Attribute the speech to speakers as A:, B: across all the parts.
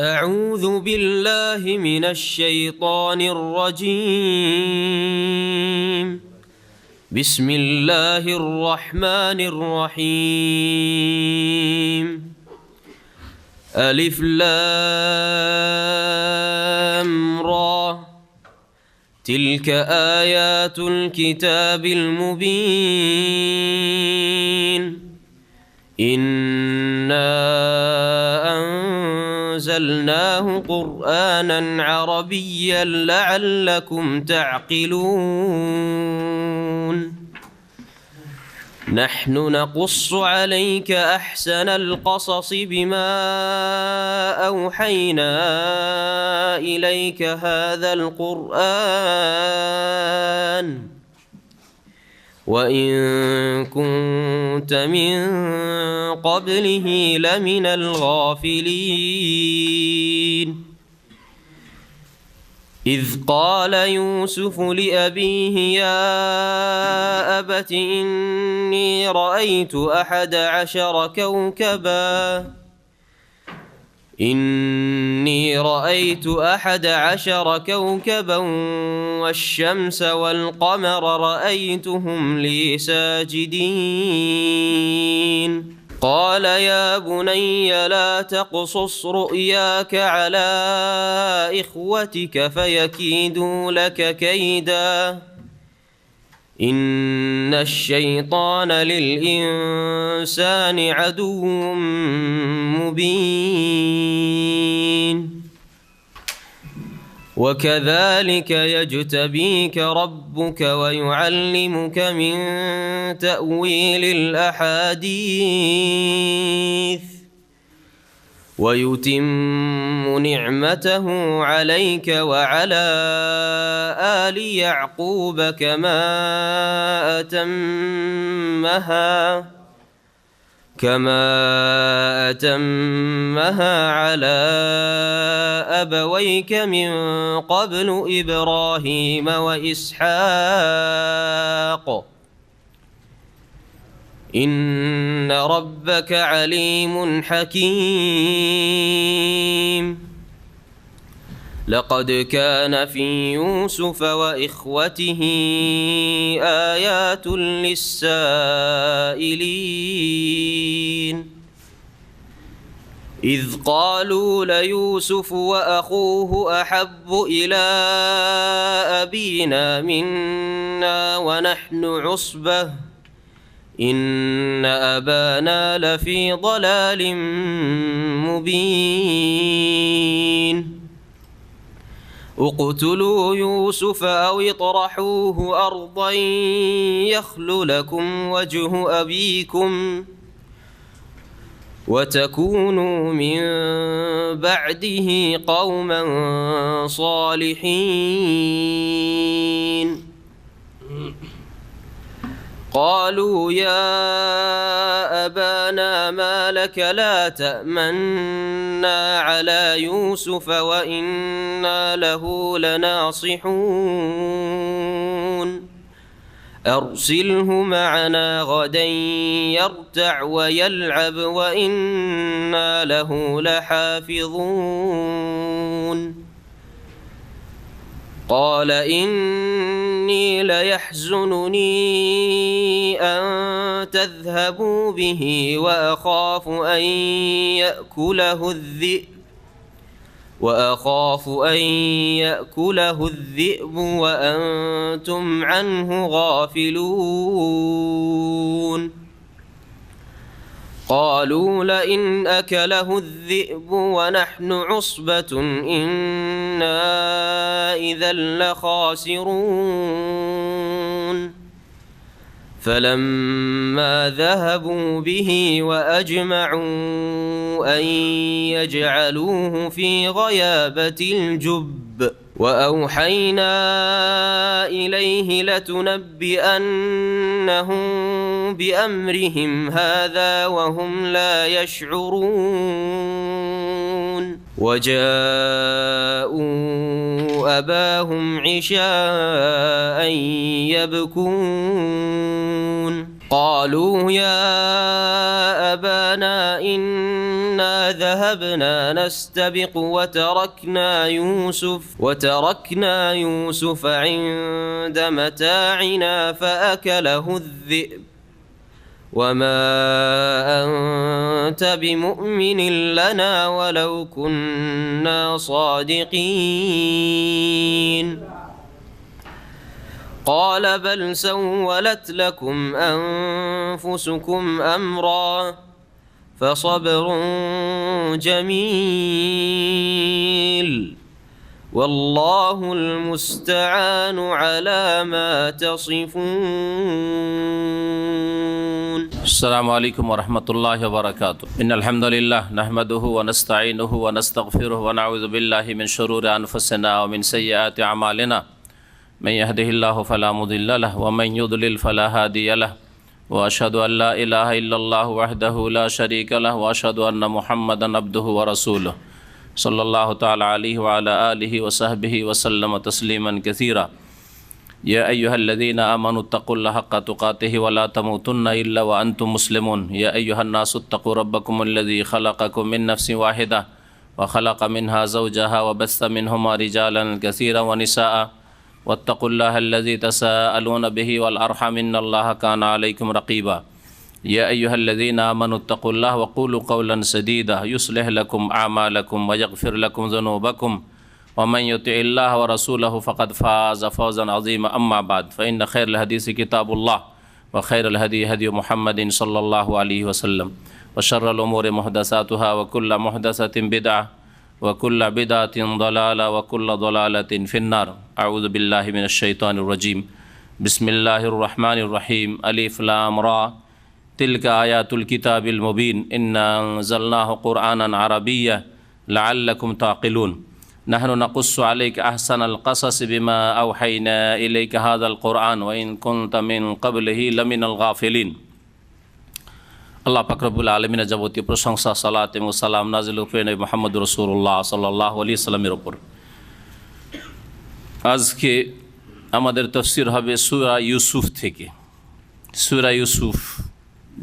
A: أعوذ بالله من الشيطان الرجيم. بسم الله الرحمن الرحيم. ألف لام را، تلك آيات الكتاب المبين. إنا أنزلناه قرآنا عربيا لعلكم تعقلون. نحن نقص عليك أحسن القصص بما أوحينا إليك هذا القرآن وإن كنت من قبله لمن الغافلين. إذ قال يوسف لأبيه يا أبت إني رأيت 11 كوكبا والشمس والقمر رأيتهم لي ساجدين. قال يا بني لا تقصص رؤياك على إخوتك فيكيدوا لك كيدا إن الشيطان للإنسان عدو مبين. وكذلك يجتبيك ربك ويعلمك من تأويل الأحاديث ويتم نعمته عليك وعلى آل يعقوب كما أتمها على أبويك من قبل إبراهيم وإسحاق إن ربك عليم حكيم. لقد كان في يوسف وإخوته آيات للسائلين إذ قالوا ليوسف وأخوه أحب إلى أبينا منا ونحن عصبة إن أبانا لفي ضلال مبين. اقتلوا يوسف أو اطرحوه أرضا يخل لكم وجه أبيكم وتكونوا من بعده قوما صالحين. قالوا يا أبانا ما لك لا تأمنا على يوسف وإنا له لناصحون أرسله معنا غدا يرتع ويلعب وإنا له لحافظون. قال إني ليحزنني أن تذهبوا به وأخاف أن يأكله الذئب وأنتم عنه غافلون. قالوا لئن أكله الذئب ونحن عصبة إنا إذا لخاسرون. فلما ذهبوا به وأجمعوا أن يجعلوه في غيابة الجب وأوحينا إليه لتنبئنهم بأمرهم هذا وهم لا يشعرون. وجاءوا أباهم عشاء يبكون. قالوا يا أبانا إنا إنا ذهبنا نستبق وتركنا يوسف عند متاعنا فأكله الذئب وما أنت بمؤمن لنا ولو كنا صادقين قال بل سولت لكم أنفسكم أمرا فصبر جميل والله المستعان على ما تصفون.
B: السلام عليكم ورحمة الله وبركاته. إن الحمد لله نحمده ونستعينه ونستغفره ونعوذ بالله من شرور أنفسنا ومن سيئات أعمالنا من يهده الله فلا مضل له ومن يضلل فلا هادي له وأشهد أن لا إله إلا الله وحده لا شريك له وأشهد أن محمدا عبده ورسوله صلى الله تعالى عليه وعلى آله وصحبه وسلم تسليما كثيرا. يا أيها الذين آمنوا اتقوا الله حق تقاته ولا تموتن إلا وأنتم مسلمون. يا أيها الناس اتقوا ربكم الذي خلقكم من نفس واحدة وخلق منها زوجها وبث منهما رجالا كثيرا ونساء واتقوا الله الذي تساءلون به والأرحم إن الله كان عليكم رقيبا. يا أيها الذين آمنوا اتقوا الله وقولوا قولا سديدا يصلح لكم أعمالكم ويغفر لكم ذنوبكم ومن يطع الله ورسوله فقد فاز فوزا عظيما. أما بعد فإن خير الحديث كتاب الله وخير الهدي هدي محمد صلى الله عليه وسلم وشر الأمور محدثاتها وكل محدثة بدعة وكل بدعة ضلالة وكل ضلالة في النار. أعوذ بالله من الشيطان الرجيم. بسم الله الرحمن الرحيم. ألف لام را تلك آيات الكتاب المبين إنا أنزلناه قرآنا عربيا لعلكم تعقلون. نحن نقص عليك أحسن القصص بما أوحينا إليك هذا القرآن وإن كنت من قبله لمن الغافلين. আল্লাহ পাক রব্বুল আলামিনের যাবতীয় প্রশংসা সালাত এবং সালাম নাজিল করেন মুহাম্মদ রাসূলুল্লাহ সাল্লাল্লাহু আলাইহি সাল্লামের উপর। আজকে আমাদের তাফসীর হবে সূরা ইউসুফ থেকে। সূরা ইউসুফ,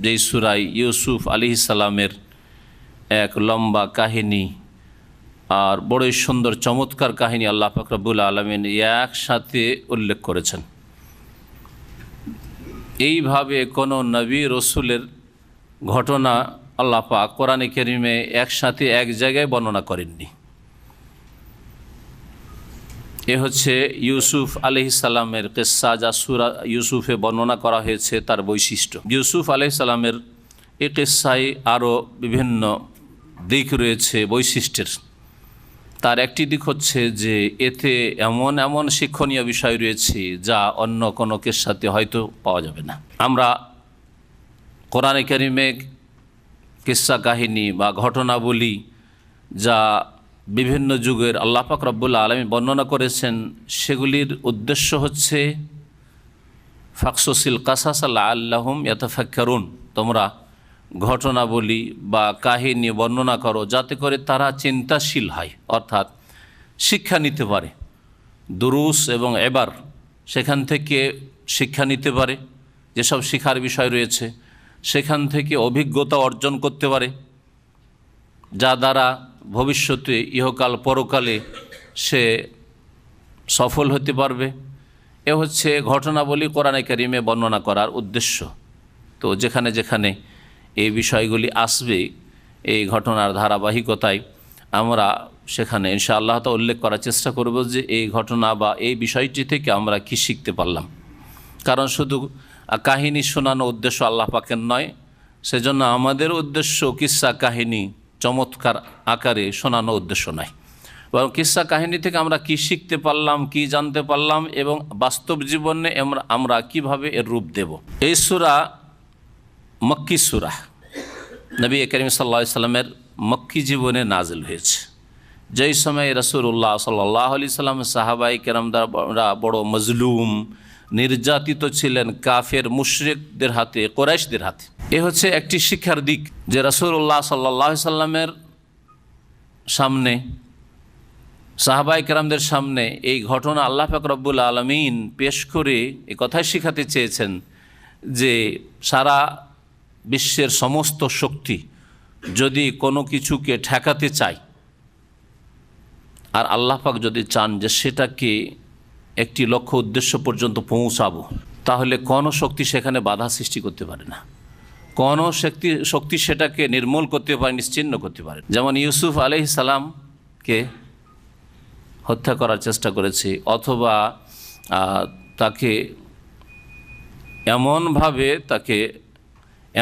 B: যেই সূরা ইউসুফ আলাইহিস সালামের এক লম্বা কাহিনী আর বড়ই সুন্দর চমৎকার কাহিনী আল্লাহ পাক রব্বুল আলামিন একসাথে উল্লেখ করেছেন। এইভাবে কোনো নবী রসুলের ঘটনা আল্লাহ পাক কোরআনে কারিমে একসাথে এক জায়গায় বর্ণনা করেননি। এ হচ্ছে ইউসুফ আলাইহিস সালামের কিসসা, যা সূরা ইউসুফে বর্ণনা করা হয়েছে তার বৈশিষ্ট্য। ইউসুফ আলাইহিস সালামের এই কিসসায় আরও বিভিন্ন দিক রয়েছে বৈশিষ্ট্যের। তার একটি দিক হচ্ছে যে এতে এমন এমন শিক্ষণীয় বিষয় রয়েছে যা অন্য কোনো কিসসাতে হয়তো পাওয়া যাবে না। আমরা কোরআনে কারিমে কিসসা কাহিনী বা ঘটনাবলী যা বিভিন্ন যুগের আল্লাহ পাক রব্বুল আলামিন বর্ণনা করেছেন, সেগুলির উদ্দেশ্য হচ্ছে ফাকসুসিল কাসাস লাআল্লাহুম ইয়াতাফাক্কারুন, তোমরা ঘটনাবলী বা কাহিনী বর্ণনা করো যাতে করে তারা চিন্তাশীল হয়, অর্থাৎ শিক্ষা নিতে পারে। দুরুস এবং এবার সেখান থেকে শিক্ষা নিতে পারে, যেসব শিখার বিষয় রয়েছে সেখান থেকে অভিজ্ঞতা অর্জন করতে পারে, যা দ্বারা ভবিষ্যতে ইহকাল পরকালে সে সফল হতে পারবে। এ হচ্ছে ঘটনাবলী কোরআনে কারিমে বর্ণনা করার উদ্দেশ্য। তো যেখানে যেখানে এই বিষয়গুলি আসবে, এই ঘটনার ধারাবাহিকতায় আমরা সেখানে ইনশাআল্লাহ তো উল্লেখ করার চেষ্টা করব যে এই ঘটনা বা এই বিষয়টি থেকে আমরা কি শিখতে পারলাম। কারণ শুধু কাহিনী শোনানো উদ্দেশ্য আল্লাহ পাকের নয়, সেজন্য আমাদের উদ্দেশ্য কিসসা কাহিনী চমৎকার আকারে শোনানো উদ্দেশ্য নয়, বরং কিসসা কাহিনী থেকে আমরা কি শিখতে পারলাম, কি জানতে পারলাম এবং বাস্তব জীবনে আমরা কিভাবে এর রূপ দেব। এই সূরা মক্কি সূরা, নবী করিম সাল্লাল্লাহু আলাইহি সাল্লামের মক্কি জীবনে নাজিল হয়েছে। যেই সময় রাসূলুল্লাহ সাল্লাল্লাহু আলাইহি সাল্লাম সাহাবায়ে কেরামরা বড় মজলুম, নির্যাতিত ছিলেন কাফের মুশরিকদের হাতে, কুরাইশদের হাতে। এ হচ্ছে একটি শিক্ষার দিক যে রাসূলুল্লাহ সাল্লাল্লাহু আলাইহি সাল্লামের সামনে, সাহাবায়ে কেরামদের সামনে এই ঘটনা আল্লাহ পাক রব্বুল আলামিন পেশ করে এই কথাই শিখাতে চেয়েছেন যে সারা বিশ্বের সমস্ত শক্তি, যদি কোনো কিছুকে ঠেকাতে চাই, আর আল্লাহ পাক যদি চান যে সেটাকে একটি লক্ষ্য উদ্দেশ্য পর্যন্ত পৌঁছাবো, তাহলে কোনো শক্তি সেখানে বাধা সৃষ্টি করতে পারে না। কোনো শক্তি সেটাকে নির্মূল করতে পারে, নিশ্চিহ্ন করতে পারে। যেমন ইউসুফ আলাইহিস সালামকে হত্যা করার চেষ্টা করেছে, অথবা তাকে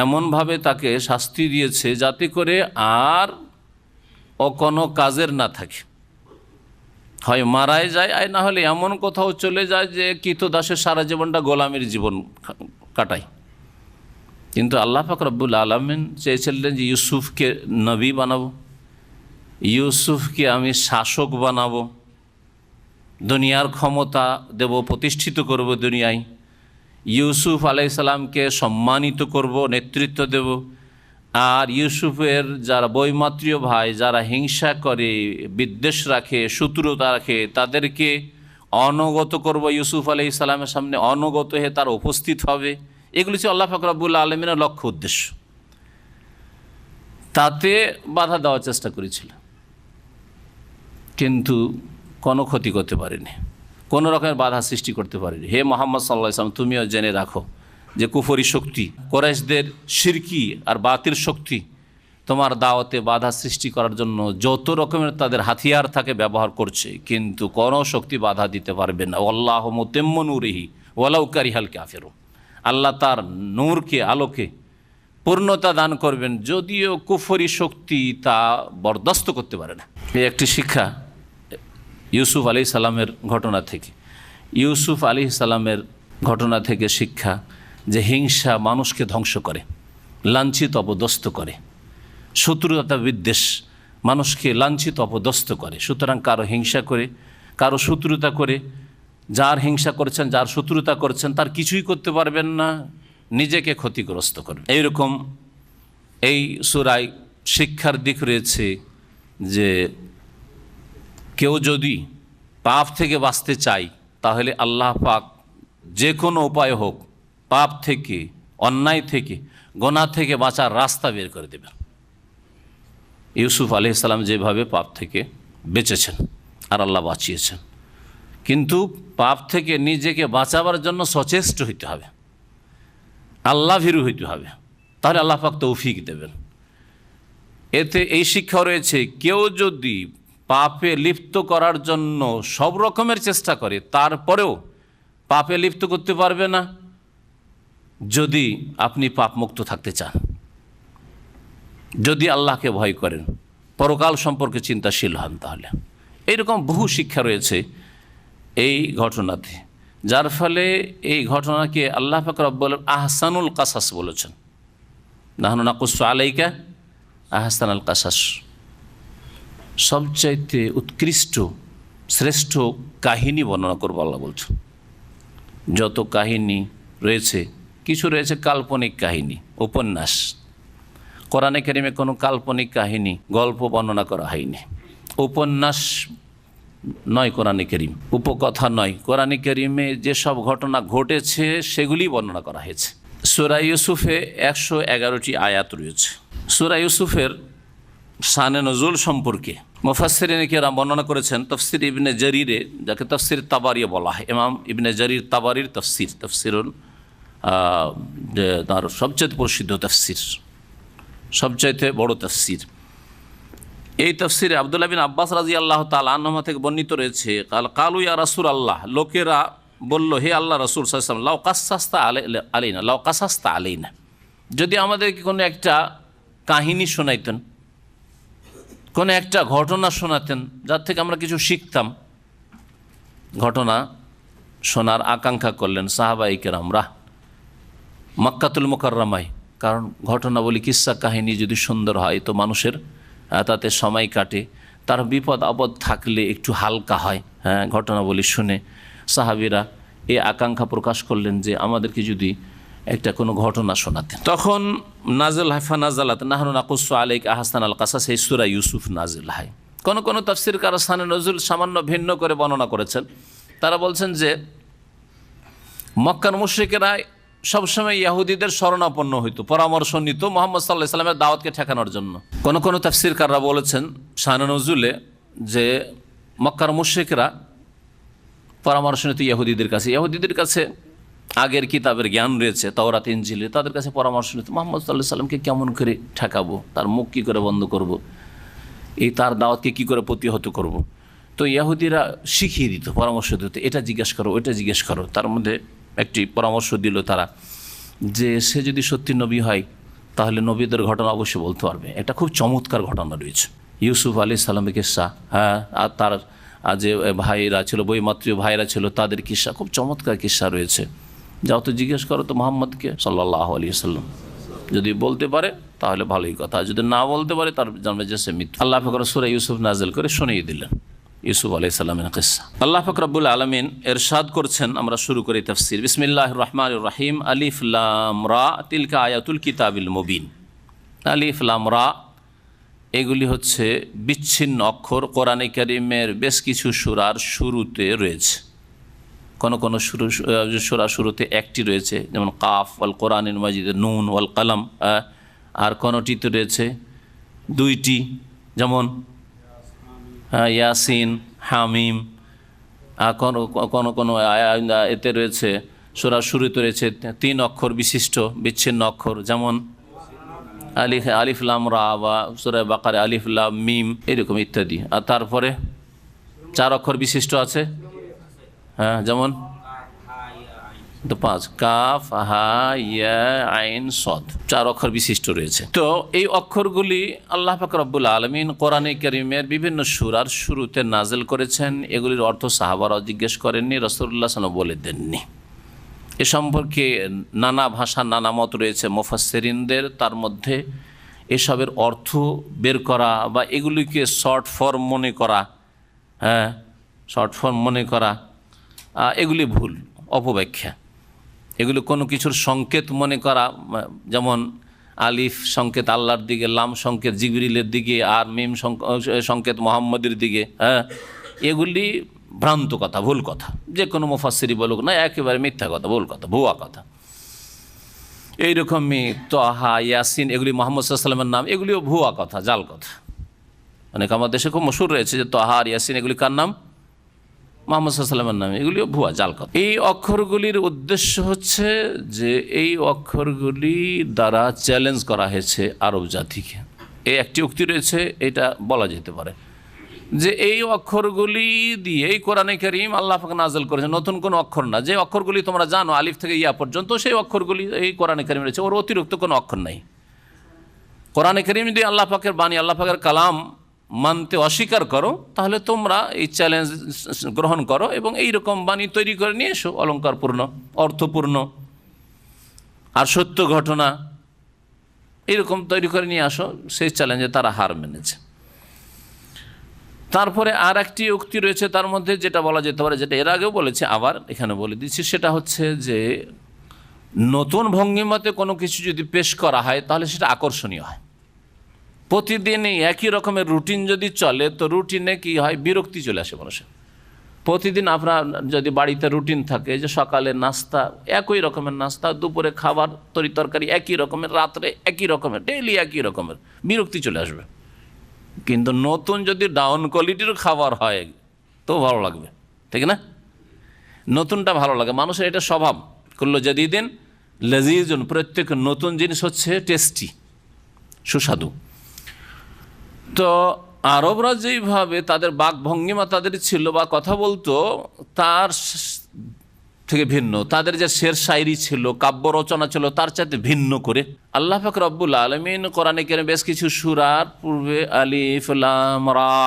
B: এমনভাবে তাকে শাস্তি দিয়েছে যাতে করে আর ও কোনো কাজের না থাকে, হয় মারাই যায়, আর না হলে এমন কোথাও চলে যায় যে কৃতদাসের সারা জীবনটা গোলামের জীবন কাটায়। কিন্তু আল্লাহ পাক রব্বুল আলামিন চেয়েছিলেন যে ইউসুফকে নবী বানাবো, ইউসুফকে আমি শাসক বানাবো, দুনিয়ার ক্ষমতা দেব, প্রতিষ্ঠিত করব দুনিয়ায়, ইউসুফ আলাইহিস সালামকে সম্মানিত করব, নেতৃত্ব দেব। আর ইউসুফের যারা বৈমাত্রীয় ভাই, যারা হিংসা করে, বিদ্বেষ রাখে, শত্রুতা রাখে, তাদেরকে অনুগত করব, ইউসুফ আলাইহিস সালামের সামনে অনুগত হয়ে তারা উপস্থিত হবে। এগুলি ছিল আল্লাহ পাক রব্বুল আলামিনের লক্ষ্য উদ্দেশ্য। তাতে বাধা দেওয়ার চেষ্টা করেছিল, কিন্তু কোনো ক্ষতি করতে পারেনি, কোনো রকমের বাধা সৃষ্টি করতে পারেনি। হে মুহাম্মদ সাল্লাল্লাহু আলাইহি ওয়াসাল্লাম, তুমিও জেনে রাখো যে কুফরি শক্তি, কুরাইশদের শিরকি আর বাতিল শক্তি তোমার দাওয়াতে বাধা সৃষ্টি করার জন্য যত রকমের তাদের হাতিয়ার থাকে ব্যবহার করছে, কিন্তু কোনো শক্তি বাধা দিতে পারবে না। আল্লাহু মুতিম্মু নূরিহি ওয়ালাউ কারিহাল কাফিরুন। আল্লাহ তার নূরকে, আলোকে পূর্ণতা দান করবেন, যদিও কুফরি শক্তি তা বরদাস্ত করতে পারে না। এই একটি শিক্ষা ইউসুফ আলাইহিস সালামের ঘটনা থেকে। ইউসুফ আলাইহিস সালামের ঘটনা থেকে শিক্ষা যে হিংসা মানুষকে ধ্বংস করে, লাঞ্ছিত অপদস্থ করে, শত্রুতা বিদ্বেষ মানুষকে লাঞ্ছিত অপদস্থ করে। সুতরাং কারো হিংসা করে, কারো শত্রুতা করে, যার হিংসা করছেন, যার শত্রুতা করছেন, তার কিছুই করতে পারবেন না, নিজেকে ক্ষতিগ্রস্ত করবে। এইরকম এই সূরায় শিক্ষার দিক রয়েছে যে কেউ যদি পাপ থেকে বাঁচতে চায়, তাহলে আল্লাহ পাক যে কোনো উপায় হোক পাপ থেকে, অন্যায় থেকে, গুনাহ থেকে বাঁচার রাস্তা বের করে দেবেন। ইউসুফ আলাইহিস সালাম যেভাবে পাপ থেকে বেঁচেছেন আর আল্লাহ বাঁচিয়েছেন, কিন্তু পাপ থেকে নিজেকে বাঁচাবার জন্য সচেষ্ট হইতে হবে, আল্লাহ ভীরু হইতে হবে, তাহলে আল্লাহ পাক তৌফিক দেবেন। এতে এই শিক্ষা রয়েছে, কেউ যদি পাপে লিপ্ত করার জন্য সব রকমের চেষ্টা করে, তারপরেও পাপে লিপ্ত করতে পারবে না যদি আপনি পাপমুক্ত থাকতে চান, যদি আল্লাহকে ভয় করেন, পরকাল সম্পর্কে চিন্তাশীল হন। তাহলে এইরকম বহু শিক্ষা রয়েছে এই ঘটনাতে, যার ফলে এই ঘটনাকে আল্লাহ পাক রব্বুল আহসানুল কাসাস বলেছেন। নাহনু নাকুসু আলাইকা আহসানুল কাসাস, সবচাইতে উৎকৃষ্ট শ্রেষ্ঠ কাহিনী বর্ণনা করবো আল্লাহ বলছেন। যত কাহিনী রয়েছে, কিছু রয়েছে কাল্পনিক কাহিনী, উপন্যাস। কোরআনে কারিমে কোনো কাল্পনিক কাহিনী, গল্প বর্ণনা করা হয়নি। উপন্যাস নয় কোরআনে কারিম, উপকথা নয়। কোরআনে কারিমে যেসব ঘটনা ঘটেছে সেগুলি বর্ণনা করা হয়েছে। সূরা ইউসুফে 111টি আয়াত রয়েছে। সূরা ইউসুফের শানে নজুল সম্পর্কে মুফাসসিরিন কেরাম বর্ণনা করেছেন। তাফসির ইবনে জারিরে, যাকে তাফসির তাবারি বলা হয়, ইমাম ইবনে জারির তাবারির তাফসিরুন, তার সবচেয়ে প্রসিদ্ধ তাফসির, সবচাইতে বড় তাফসির। এই তাফসিরে আব্দুল্লাহ বিন আব্বাস রাদিয়াল্লাহু তাআলা আনহুমা থেকে বর্ণিত রয়েছে, কালু ইয়া রাসূলুল্লাহ, লোকেরা বলল, হে আল্লাহ রাসূল সাল্লাল্লাহু আলাইহি ওয়াসাল্লাম, লাউ কাসাসতা আলাইনা, যদি আমাদেরকে কোনো একটা কাহিনী শোনাইতেন, কোনো একটা ঘটনা শোনাতেন, যার থেকে আমরা কিছু শিখতাম। ঘটনা শোনার আকাঙ্ক্ষা করলেন সাহাবায়ে কেরামরা মক্কাতুল মুকাররমায়, কারণ ঘটনা বলি, কিস্সা কাহিনী যদি সুন্দর হয় তো মানুষের তাতে সময় কাটে, তার বিপদ আপদ থাকলে একটু হালকা হয়। হ্যাঁ, ঘটনা বলি শুনে সাহাবীরা এই আকাঙ্ক্ষা প্রকাশ করলেন যে আমাদেরকে যদি একটা কোনো ঘটনা শোনাতেন। তখন নাজিল হয়, ফানাজালাত নাহনু নাকুসু আলাইকা আহসানাল কাসাস, এই সূরা ইউসুফ নাজিল হয়। কোন তাফসীরকার শানে নজুল সামান্য ভিন্ন করে বর্ণনা করেছেন। তারা বলছেন যে মক্কার মুশরিকেরা সবসময় ইহুদিদের শরণাপন্ন হইতো, পরামর্শ নিত মুহাম্মদ সাল্লাল্লাহু আলাইহি সাল্লামের দাওয়াতকে ঠেকানোর জন্য। কোন তাফসীরকাররা বলেছেন শানে নজুলে যে মক্কার মুশরিকরা পরামর্শ নিত ইহুদিদের কাছে আগের কিতাবের জ্ঞান রয়েছে, তাওরাত ইনজিলে, তাদের কাছে পরামর্শ নিত মুহাম্মদ সাল্লাল্লাহু আলাইহি সাল্লামকে কেমন করে ঠেকাবো, তার মুখ কী করে বন্ধ করব, তার দাওয়াতকে কী করে প্রতিহত করব। তো ইহুদিরা শিখিয়ে দিত, পরামর্শ দিত, এটা জিজ্ঞেস করো, ওইটা জিজ্ঞেস করো। তার মধ্যে একটি পরামর্শ দিল তারা যে সে যদি সত্যি নবী হয় তাহলে নবীদের ঘটনা অবশ্যই বলতে পারবে। একটা খুব চমৎকার ঘটনা রয়েছে ইউসুফ আলাইহিস সালামের কিস্সা, হ্যাঁ, আর তার যে ভাইরা ছিল, বৈমাত্রীয় ভাইরা ছিল, তাদের কিস্সা, খুব চমৎকার কিস্সা রয়েছে। যাও তো জিজ্ঞেস করো তো মুহাম্মদকে সাল্লাল্লাহু আলাইহি ওয়াসাল্লাম, যদি বলতে পারে তাহলে ভালোই কথা, যদি না বলতে পারে তার জন্মে যে সে মৃত্যু। আল্লাহ পাক সূরা ইউসুফ নাযিল করে শুনিয়ে দিলেন ইউসুফ আলাইহিস সালামের কিস্সা। আল্লাহ পাক রব্বুল আলামিন ইরশাদ করছেন, আমরা শুরু করি তাফসীর। বিসমিল্লাহির রহমানির রহিম। আলিফ লাম রা তিলকা আয়াতুল কিতাবিল মুবিন। আলিফ লাম রা এগুলি হচ্ছে বিচ্ছিন্ন অক্ষর, কোরআনে কারীমের বেশ কিছু সূরার শুরুতে রয়েছে। কোন সূরা শুরুতে একটি রয়েছে, যেমন কাফ ওয়াল কোরআনিল মাজিদ, নুন ওয়াল কলম। আর কোনটিতে রয়েছে দুইটি, যেমন ইয়াসিন, হামিম। কোন এতে রয়েছে, সূরার শুরুতে রয়েছে 3 অক্ষর বিশিষ্ট বিচ্ছিন্ন অক্ষর, যেমন আলিফ লাম রা, বা সূরা বাকারা আলিফ লাম মিম, এরকম ইত্যাদি। আর তারপরে 4 অক্ষর বিশিষ্ট আছে, হ্যাঁ, যেমন 5 কাফ হা ইয়া আইন সদ, 4 অক্ষর বিশিষ্ট রয়েছে। তো এই অক্ষরগুলি আল্লাহ পাক রব্বুল আলামিন কোরআনে কারীমের বিভিন্ন সূরার শুরুতে নাজিল করেছেন। এগুলির অর্থ সাহাবারাও জিজ্ঞেস করেননি, রাসূলুল্লাহ সাল্লাল্লাহু আলাইহি ওয়াসাল্লাম বলে দেননি। এ সম্পর্কে নানা ভাষা, নানা মত রয়েছে মুফাসসিরিনদের। তার মধ্যে এসবের অর্থ বের করা বা এগুলিকে শর্ট ফর্ম মনে করা, হ্যাঁ, শর্ট ফর্ম মনে করা, এগুলি ভুল, অপব্যাখ্যা। এগুলি কোনো কিছুর সংকেত মনে করা, যেমন আলিফ সংকেত আল্লাহর দিকে, লাম সংকেত জিবরিলের দিকে, আর মিম সংকেত মুহাম্মদের দিকে, হ্যাঁ, এগুলি ভ্রান্ত কথা, ভুল কথা। যে কোনো মুফাসসিরি বলুক না, একেবারে মিথ্যা কথা, ভুল কথা, ভুয়া কথা। এইরকমই তাহা, ইয়াসিন, এগুলি মুহাম্মদ সাল্লাল্লাহু আলাইহি ওয়াসাল্লামের নাম, এগুলিও ভুয়া কথা, জাল কথা। অনেক আমাদের দেশে খুব মশহুর রয়েছে যে তাহা আর ইয়াসিন এগুলি কার নাম? মুহাম্মদ সাল্লাল্লাহু আলাইহি ওয়াসাল্লামের নাম। এগুলিও ভুয়া, জাল কথা। এই অক্ষরগুলির উদ্দেশ্য হচ্ছে যে এই অক্ষরগুলি দ্বারা চ্যালেঞ্জ করা হয়েছে আরব জাতিকে। এই একটি উক্তি রয়েছে, এটা বলা যেতে পারে যে এই অক্ষরগুলি দিয়েই কোরআনে কারীম আল্লাহ পাক নাযিল করেছেন, নতুন কোনো অক্ষর না। যে অক্ষরগুলি তোমরা জানো আলিফ থেকে ইয়া পর্যন্ত, সেই অক্ষরগুলি এই কোরআনে কারীমে রয়েছে, ওর অতিরিক্ত কোনো অক্ষর নাই। কোরআনে কারীম যদি আল্লাহ পাকের বাণী, আল্লাহ পাকের কালাম মানতে অস্বীকার করো, তাহলে তোমরা এই চ্যালেঞ্জ গ্রহণ করো এবং এই রকম বাণী তৈরি করে নিয়ে এসো, অলঙ্কারপূর্ণ, অর্থপূর্ণ আর সত্য ঘটনা এইরকম তৈরি করে নিয়ে আসো। সেই চ্যালেঞ্জে তারা হার মেনেছে। তারপরে আর একটি উক্তি রয়েছে তার মধ্যে, যেটা বলা যেতে পারে, যেটা এর আগেও বলেছে, আবার এখানে বলে দিচ্ছি, সেটা হচ্ছে যে নতুন ভঙ্গিমাতে কোনো কিছু যদি পেশ করা হয় তাহলে সেটা আকর্ষণীয় হয়। প্রতিদিনই একই রকমের রুটিন যদি চলে তো রুটিনে কি হয়, বিরক্তি চলে আসে মানুষের। প্রতিদিন আপনার যদি বাড়িতে রুটিন থাকে যে সকালে নাস্তা একই রকমের নাস্তা, দুপুরে খাবার তরকারি একই রকমের, রাত্রে একই রকমের, ডেইলি একই রকমের, বিরক্তি চলে আসবে। কিন্তু নতুন যদি ডাউন কোয়ালিটির খাবার হয় তো ভালো লাগবে, ঠিক না? নতুনটা ভালো লাগে মানুষের, এটা স্বভাব। কুল্লু জাদিদিন লাযীজুন, প্রত্যেক নতুন জিনিস হচ্ছে টেস্টি, সুস্বাদু। তো আরবরা যেইভাবে তাদের বাকভঙ্গিমা তাদের ছিল বা কথা বলতো তার থেকে ভিন্ন, তাদের যে শের শায়রি ছিল, কাব্য রচনা ছিল, তার চাইতে ভিন্ন করে আল্লাহ পাক রব্বুল আলামিন কোরআনে কারীমে বেশ কিছু সূরার পূর্বে আলিফ লাম রা,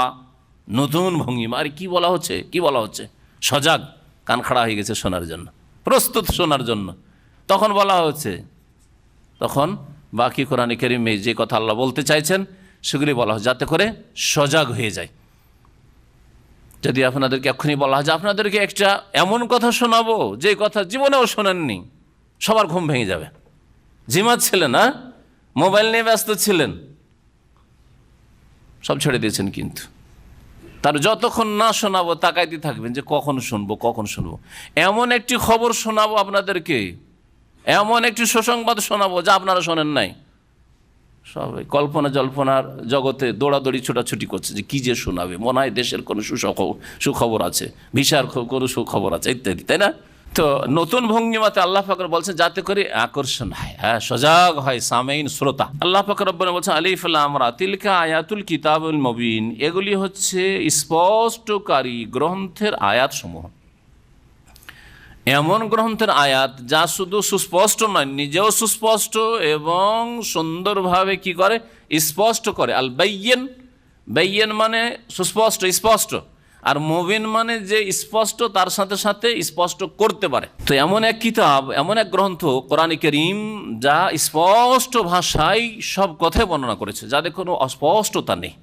B: নতুন ভঙ্গিমা। আর কি বলা হচ্ছে, কি বলা হচ্ছে? সজাগ, কান খাড়া হয়ে গেছে শোনার জন্য, প্রস্তুত শোনার জন্য। তখন বলা হচ্ছে, তখন বাকি কোরআনে কারীমে যে কথা আল্লাহ বলতে চাইছেন সেগুলি বলা হয় যাতে করে সজাগ হয়ে যায়। যদি আপনাদেরকে এক্ষুনি বলা হয় যে আপনাদেরকে একটা এমন কথা শোনাবো যে কথা জীবনেও শোনেননি, সবার ঘুম ভেঙে যাবে। ছিলেন না, মোবাইল নিয়ে ব্যস্ত ছিলেন, সব ছেড়ে দিয়েছেন, কিন্তু তার যতক্ষণ না শোনাবো তাকাইতে থাকবেন যে কখন শুনবো, কখন শুনবো। এমন একটি খবর শোনাবো আপনাদেরকে, এমন একটি সুসংবাদ শোনাবো যা আপনারা শোনেন নাই। সবাই কল্পনা জল্পনার জগতে দৌড়াদৌড়ি ছোটাছুটি করছে যে কী যে শোনাবে, মনে হয় দেশের কোনো সুখবর আছে, ভিসার কোনো সুখবর আছে ইত্যাদি, তাই না? তো নতুন ভঙ্গিমাতে আল্লাহ পাক বলছেন যাতে করে আকর্ষণ হয়, হ্যাঁ, সজাগ হয় সামেইন শ্রোতা। আল্লাহ পাক রব্বানা বলছেন আলিফ লাম রা তিলকা আয়াতুল কিতাবুল মুবিন, এগুলি হচ্ছে স্পষ্টকারী গ্রন্থের আয়াতসমূহ। এমন গ্রন্থের আয়াত যা শুধু সুস্পষ্ট নয়, নিজেও সুস্পষ্ট এবং সুন্দরভাবে কি করে, স্পষ্ট করে। আল বাইয়িন, বাইয়িন মানে সুস্পষ্ট, স্পষ্ট, আর মুবিন মানে যে স্পষ্ট তার সাথে সাথে স্পষ্ট করতে পারে। তো এমন এক কিতাব, এমন এক গ্রন্থ কোরআন কারীম যা স্পষ্ট ভাষায় সব কথাই বর্ণনা করেছে, যাতে কোনো অস্পষ্টতা নেই,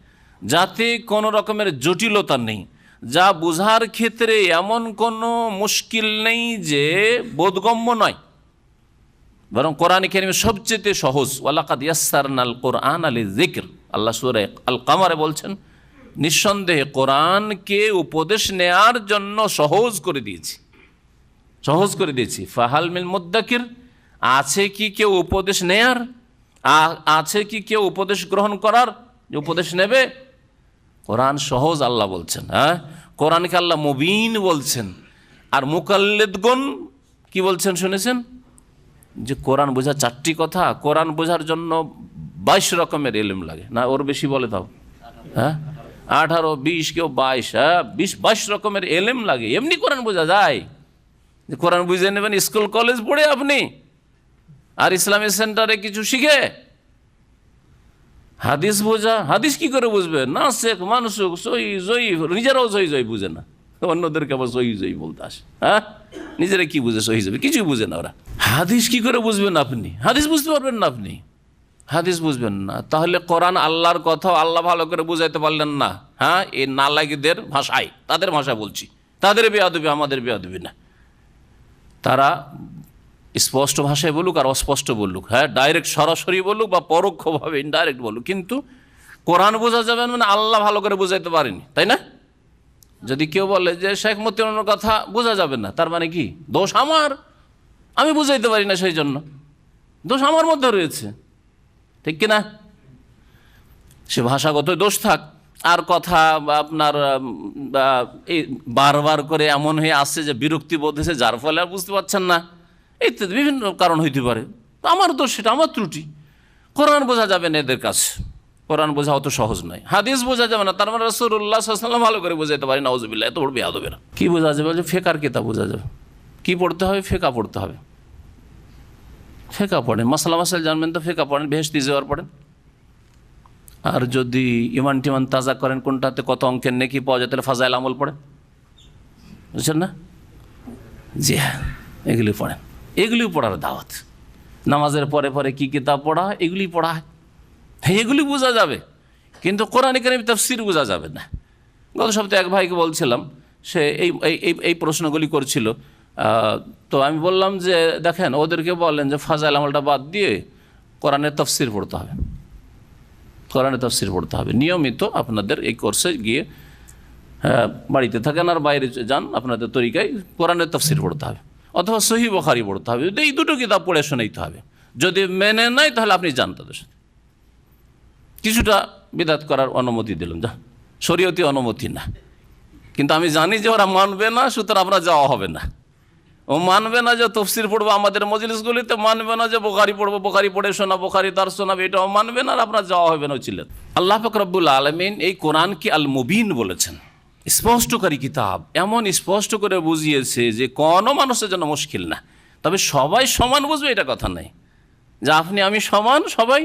B: যাতে কোনো রকমের জটিলতা নেই, যা বোঝার ক্ষেত্রে এমন কোনো মুশকিল নেই যে বোধগম্য নয়, বরং কোরআন কারীমের সবচেয়ে সহজ। ওয়ালাকাদ ইয়াসসারনাল কোরআনা লিযিকর, আল্লাহ সূরা আল কামারে বলছেন নিঃসন্দেহে কোরআনকে উপদেশ নেয়ার জন্য সহজ করে দিয়েছি, সহজ করে দিয়েছি। ফাহাল মিল মুদ্দাকির, আছে কি কেউ উপদেশ নেয়ার, আছে কি কেউ উপদেশ গ্রহণ করার, উপদেশ নেবে? কোরআন সহজ আল্লাহ বলছেন, হ্যাঁ, কোরআনকে আল্লাহ মুবিন বলছেন। আর মুকাল্লিদগণ কি বলছেন শুনেছেন? যে কোরআন বোঝার চারটি কথা, কোরআন বোঝার জন্য 22 রকমের এলেম লাগে, না ওর বেশি বলে দাও, হ্যাঁ, 18, 20, কেউ 22, হ্যাঁ, 22 রকমের এলেম লাগে। এমনি কোরআন বোঝা যায়? যে কোরআন বুঝে নেবেন স্কুল কলেজ পড়ে আপনি, আর ইসলামিক সেন্টারে কিছু শিখে? হাদিস বোঝা, হাদিস কি করে বুঝবেন? না শেখ মানুষ সহি জয়ী, নিজেরাও সহি জয়ী বুঝে না, অন্যদেরকে আবার সহি জয়ী বলতে আসে, হ্যাঁ, নিজেরা কি বুঝে সহি জয়ী? কিছুই বুঝে না ওরা। হাদিস কি করে বুঝবেন আপনি? হাদিস বুঝতে পারবেন না আপনি, হাদিস বুঝবেন না। তাহলে কোরআন আল্লাহর কথা আল্লাহ ভালো করে বুঝাইতে পারলেন না, হ্যাঁ, এই নালায়কদের ভাষায়, তাদের ভাষা বলছি, তাদের বেয়াদবি, আমাদের বেয়াদবি না। তারা স্পষ্ট ভাষায় বলুক আর অস্পষ্ট বলুক, হ্যাঁ, ডাইরেক্ট সরাসরি বলুক বা পরোক্ষভাবে ইনডাইরেক্ট বলুক, কিন্তু কোরআন বোঝা যাবে মানে আল্লাহ ভালো করে বুঝাইতে পারেনি, তাই না? যদি কেউ বলে যে শেখ মতিউরের কথা বোঝা যাবে না, তার মানে কি? দোষ আমার, আমি বুঝাইতে পারি না, সেই জন্য দোষ আমার মধ্যে রয়েছে, ঠিক কিনা? সে ভাষাগত দোষ থাক, আর কথা আপনার এই বারবার করে এমন হয়ে আসছে যে বিরক্তি বোধ হয়েছে, যার ফলে আর বুঝতে পারছেন না, ইত্যাদি বিভিন্ন কারণ হইতে পারে। আমার দোষ, সেটা আমার ত্রুটি। কোরআন বোঝা যাবে না এদের কাছে, কোরআন বোঝা অত সহজ নয়। হাদিস বোঝা যাবে না, তার মানে রাসূলুল্লাহ সাল্লাল্লাহু আলাইহি ওয়াসাল্লাম ভালো করে বোঝাইতে পারি, নাউযুবিল্লাহ, এত বড় বেয়াদবেরা। কি বোঝা যাবে? যে ফিকহের কিতাব বোঝা যাবে। কি পড়তে হবে? ফিকহ পড়তে হবে। ফিকহ পড়েন, মাসলা মাসাইল জানবেন তো ফিকহ পড়েন, বেহেশতি জোয়ার পড়েন। আর যদি ইমান টিমান তাজা করেন, কোনটাতে কত অঙ্কের নেকি পাওয়া যায়, তাহলে ফাজাইল আমল পড়েন, বুঝছেন না? জি হ্যাঁ, এগুলি পড়েন, এগুলি পড়ার দাওয়াত। নামাজের পরে পরে কি কিতাব পড়া, এগুলি পড়া হয়, এগুলি বোঝা যাবে, কিন্তু কোরআন কারীম তাফসীর বোঝা যাবে না। গত সপ্তাহে এক ভাইকে বলছিলাম, সে এই প্রশ্নগুলি করছিল, তো আমি বললাম যে দেখেন, ওদেরকে বলেন যে ফাজাইল আমলটা বাদ দিয়ে কোরআনের তাফসীর পড়তে হবে, কোরআনের তাফসীর পড়তে হবে নিয়মিত। আপনাদের এই কোর্সে গিয়ে বাড়িতে থাকেন আর বাইরে যান, আপনাদের তরিকায় কোরআনের তাফসীর পড়তে হবে, অথবা সহিহ বুখারী পড়তে হবে। এই দুটো কিতাব পড়ে শোনাইতে হবে। যদি মেনে নেয় তাহলে আপনি যান তাদের সাথে। কিছুটা বিদআত করার অনুমতি দিলাম, যা শরীয়তি অনুমতি না, কিন্তু আমি জানি যে ওরা মানবে না, সুতরাং আমরা যাওয়া হবে না। ও মানবে না যে তাফসীর পড়বো আমাদের মজলিসগুলিতে, মানবে না যে বুখারী পড়বো, বুখারী পড়ে শোনা, বুখারী দার্স শোনাবে, এটাও মানবে না, আর আপনার যাওয়া হবে না ছিলেন। আল্লাহ পাক রব্বুল আলামিন এই কোরআনকে আল মুবিন বলেছেন, স্পষ্টকারী কিতাব। এমন স্পষ্ট করে বুঝিয়েছে যে কোনো মানুষের জন্য মুশকিল না। তবে সবাই সমান বুঝবে এটা কথা নাই, যে আপনি আমি সমান, সবাই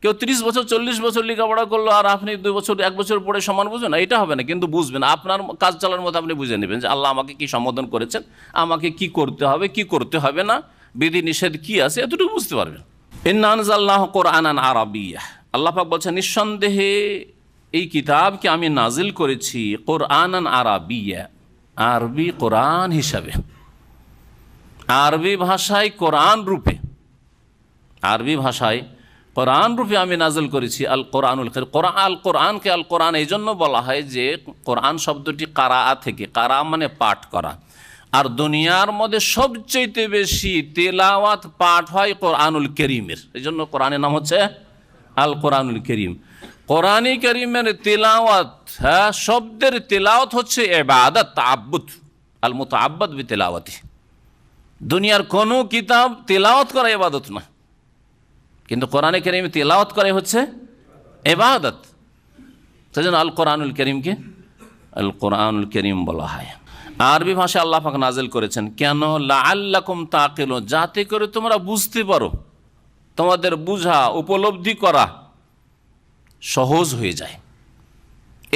B: কেউ 30 বছর 40 বছর লেখাপড়া করলো আর আপনি 2 বছর 1 বছর পড়ে সমান বুঝবেন না, এটা হবে না। কিন্তু বুঝবেন, আপনার কাজ চালানোর মতো আপনি বুঝে নেবেন যে আল্লাহ আমাকে কি সম্বোধন করেছেন, আমাকে কি করতে হবে, কি করতে হবে না, বিধি নিষেধ কি আছে, এতটুকু বুঝতে পারবেন। ইন্না আনজালনাহু কুরআনান আরাবিয়্যা, আল্লাহ পাক বলছেন নিঃসন্দেহে এই কিতাবকে আমি নাজিল করেছি কুরআনান আরাবিয়্যা, আরবি কোরআন হিসাবে, আরবি ভাষায় কোরআন রূপে, আরবি ভাষায় কোরআন রূপে আমি নাজিল করেছি। আল কোরআনুল কারীম, আল কোরআনকে আল কোরআন এই জন্য বলা হয় যে কোরআন শব্দটি কারাআ থেকে, কারা মানে পাঠ করা, আর দুনিয়ার মধ্যে সবচেয়ে বেশি তেলাওয়াত পাঠ হয় কোরআনুল কারীমের। এই জন্য কোরআনের নাম হচ্ছে আল কোরআনুল কারীম। কোরআনে কারীমের তেলাওয়াত, হ্যাঁ, শব্দের তেলাওয়াত হচ্ছে ইবাদত, তাআব্বুদ, আল মুতাআব্বাদ বিতিলাওয়াতি। দুনিয়ার কোনো কিতাব তেলাওয়াত করা ইবাদত না, কিন্তু কোরআনে কারীম তেলাওয়াত করে হচ্ছে ইবাদত। সেজন্য আল কোরআনুল কারীমকে আল কোরআনুল কারীম বলা হয়। আরবি ভাষায় আল্লাহ পাক নাজিল করেছেন কেন? লাআল্লাকুম তাকিলুন, যাতে করে তোমরা বুঝতে পারো, তোমাদের বুঝা উপলব্ধি করা সহজ হয়ে যায়।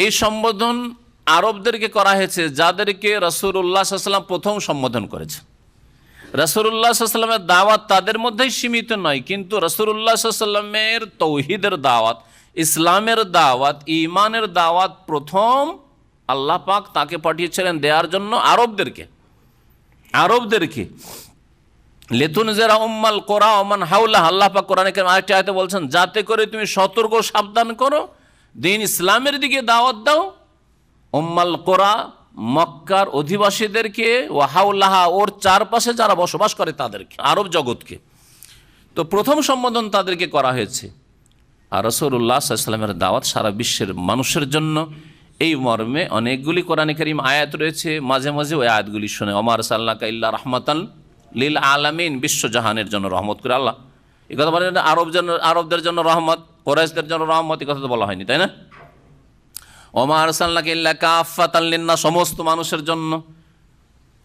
B: এই সম্বোধন আরবদেরকে করা হয়েছে যাদেরকে রাসূলুল্লাহ সাল্লাল্লাহু আলাইহি ওয়াসাল্লাম প্রথম সম্বোধন করেছে। রাসূলুল্লাহ সাল্লাল্লাহু আলাইহি ওয়াসাল্লামের দাওয়াত তাদের মধ্যেই সীমিত নয়, কিন্তু রাসূলুল্লাহ সাল্লাল্লাহু আলাইহি ওয়াসাল্লামের তৌহিদের দাওয়াত, ইসলামের দাওয়াত, ঈমানের দাওয়াত প্রথম আল্লাহ পাক তাকে পাঠিয়েছিলেন দেওয়ার জন্য আরবদেরকে লিতুনজিরা উম্মাল কুরা ওয়া মান হাওলাহ। আল্লাহ পাক কোরআনে কারীমে আরেকটি আয়াতে বলছেন, যাতে করে তুমি সতর্ক সাবধান করো, দিন ইসলামের দিকে দাওয়াত দাও, উম্মাল কুরা মক্কার অধিবাসীদেরকে, ওয়া হাওলাহা ওর চারপাশে যারা বসবাস করে তাদেরকে, আরব জগৎকে। তো প্রথম সম্বোধন তাদেরকে করা হয়েছে। আর রাসূলুল্লাহ সাল্লাল্লাহু আলাইহি ওয়াসাল্লামের দাওয়াত সারা বিশ্বের মানুষের জন্য। এই মর্মে অনেকগুলি কোরআনে কারীম আয়াত রয়েছে। মাঝে মাঝে ওই আয়াতগুলি শুনে, ওমা আরসালনাকা ইল্লা রাহমাতান লিল আলামিন, বিশ্বজাহানের জন্য রহমত করে আল্লাহ। এই কথা বলেন আরবদের জন্য রহমত, কুরাইশদের জন্য রহমত, এই কথা তো বলা হয়নি, তাই না? ওমা আরসালনাকা ইল্লা কাফাতান লিন্নাস, সমস্ত মানুষের জন্য।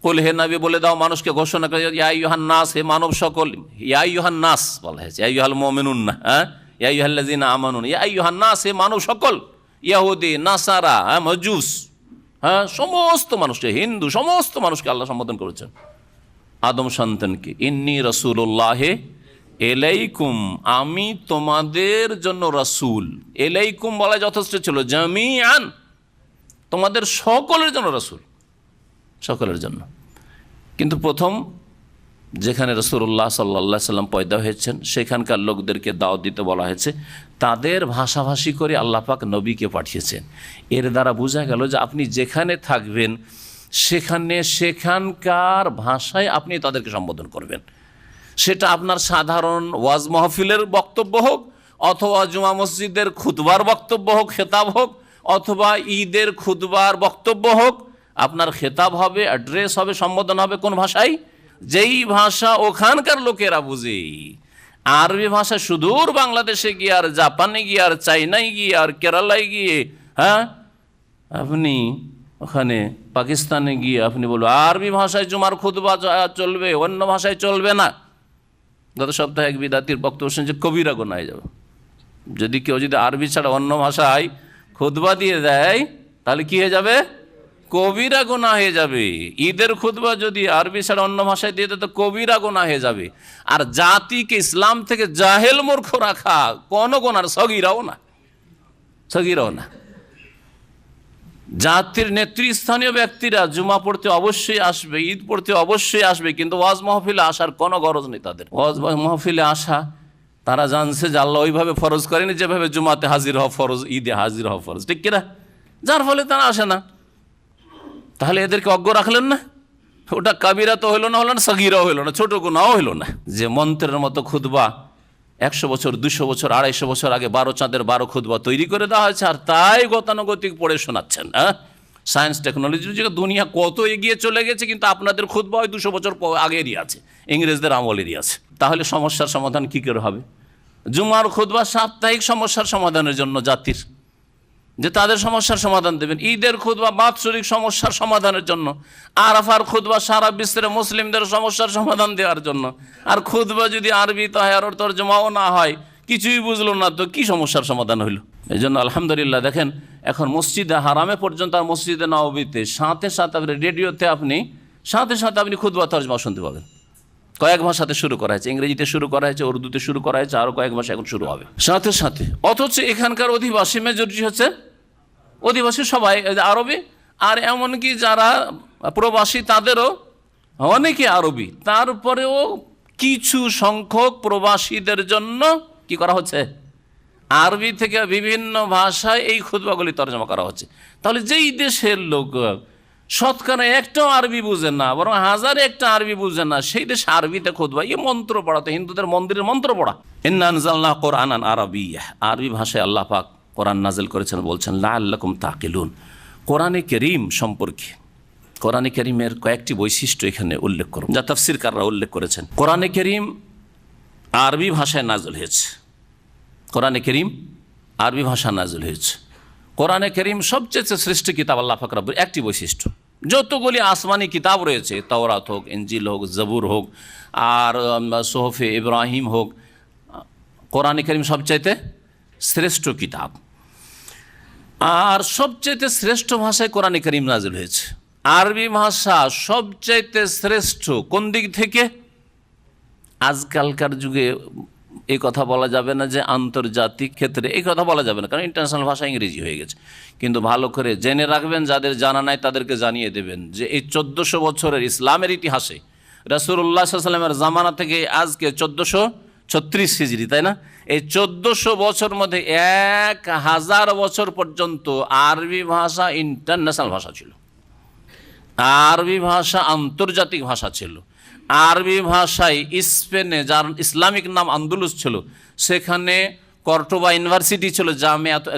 B: কুল, হে নবী বলে দাও মানুষকে ঘোষণা করে, ইয়া আইয়ুহান নাস, হে মানব সকল। ইয়া আইয়ুহান নাস বলা হয়েছে, ইয়া আইয়ুহাল মুমিনুন না, হ্যাঁ, ইয়া আইয়ুহাল্লাযিনা আমানু, ইয়া আইয়ুহান নাস, হে মানব সকল। ইয়াহুদি, নাসারা, হ্যাঁ, মজুস, হ্যাঁ, সমস্ত মানুষকে, হিন্দু, সমস্ত মানুষকে আল্লাহ সম্বোধন করেছেন। আদম সন্তানকে, ইন্নী রাসূলুল্লাহ ইলাইকুম, আমি তোমাদের জন্য রাসূল। ইলাইকুম বলা যথেষ্ট ছিল, জামিআন, তোমাদের সকলের জন্য রাসূল, সকলের জন্য। কিন্তু প্রথম যেখানে রাসূলুল্লাহ সাল্লাল্লাহু আলাইহি সাল্লাম পয়দা হয়েছেন সেখানকার লোকদেরকে দাওয়াত দিতে বলা হয়েছে। তাদের ভাষাভাষী করে আল্লাহ পাক নবীকে পাঠিয়েছেন। এর দ্বারা বোঝা গেল যে আপনি যেখানে থাকবেন সেখানকার ভাষায় আপনি তাদেরকে সম্বোধন করবেন। সেটা আপনার সাধারণ ওয়াজ মাহফিলের বক্তব্য হোক, অথবা জুমা মসজিদের খুতবার বক্তব্য হোক, খেতাব হোক, অথবা ঈদের খুতবার বক্তব্য হোক, আপনার খেতাব হবে, অ্যাড্রেস হবে, সম্বোধন হবে কোন ভাষায়? যেই ভাষা ওখানকার লোকেরা বুঝে। আরবি ভাষা সুদূর বাংলাদেশে গিয়ে, আর জাপানে গিয়ে, আর চাইনায় গিয়ে, আর কেরালায় গিয়ে, হ্যাঁ, আপনি ওখানে পাকিস্তানে গিয়ে আপনি বলবো আরবি ভাষায় জুমার খুতবা চলবে, অন্য ভাষায় চলবে না। গত সপ্তাহে এক বিদাতির বক্তব্য শুনছে, কবিরা গুনাহ হয়ে যাবে। যদি কেউ আরবি ছাড়া অন্য ভাষায় খুতবা দিয়ে দেয় তাহলে কি হয়ে যাবে? কবিরা গুনাহ হয়ে যাবে। ঈদের খুতবা যদি আরবি ছাড়া অন্য ভাষায় দিয়ে দেয় তো কবিরা গুনাহ হয়ে যাবে। আর জাতিকে ইসলাম থেকে জাহেল মূর্খ রাখা কোনো গুনাহ, সগীরাও না। জাতির নেতৃস্থানীয় ব্যক্তিরা জুমা পড়তে অবশ্যই আসবে, ঈদ পড়তে অবশ্যই আসবে, কিন্তু ওয়াজ মাহফিলে আসার কোনো গরজ নেই তাদের। ওয়াজ মাহফিলে আসা, তারা জানছে যে আল্লাহ ওইভাবে ফরজ করেনি যেভাবে জুমাতে হাজির হওয়া ফরজ, ঈদে হাজির হওয়া ফরজ, ঠিক কিনা? যার ফলে তারা আসে না। তাহলে এদেরকে অজ্ঞ রাখলেন না? ওটা কাবিরা তো হইল না, সগীরাও হইল না, ছোট গুনাহও হইল না। যে মন্ত্রের মতো খুতবা 100 বছর, 200 বছর, 250 বছর আগে 12 চাঁদের 12 খুতবা তৈরি করে দেওয়া হয়েছে, আর তাই গতানুগতিক পড়ে শোনাচ্ছেন। হ্যাঁ, সায়েন্স টেকনোলজির যুগে দুনিয়া কত এগিয়ে চলে গেছে, কিন্তু আপনাদের খুতবা ওই 200 বছর আগেরই আছে, ইংরেজদের আমলেরই আছে। তাহলে সমস্যার সমাধান কী করে হবে? জুমার খুতবা সাপ্তাহিক সমস্যার সমাধানের জন্য জাতির, যে তাদের সমস্যার সমাধান দেবেন। ঈদের খুতবা বাৎসরিক সমস্যার সমাধানের জন্য। আরাফার খুতবা সারা বিশ্বের মুসলিমদের সমস্যার সমাধান দেওয়ার জন্য। আর খুতবা যদি আরবিতে হয় আর তরজমাও না হয়, কিছুই বুঝলো না, তো কি সমস্যার সমাধান হইল? এই জন্য আলহামদুলিল্লাহ দেখেন এখন মসজিদে হারামে পর্যন্ত আর মসজিদে নববীতে সাথে সাথে আপনি রেডিওতে আপনি খুতবা তরজমা শুনতে পাবেন। কয়েক ভাষাতে শুরু করা হয়েছে, ইংরেজিতে শুরু করা হয়েছে, উর্দুতে শুরু করা হয়েছে, আরও কয়েক ভাষা এখন শুরু হবে সাথে সাথে। অথচ এখানকার অধিবাসী মেজরিটি হচ্ছে অধিবাসী সবাই আরবি, আর এমনকি যারা প্রবাসী তাদেরও অনেকে আরবি। তারপরেও কিছু সংখ্যক প্রবাসীদের জন্য কি করা হচ্ছে? আরবি থেকে বিভিন্ন ভাষায় এই খুতবাগুলি তরজমা করা হচ্ছে। তাহলে যেই দেশের লোক শতকরা একটাও আরবি বুঝেন না, বরং হাজারে একটা আরবি বুঝেন না, সেই দেশে আরবিতে খুতবা, এই মন্ত্র পড়াতে হিন্দুদের মন্দিরের মন্ত্র পড়া। ইন্না আনজালনা কোরআনান আরাবিয়্যা, আরবি ভাষায় আল্লাহ পাক কোরআন নাজিল করেছেন, বলছেন লাআল্লাকুম তাকিলুন। কোরআনে কারীম সম্পর্কে, কোরআনে কারীমের কয়েকটি বৈশিষ্ট্য এখানে উল্লেখ করব, যা তাফসীরকাররা উল্লেখ করেছেন। কোরআনে কারীম আরবি ভাষায় নাজিল হয়েছে, কোরআনে কারীম আরবি ভাষা নাজিল হয়েছে। কোরআনে কারীম সবচেয়ে শ্রেষ্ঠ কিতাব আল্লাহ পাক রব্বুল, একটি বৈশিষ্ট্য, যতগুলি আসমানি কিতাব রয়েছে, তাওরাত হোক, ইনজিল হোক, জবুর হোক, আর সোহফে ইব্রাহিম হোক, কোরআনে কারীম সবচাইতে শ্রেষ্ঠ কিতাব। আর সবচাইতে শ্রেষ্ঠ ভাষায় কোরআনে কারীম নাজিল হয়েছে। আরবি ভাষা সবচাইতে শ্রেষ্ঠ কোন দিক থেকে? আজকালকার যুগে এই কথা বলা যাবে না যে আন্তর্জাতিক ক্ষেত্রে, এই কথা বলা যাবে না, কারণ ইন্টারন্যাশনাল ভাষা ইংরেজি হয়ে গেছে। কিন্তু ভালো করে জেনে রাখবেন, যাদের জানা নাই তাদেরকে জানিয়ে দেবেন যে এই 1400 বছরের ইসলামের ইতিহাসে রাসূলুল্লাহ সাল্লাল্লাহু আলাইহি ওয়াসাল্লামের জামানা থেকে আজকে 1436 হিজরি, তাই না? এই 1400 বছর মধ্যে 1000 বছর পর্যন্ত আরবি ভাষা ইন্টারন্যাশনাল ভাষা ছিল, আরবি ভাষা আন্তর্জাতিক ভাষা ছিল। আরবি ভাষায় স্পেনে, যার ইসলামিক নাম আন্দুলুস ছিল, সেখানে কর্তোবা ইউনিভার্সিটি ছিল,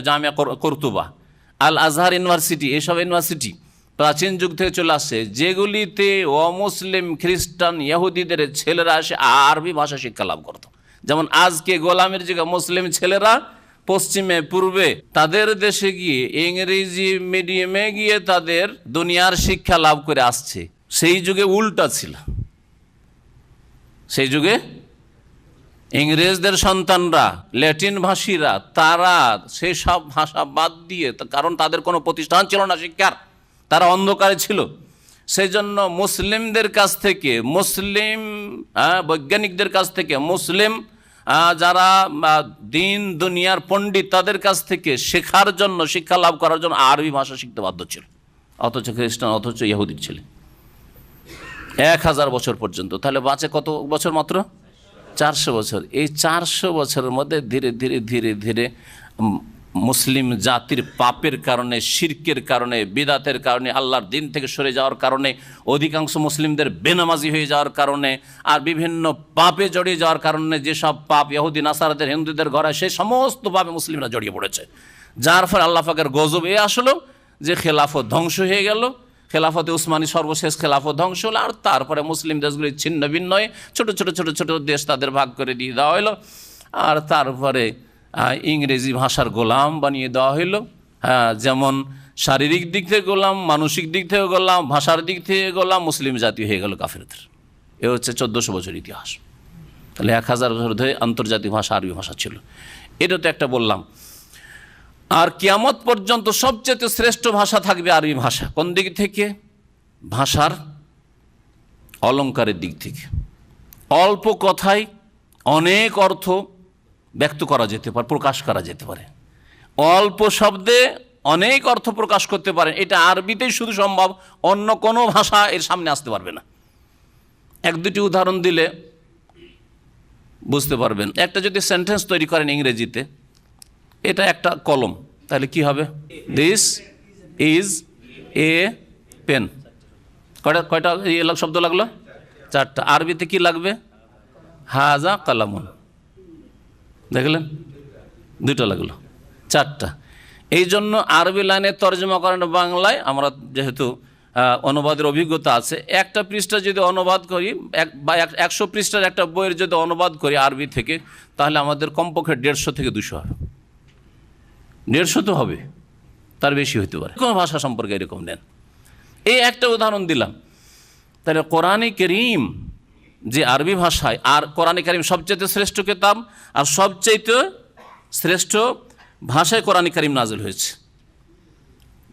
B: জামিয়া কর্তোবা, আল আজহার ইউনিভার্সিটি, এসব ইউনিভার্সিটি প্রাচীন যুগ থেকে চলে আসছে, যেগুলিতে অমুসলিম খ্রিস্টান ইহুদিদের ছেলেরা এসে আরবি ভাষা শিক্ষা লাভ করত। যেমন আজকে গোলামের যুগে মুসলিম ছেলেরা পশ্চিমে পূর্বে তাদের দেশে গিয়ে ইংরেজি মিডিয়ামে গিয়ে তাদের দুনিয়ার শিক্ষা লাভ করে আসছে, সেই যুগে উল্টা ছিল। সেই যুগে ইংরেজদের সন্তানরা, ল্যাটিন ভাষীরা, তারা সেই সব ভাষা বাদ দিয়ে, কারণ তাদের কোনো প্রতিষ্ঠান ছিল না শিক্ষার, তারা অন্ধকারে ছিল, সেই জন্য মুসলিমদের কাছ থেকে, মুসলিম বৈজ্ঞানিকদের কাছ থেকে, মুসলিম যারা দিন দুনিয়ার পণ্ডিত, তাদের কাছ থেকে শেখার জন্য, শিক্ষা লাভ করার জন্য আরবি ভাষা শিখতে বাধ্য ছিল। অথচ খ্রিস্টান, অথচ ইহুদির ছেলে 1000 বছর পর্যন্ত। তাহলে বাঁচে কত বছর? মাত্র 400 বছর। এই 400 বছরের মধ্যে ধীরে ধীরে ধীরে ধীরে মুসলিম জাতির পাপের কারণে, শিরকের কারণে, বিদাতের কারণে, আল্লাহর দিন থেকে সরে যাওয়ার কারণে, অধিকাংশ মুসলিমদের বেনামাজি হয়ে যাওয়ার কারণে, আর বিভিন্ন পাপে জড়িয়ে যাওয়ার কারণে, যেসব পাপ ইহুদি নাসারাদের, হিন্দুদের ঘরে, সেই সমস্ত পাপে মুসলিমরা জড়িয়ে পড়েছে। যার ফলে আল্লাহ পাকের গজব এ আসলো যে খেলাফত ধ্বংস হয়ে গেল। খেলাফতে উসমানী সর্বশেষ খেলাফত ধ্বংস হলো, আর তারপরে মুসলিম দেশগুলি ছিন্ন ভিন্ন হয়ে ছোটো ছোটো ছোটো ছোটো দেশ তাদের ভাগ করে দিয়ে দেওয়া হলো, আর তারপরে ইংরেজি ভাষার গোলাম বানিয়ে দেওয়া হইল। যেমন শারীরিক দিক থেকে গোলাম, মানসিক দিক থেকে গোলাম, ভাষার দিক থেকে গোলাম, মুসলিম জাতি হয়ে গেল কাফেরদের। এ হচ্ছে 1400 বছর ইতিহাস। তাহলে 1000 বছর ধরে আন্তর্জাতিক ভাষা আরবি ভাষা ছিল। এটা তো একটা বললাম। আর কিয়ামত পর্যন্ত সবচেয়ে শ্রেষ্ঠ ভাষা থাকবে আরবি ভাষা। কোন দিক থেকে? ভাষার অলঙ্কারের দিক থেকে। অল্প কথায় অনেক অর্থ ব্যক্ত করা যেতে পারে, প্রকাশ করা যেতে পারে। অল্প শব্দে অনেক অর্থ প্রকাশ করতে পারে। এটা আরবিতেই শুধু সম্ভব, অন্য কোনো ভাষা এর সামনে আসতে পারবে না। 1-2টি উদাহরণ দিলে বুঝতে পারবেন। একটা যদি সেন্টেন্স তৈরি করেন ইংরেজিতে, এটা একটা কলম, তাহলে কি হবে? This is a pen. কয়টা শব্দ লাগলো? 4টা। আরবিতে কি লাগবে? হাজা কালামুন। দেখলেন, 2টা লাগলো, 4টা। এই জন্য আরবি লাইনে তর্জমা করেন বাংলায়, আমরা যেহেতু অনুবাদের অভিজ্ঞতা আছে, একটা পৃষ্ঠা যদি অনুবাদ করি, বা 100 পৃষ্ঠার একটা বইয়ের যদি অনুবাদ করি আরবি থেকে, তাহলে আমাদের কমপক্ষে 150 থেকে 200 হবে। 150 তো হবে, তার বেশি হইতে পারে। কোনো ভাষা সম্পর্কে এরকম নেন। এই একটা উদাহরণ দিলাম। তাহলে কোরআনে কারীম যে আরবি ভাষায়, আর কোরআনে কারীম সবচেয়ে শ্রেষ্ঠ কিতাব, আর সবচেয়ে শ্রেষ্ঠ ভাষায় কোরআনে কারীম নাজিল হয়েছে।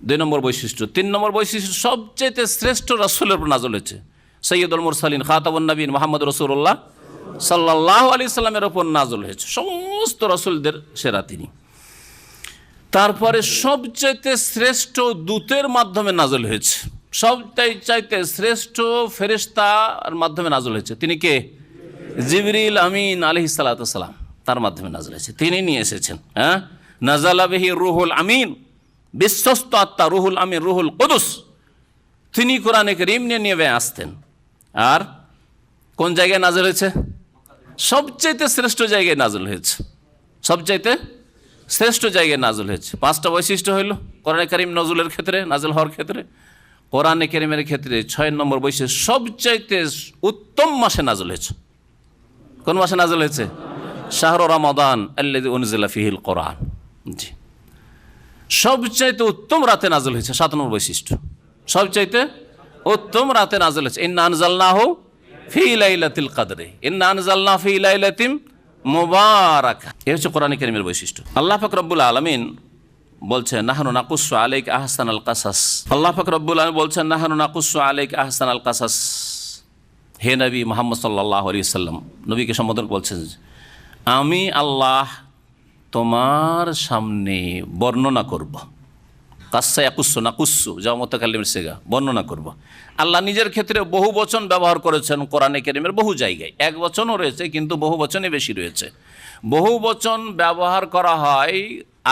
B: 2 নম্বর বৈশিষ্ট্য। 3 নম্বর বৈশিষ্ট্য, সবচেয়ে শ্রেষ্ঠ রাসূলের উপর নাজিল হয়েছে। সৈয়দুল মুরসালিন খাতামুন নবীন মুহাম্মদ রাসূলুল্লাহ সাল্লাল্লাহু আলাইহি সাল্লামের উপর নাজিল হয়েছে। সমস্ত রাসূলদের সেরা তিনি। তারপরে সবচাইতে শ্রেষ্ঠ দূতের মাধ্যমে নাজিল হয়েছে। সবচাইতে শ্রেষ্ঠ ফেরেশতার মাধ্যমে নাজিল হয়েছে। তিনি কে? জিবরিল আমিন আলাইহিস সালাতু ওয়াস সালাম, তার মাধ্যমে নাজিল হয়েছে। তিনি নিয়ে এসেছেন। নাজালা বিহি রুহুল আমিন, বিশ্বস্ত আত্মা রুহুল আমিন, রুহুল কুদুস, তিনি কোরআনে কারীম নিয়ে আসতেন। আর কোন জায়গায় নাযিল হয়েছে? সবচাইতে শ্রেষ্ঠ জায়গায় নাযিল হয়েছে, সবচাইতে শ্রেষ্ঠ জায়গায় নাযিল হয়েছে। 5টা বৈশিষ্ট্য হইল কোরআনে কারীম নজুলের ক্ষেত্রে, নাযিল হওয়ার ক্ষেত্রে। কোরআনে কারীমের ক্ষেত্রে 6 নম্বর বৈশিষ্ট্য, সবচাইতে উত্তম মাসে নাযিল হয়েছে। কোন মাসে নাযিল হয়েছে? শাহরু রমাদান আল্লাযী উনজিলা ফীহিল কোরআন। জি, সবচাইতে উত্তম রাতে নাযিল হয়েছে। 7 নম্বর বৈশিষ্ট্য, সবচাইতে উত্তম রাতে নাযিল হয়েছে। ইন্না আনজালনাহু ফী লাইলাতিল কদরে, ইন্না আনজালনা ফী লাইলাতিন মুবারাকা। এই হচ্ছে কোরআনে কারীমের বৈশিষ্ট্য। আল্লাহ পাক রব্বুল আলামিন বলছেন নাহনু নাকুসসু আলাইকা আহসানাল কাসাস। আল্লাহ পাক রব্বুল আলামিন বলছেন নাহনু নাকুসসু আলাইকা আহসানাল কাসাস। হে নবী মুহাম্মদ সাল্লাল্লাহু আলাইহি ওয়াসাল্লাম, নবীকে সম্বোধন বলছেন, আমি আল্লাহ তোমার সামনে বর্ণনা করব। কাসসা ইয়াকুসসু নাকুসসু, যা মুতাকাল্লিমের সিগা, বর্ণনা করব। আল্লাহ নিজের ক্ষেত্রে বহু বচন ব্যবহার করেছেন কোরআনে কারীমের বহু জায়গায়। এক বচনও রয়েছে, কিন্তু বহু বচনে বেশি রয়েছে। বহু বচন ব্যবহার করা হয়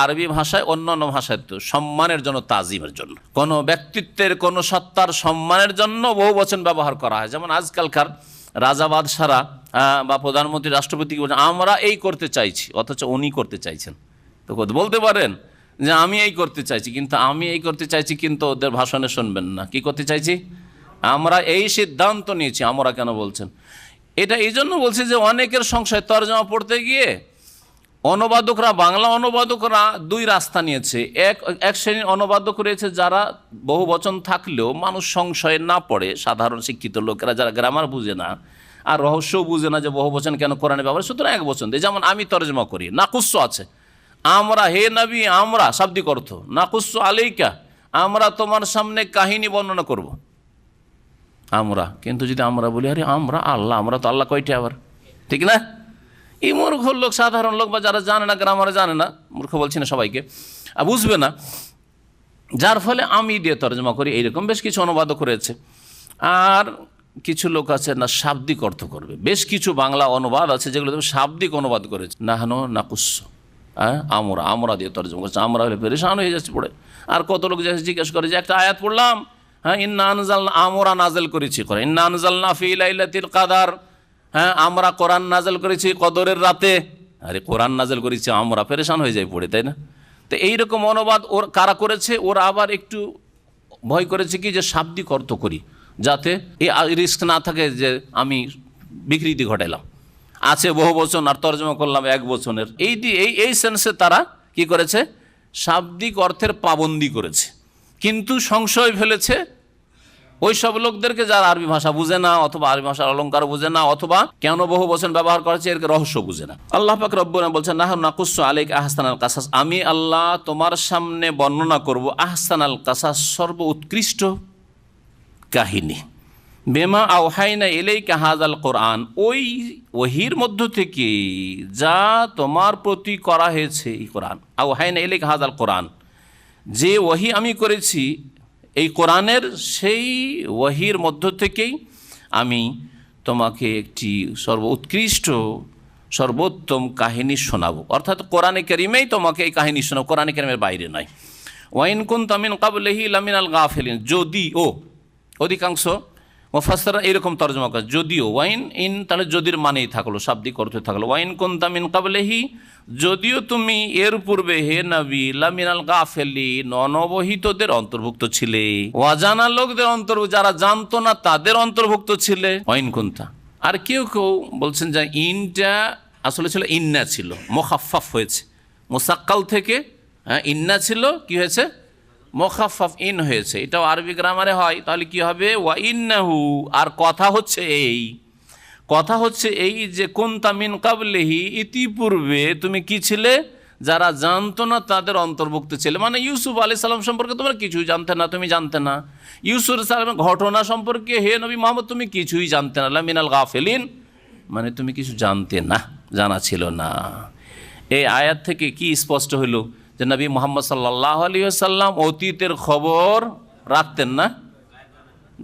B: আরবি ভাষায়, অন্যান্য ভাষায় তো সম্মানের জন্য, তাজিমের জন্য, কোনো ব্যক্তিত্বের, কোনো সত্তার সম্মানের জন্য বহু বচন ব্যবহার করা হয়। যেমন আজকালকার রাজা বাদশারা বা প্রধানমন্ত্রী, রাষ্ট্রপতিকে বলছেন আমরা এই করতে চাইছি, অথচ উনি করতে চাইছেন। তো বলতে পারেন যে আমি এই করতে চাইছি, কিন্তু আমি এই করতে চাইছি, কিন্তু ওদের ভাষণে শুনবেন না। কি করতে চাইছি? আমরা এই সিদ্ধান্ত নিয়েছি। আমরা কেন বলছেন? এটা এই জন্য বলছি যে অনেকের সংশয়, তরজমা পড়তে গিয়ে অনুবাদকরা, বাংলা অনুবাদকরা 2 রাস্তা নিয়েছে। এক শ্রেণীর অনুবাদক রয়েছে যারা বহু বচন থাকলেও মানুষ সংশয়ে না পড়ে, সাধারণ শিক্ষিত লোকেরা যারা গ্রামার বুঝে না আর রহস্যও বুঝে না যে বহু বচন কেন কোরআনে ব্যবহার, সুতরাং এক বচন দেয়। যেমন আমি তরজমা করি, নাকুসসু আছে, আমরা, হে নবী আমরা, শাব্দিক অর্থ। নাকুসসু আলাইকা, আমরা তোমার সামনে কাহিনী বর্ণনা করব। আমরা, কিন্তু যদি আমরা বলি আরে আমরা আল্লাহ, আমরা তো আল্লাহ কয়টি আবার, ঠিক না? এই মূর্খ লোক, সাধারণ লোক বা যারা জানে না, গ্রামারে জানে না, মূর্খ বলছি না সবাইকে, বুঝবে না, যার ফলে আমি দিয়ে তরজমা করি। এইরকম বেশ কিছু অনুবাদক রয়েছে। আর কিছু লোক আছে না শাব্দিক অর্থ করবে। বেশ কিছু বাংলা অনুবাদ আছে যেগুলো শাব্দিক অনুবাদ করেছে। নাহনু নাকুসসু, আমরা দিয়ে তরজমা করছে। আমরা হলে পেরেশান হয়ে যাচ্ছে পড়ে। আর কত লোক যাচ্ছে জিজ্ঞেস করে যে একটা আয়াত পড়লাম, ইন্না আনজালনা, আমরা নাযিল করেছি কোরআন, ইন্না আনজালনা ফী লাইলাতিল কদর, আমরা কোরআন নাযিল করেছি কদরের রাতে। আরে কোরআন নাযিল করেছি আমরা, পেরেশান হয়ে যায় পড়ে, তাই না? তো এইরকম অনুবাদ কারা করেছে? ওরা আবার একটু ভয় করেছে কি যে শাব্দিক অর্থ করি, যাতে এই রিস্ক না থাকে যে আমি বিকৃতি ঘটাইলাম। আছে বহু বচন আর তরজমা করলাম এক বচনের, এই সেন্সে তারা কি করেছে? শাব্দিক অর্থের পাবন্দি করেছে। কিন্তু সংশয় ফেলেছে ওই সব লোকদেরকে যারা আরবি ভাষা বুঝে না, অথবা আরবি ভাষার অলঙ্কার বুঝে না, অথবা কেন বহু বচন ব্যবহার করেছে এর রহস্য বুঝে না। আল্লাহ পাক রব্বুল আলামিন বলছেন নাহনু নাকুসসু আলাইকা আহসানাল কাসাস, আমি আল্লাহ তোমার সামনে বর্ণনা করব আহসানাল কাসাস, সর্ব উৎকৃষ্ট কাহিনী। বিমা আওহাইনা ইলাইকা হাযাল কোরআন, ওই ওহীর মধ্য থেকে যা তোমার প্রতি করা হয়েছে এই কোরআন। আওহাইনা ইলাইকা হাযাল কোরআন, যে ওহী আমি করেছি এই কোরআনের, সেই ওহীর মধ্য থেকেই আমি তোমাকে একটি উৎকৃষ্ট সর্বোত্তম কাহিনী শোনাবো। অর্থাৎ কোরআনে কারীমেই তোমাকে এই কাহিনী শোনাবো, কোরআনে কারীমের বাইরে নয়। ওয়াইন কুনতা মিন ক্বাবলিহি লামিনাল গাফিলিন, যদিও, অধিকাংশ মুফাসসিররা এরকম তরজমা করে, যদিও। ওয়াইন ইন, তাহলে যদির মানেই থাকলো, শাব্দিক অর্থে থাকলো। ওয়াইন কুনতা মিন ক্বাবলিহি, যদিও তুমি এর পূর্বে হে নবী লামিনাল গাফিলিন, অনবহিতদের অন্তর্ভুক্ত ছিলে, অজানা লোকদের অন্তর্ভুক্ত, যারা জানতো না তাদের অন্তর্ভুক্ত ছিলে। ওয়াইন কুনতা। আর কেউ কেউ বলছেন যে ইনটা আসলে ছিল ইন্না, ছিল মুখাফফাফ হয়েছে, মুসাক্কাল থেকে ইন্না ছিল, কি হয়েছে? মুখাফফাফ ইন হয়েছে। এটাও আরবি গ্রামারে হয়। তাহলে কি হবে? ওয়া ইন্নাহু। আর কথা হচ্ছে এই যে কুনতা মিন ক্বাবলিহি, ইতিপূর্বে তুমি কি ছিলে? যারা জানতো না তাদের অন্তর্ভুক্ত ছিলে। মানে ইউসুফ আলাইহিস সালাম সম্পর্কে তোমরা কিছুই জানতে না, তুমি জানতে না। ইউসুফ আলাইহিস সালামের ঘটনা সম্পর্কে হে নবী মুহাম্মদ তুমি কিছুই জানতে না। লামিনাল গাফিলিন, মানে তুমি কিছু জানতে না, জানা ছিল না। এই আয়াত থেকে কি স্পষ্ট হইল? যে নবী মুহাম্মদ সাল্লাল্লাহু আলাইহি ওয়াসাল্লাম অতীতের খবর রাখতেন না,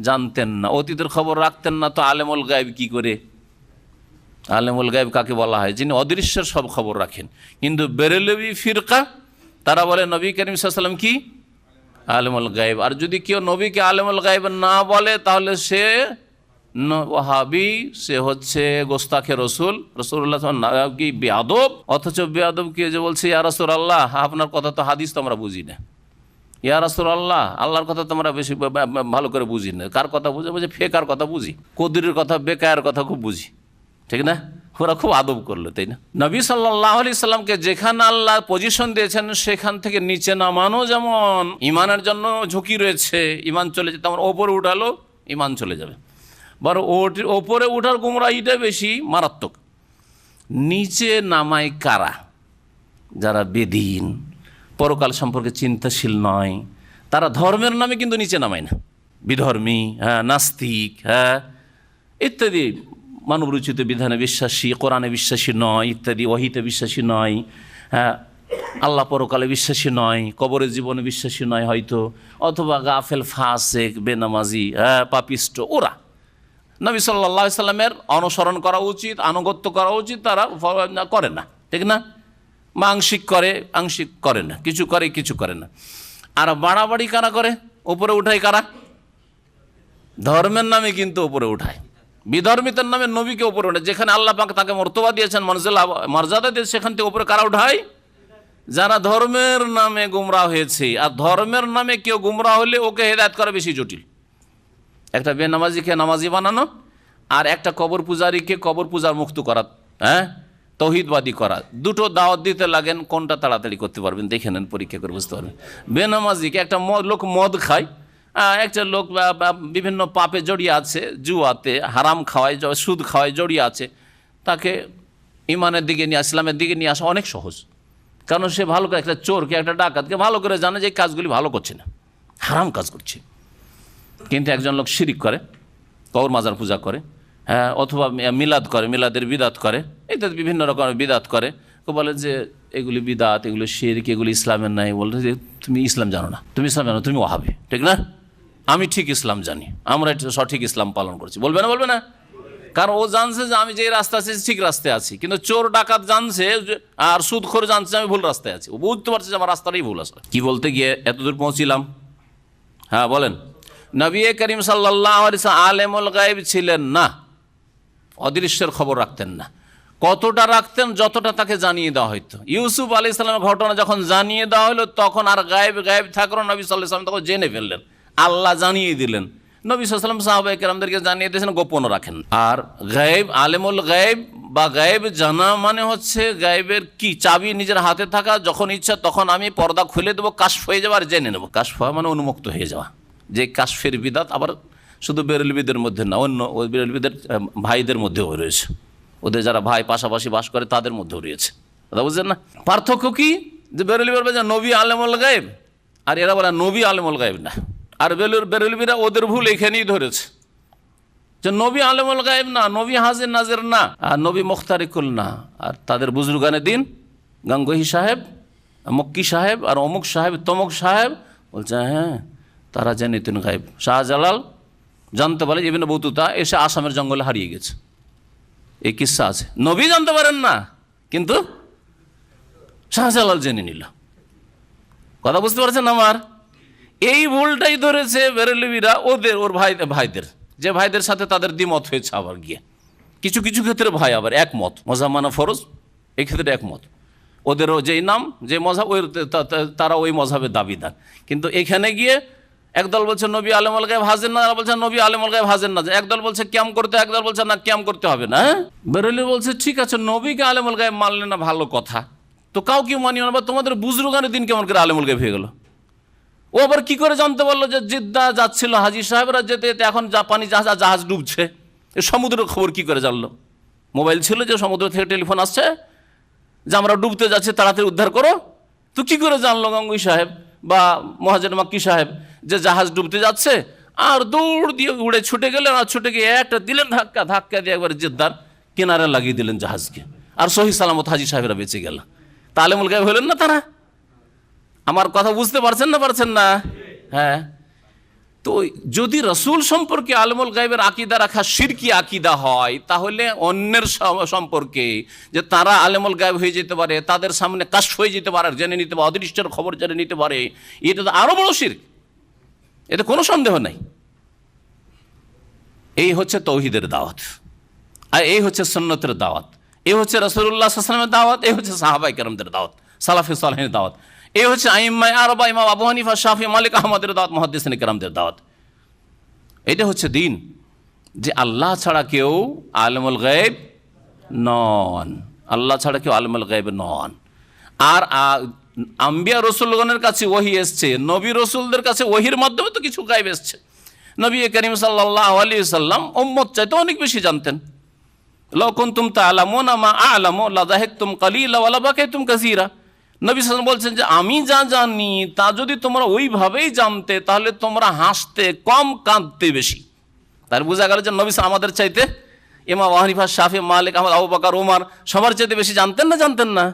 B: জানতেন না। অতীতের খবর রাখতেন না তো আলেমুল গায়ব কি করে? আলেমুল গায়ব কাকে বলা হয়? যিনি অদৃশ্যের সব খবর রাখেন। কিন্তু বেরেলভী ফিরকা তারা বলে নবী করিম সাল্লাল্লাহু আলাইহি ওয়াসাল্লাম কি আলেমুল গায়েব। আর যদি কেউ নবীকে আলেমুল গায়েব না বলে তাহলে সে ওয়াহাবি, সে হচ্ছে গোস্তাখে রসুল, রসুল্লাহ কি বেয়াদব। অথচ বেয়াদব কে যে বলছে ইয়া রাসূলুল্লাহ আপনার কথা তো হাদিস তো আমরা বুঝি না, ইয়া রাসূলুল্লাহ আল্লাহর কথা তো আমরা বেশি ভালো করে বুঝি না। কার কথা বুঝে? বলছে ফেকার কথা বুঝি, কদিরের কথা, বেকায়ের কথা খুব বুঝি, ঠিক না? ওরা খুব আদব করলো, তাই না? নবী সাল্লাল্লাহু আলাইহি সাল্লামকে যেখানে আল্লাহ পজিশন দিয়েছেন সেখান থেকে নিচে নামানো যেমন ইমানের জন্য ঝুঁকি রয়েছে, ইমান চলে যেতে আমার ওপরে উঠালো ইমান চলে যাবে, বরং ওপরে উঠার গুমরাহিটা বেশি মারাত্মক। নিচে নামায় কারা? যারা বেদিন, পরকাল সম্পর্কে চিন্তাশীল নয়, তারা ধর্মের নামে কিন্তু নিচে নামায় না। বিধর্মী, হ্যাঁ, নাস্তিক, হ্যাঁ, ইত্যাদি, মানবরচিত বিধানে বিশ্বাসী, কোরআনে বিশ্বাসী নয়, ইত্যাদি, ওহীতে বিশ্বাসী নয়, হ্যাঁ, আল্লাহ পরকালে বিশ্বাসী নয়, কবরের জীবনে বিশ্বাসী নয় হয়তো, অথবা গাফেল, ফাসেক, বেনামাজি, হ্যাঁ, পাপিষ্ট, ওরা নবী সাল্লাল্লাহু আলাইহি সাল্লামের অনুসরণ করা উচিত, আনুগত্য করা উচিত, তারা করে না, ঠিক না? বা আংশিক করে, আংশিক করে না, কিছু করে, কিছু করে না। আর বাড়াবাড়ি কারা করে? উপরে উঠায় কারা? ধর্মের নামে কিন্তু উপরে উঠায়, বিধর্মিতার নামে নবীকে উপরে উঠায়। যেখানে আল্লাহ পাক তাকে মর্তবা দিয়েছেন, মর্যাদা দিয়েছে, সেখান থেকে উপরে কারা উঠায়? যারা ধর্মের নামে গুমরাহ হয়েছে। আর ধর্মের নামে কেউ গুমরাহ হলে ওকে হেদায়েত করা বেশি জটিল। একটা বেনামাজিকে নামাজি বানানো আর একটা কবর পূজারীকে কবর পূজার মুক্ত করা, হ্যাঁ, তৌহিদবাদী করা, দুটো দাওয়াত দিতে লাগেন, কোনটা তাড়াতাড়ি করতে পারবেন দেখে নেন, পরীক্ষা করে বুঝতে পারবেন। বেনামাজিকে একটা লোক মদ খায়, একটা লোক বিভিন্ন পাপে জড়িয়ে আছে, জুয়াতে, হারাম খাওয়ায়, সুদ খাওয়ায় জড়িয়ে আছে, তাকে ইমানের দিকে নিয়ে, ইসলামের দিকে নিয়ে আসা অনেক সহজ। কারণ সে ভালো করে, একটা চোরকে, একটা ডাকাতকে ভালো করে জানে যে এই কাজগুলি ভালো করছে না, হারাম কাজ করছে। কিন্তু একজন লোক শিরিক করে, কবর মাজার পূজা করে, হ্যাঁ, অথবা মিলাদ করে, মিলাদের বিদাত করে, ইত্যাদি বিভিন্ন রকমের বিদাত করে, বলে যে এগুলি বিদাত, এগুলো শিরক, এগুলি ইসলামের নাই। বলতে যে তুমি ইসলাম জানো না, তুমি ইসলাম জানো, তুমি ওয়াহাবি, ঠিক না? আমি ঠিক ইসলাম জানি, আমরা সঠিক ইসলাম পালন করছি, বলবে না? বলবে না? কারণ ও জানছে যে আমি যে রাস্তা আছি ঠিক রাস্তায় আছি। কিন্তু চোর ডাকাত জানছে, আর সুদখোর জানছে আমি ভুল রাস্তায় আছি, ও বুঝতে পারছে যে আমার রাস্তাটাই ভুল আছে। কি বলতে গিয়ে এতদূর পৌঁছিলাম? হ্যাঁ, বলেন। নবী করিম সাল্লাল্লাহু আলাইহি ওয়াসাল্লাম আলেমুল গায়েব ছিলেন না, অদৃশ্যের খবর রাখতেন না। কতটা রাখতেন? যতটা তাকে জানিয়ে দেওয়া হইতো। ইউসুফ আলাইহিস সালামের ঘটনা যখন জানিয়ে দেওয়া হলো, তখন আর গায়েব গায়েব থাকলো, নবী সাল্লাল্লাহু আলাইহি ওয়াসাল্লাম তখন জেনে ফেললেন, আল্লাহ জানিয়ে দিলেন। নবী সাল্লাল্লাহু আলাইহি ওয়াসাল্লাম সাহাবায়ে কেরামদেরকে জানিয়ে দিয়েছেন, গোপন রাখেন। আর গায়েব, আলেমুল গায়েব বা গায়েব জানা মানে হচ্ছে গায়েবের কি চাবি নিজের হাতে থাকা, যখন ইচ্ছা তখন আমি পর্দা খুলে দেবো, কাশফ হয়ে যাওয়া, আর জেনে নেবো। কাশফ হওয়া মানে উন্মুক্ত হয়ে যাওয়া। যে কাশফের বিদাত আবার শুধু বেরেলবিদের মধ্যে না, অন্য ওই বেরেলবিদের ভাইদের মধ্যেও রয়েছে, ওদের যারা ভাই পাশাপাশি বাস করে তাদের মধ্যেও রয়েছে। কথা বুঝছেন না? পার্থক্য কি? যে বেরেলবি বলবে যে নবী আলেমুল গায়েব, আর এরা বলে নবী আলেমুল গায়েব না। আর বেরেলবিরা ওদের ভুল এখানেই ধরেছে, যে নবী আলেমুল গায়েব না, নবী হাজির নাজির না, আর নবী মুখতারিকুল না। আর তাদের বুজুর্গানে দিন, গাঙ্গুহি সাহেব, মক্কি সাহেব, আর অমুক সাহেব, তমুক সাহেব বলছে হ্যাঁ তারা জানিতেন গায়েব। শাহজালাল জানতে পারে, ইবনে বতুতা এসে আসামের জঙ্গলে হারিয়ে গেছে, এই কিস্সা আছে। নবী জানতে পারেন না, কিন্তু শাহজালাল জেনে নিল। কথা বুঝতে পারছেন আমার? এই ভুলটাই ধরেছে বেরেলবিরা ওর ভাইদের, যে ভাইদের সাথে তাদের দ্বিমত হয়েছে। আবার গিয়ে কিছু কিছু ক্ষেত্রে ভাই আবার একমত, মযহাব মানা ফরজ, এই ক্ষেত্রে একমত। ওদেরও যেই নাম, যে মযহাব, ওই তারা ওই মযহাবের দাবিদার। কিন্তু এখানে গিয়ে একদল বলছে নবী আলেমুল গায়েব হাজির না, আর বলছে নবী আলেমুল গায়েব হাজির না। একদল বলছে কিয়াম করতে, একদল বলছে না কিয়াম করতে হবে না। বেরেলবি বলছে ঠিক আছে, নবীকে আলেমুল গায়েব মানলে না ভালো কথা, তো কাউকে মানিও না, বা তোমাদের বুজরুগানের দিন কেমন করে আলেমুল গায়েব হয়ে গেল? ও আবার কি করে জানতে পারলো যে জিদ্দা যাচ্ছিল হাজী সাহেবরা, যেতে যেতে এখন জাপানি জাহাজ ডুবছে? এ সমুদ্রের খবর কি করে জানলো? মোবাইল ছিল যে সমুদ্র থেকে টেলিফোন আসছে যে আমরা ডুবতে যাচ্ছি, তাড়াতাড়ি উদ্ধার করো। তো কি করে জানলো গাঙ্গুই সাহেব বা মহাজের মাক্কি সাহেব যে জাহাজ ডুবতে যাচ্ছে? আর দৌড় দিয়ে উড়ে ছুটে গেলেন, আর ছুটে গিয়ে একটা দিলেন ধাক্কা দিয়ে একবার জিদ্দার কিনারে লাগিয়ে দিলেন জাহাজকে, আর সহি সালামত হাজী সাহেবরা বেঁচে গেল। তা আলেমুল গায়েব হলেন না তারা? আমার কথা বুঝতে পারছেন না? পারছেন না? হ্যাঁ। তো যদি রসুল সম্পর্কে আলেমুল গায়েবের আকিদা রাখা শিরকি আকিদা হয়, তাহলে অন্যের সম্পর্কে যে তারা আলেমুল গায়েব হয়ে যেতে পারে, তাদের সামনে কাশফ হয়ে যেতে পারে, জেনে নিতে পারে, অদৃশ্যের খবর জেনে নিতে পারে, এটা তো আরো বড় শিরক। এতে কোনো সন্দেহ নাই। এই হচ্ছে তৌহিদের দাওয়াত, আর এই হচ্ছে সুন্নতের দাওয়াত, এই হচ্ছে রাসূলুল্লাহ সাল্লাল্লাহু আলাইহি ওয়াসাল্লামের দাওয়াত, এই হচ্ছে সাহাবায়ে কেরামদের দাওয়াত, সালাফে সালেহিনের দাওয়াত, এই হচ্ছে আইম্মায়ে আরবা ইমাম আবু হানিফা, শাফিঈ, মালিক, আহমদের দাওয়াত, মুহাদ্দিসিনে কেরামদের দাওয়াত। এটা হচ্ছে দিন, যে আল্লাহ ছাড়া কেউ আলিমুল গায়ব নন, আল্লাহ ছাড়া কেউ আলিমুল গায়ব নন। আর আম্বিয়া রসুলগণের কাছে ওহী এসছে, নবী রসুলদের কাছে ওহীর মাধ্যমে তো কিছু গায়ব এসছে। নবী করিম সাল্লাল্লাহু আলাইহি ওয়াসাল্লাম উম্মত চাইতে অনেক বেশি জানতেন। লাউ কুনতুম তা'লামুনা মা আ'লামু লাযাহিকতুম কালিলা ওয়া লাবাকাইতুম কাসীরা। নবী সাল্লাল্লাহু আলাইহি ওয়াসাল্লাম বলছেন যে আমি যা জানি তা যদি তোমরা ওইভাবেই জানতে, তাহলে তোমরা হাসতে কম, কাঁদতে বেশি। তার বোঝা গেল যে নবী আমাদের চাইতে, ইমাম আবু হানিফা, শাফিঈ, মালিক, আহমদ, আবু বকর, ওমর সবার চাইতে বেশি জানতেন না জানতেন না?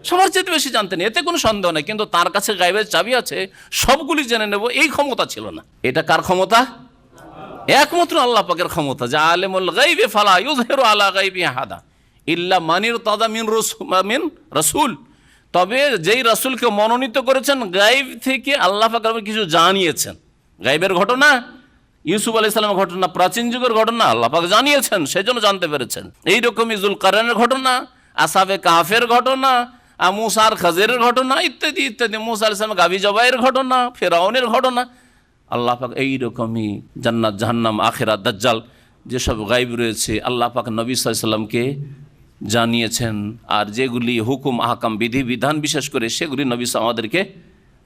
B: সবার চাইতে বেশি জানতেন, এতে কোনো সন্দেহ নেই। কিন্তু তার কাছে গায়বের চাবি আছে, সবগুলি জেনে নেব, এই ক্ষমতা ছিল না। এটা কার ক্ষমতা? একমাত্র আল্লাহ পাকের ক্ষমতা। যে আলিমুল গায়বি ফালা ইউযহিরু আলা গায়বি আহাদা ইল্লা মান ইরতাদা মিন রাসূল। তবে যেই রাসূলকে মনোনীত করেছেন গায়ব থেকে, আল্লাহ পাক কিছু জানিয়েছেন। গায়বের ঘটনা, ইউসুফ আলাইহিস সালামের ঘটনা, প্রাচীন যুগের ঘটনা আল্লাহ পাক জানিয়েছেন, সেজন্য জানতে পেরেছেন। এইরকমই যুলকারনাইনের ঘটনা, আসহাবে কাহফের ঘটনা, মুসা আর খাজিরের ঘটনা, ইত্যাদি ইত্যাদি, মুসা আলাইহিস সালামের গাভী জবাইয়ের ঘটনা, ফেরাউনের ঘটনা, আল্লাহ পাক এইরকমই জান্নাত, জাহান্নাম, আখিরাত, দাজ্জাল যেসব গায়ব রয়েছে আল্লাহ পাক নবী সাল্লাল্লাহু আলাইহি ওয়াসাল্লামকে জানিয়েছেন। আর যেগুলি হুকুম, আহকাম, বিধি বিধান বিশেষ করে সেগুলি নবী আমাদেরকে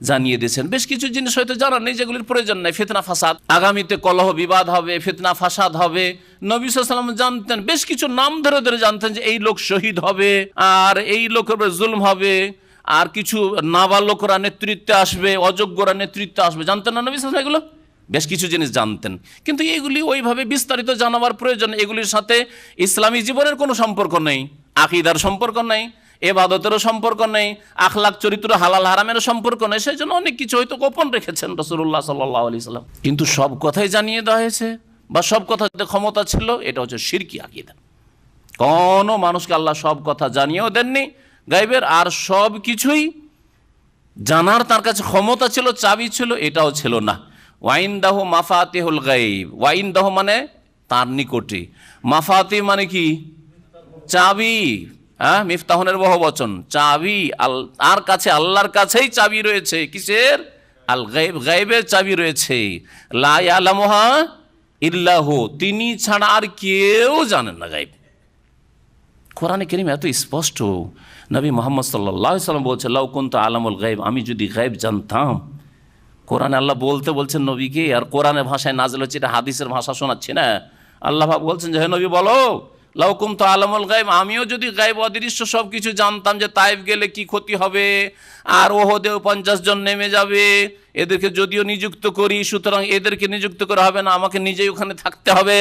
B: জানিয়ে দিয়েছেন। বেশ কিছু জিনিস হয়তো জানা নেই, যেগুলির প্রয়োজন নেই। ফিতনা ফাসাদ, আগামীতে কলহ বিবাদ হবে, ফিতনা ফাসাদ হবে, নবী সাল্লাল্লাহু আলাইহি ওয়াসাল্লাম জানতেন। বেশ কিছু নাম ধরে ধরে জানতেন যে এই লোক শহীদ হবে, আর এই লোকের উপর জুলম হবে, আর কিছু নাবালকরা নেতৃত্বে আসবে, অযোগ্যরা নেতৃত্বে আসবে। জানতেন না নবী সাল্লাল্লাহু আলাইহি ওয়াসাল্লাম এগুলো? বেশ কিছু জিনিস জানতেন, কিন্তু এইগুলি ওইভাবে বিস্তারিত জানাবার প্রয়োজন। এগুলির সাথে ইসলামী জীবনের কোনো সম্পর্ক নেই, আকীদার সম্পর্ক নেই, ইবাদতেরও সম্পর্ক নেই, আখলাক, চরিত্র, হালাল হারামের সম্পর্ক নেই। সেই জন্য অনেক কিছু হয়তো গোপন রেখেছেন রাসূলুল্লাহ সাল্লাল্লাহু আলাইহি ওয়াসাল্লাম। কিন্তু সব কথাই জানিয়ে দেওয়া হয়েছে, বা সব কথাতে ক্ষমতা ছিল, এটা হচ্ছে শিরকি আকীদা। কোনো মানুষকে আল্লাহ সব কথা জানিয়েও দেননি গায়বের, আর সব কিছুই জানার তার কাছে ক্ষমতা ছিল, চাবি ছিল, এটাও ছিল না। ওয়াইনদাহু মাফাতিহুল গায়ব, ওয়াইনদাহু মানে তার নিকটে, মাফাতি মানে কি? চাবি। হ্যাঁ, মিফতাহুনের বহুবচন, চাবি। তার কাছে, আল্লাহর কাছেই চাবি রয়েছে। কিসের? আল গায়ব, গায়বের চাবি রয়েছে। লা ইয়ালামুহা ইল্লাহু, তিনি ছাড়া আর কেউ জানেন না গায়ব। কোরআনে কারীম এত স্পষ্ট, নবী মুহাম্মদ সাল্লাল্লাহু আলাইহি ওয়াসাল্লাম বলছেন লাউ কুনতু আলামুল গায়ব, আমি যদি গায়ব জানতাম। কোরআনে আল্লাহ বলছেন নবীকে, আর কোরআনের ভাষায় নাযিল হচ্ছে, এটা হাদিসের ভাষা শোনাচ্ছে না। আল্লাহ পাক বলছেন যে হে নবী বলো, লাউ কুনতু আলামুল গায়ব, আমিও যদি গায়ব অদৃশ্য সব কিছু জানতাম, যে তাইফ গেলে কি ক্ষতি হবে, আর ওহদেও 50 জন নেমে যাবে, এদেরকে যদিও নিযুক্ত করি, সুতরাং এদেরকে নিযুক্ত করা হবে না, আমাকে নিজেই ওখানে থাকতে হবে,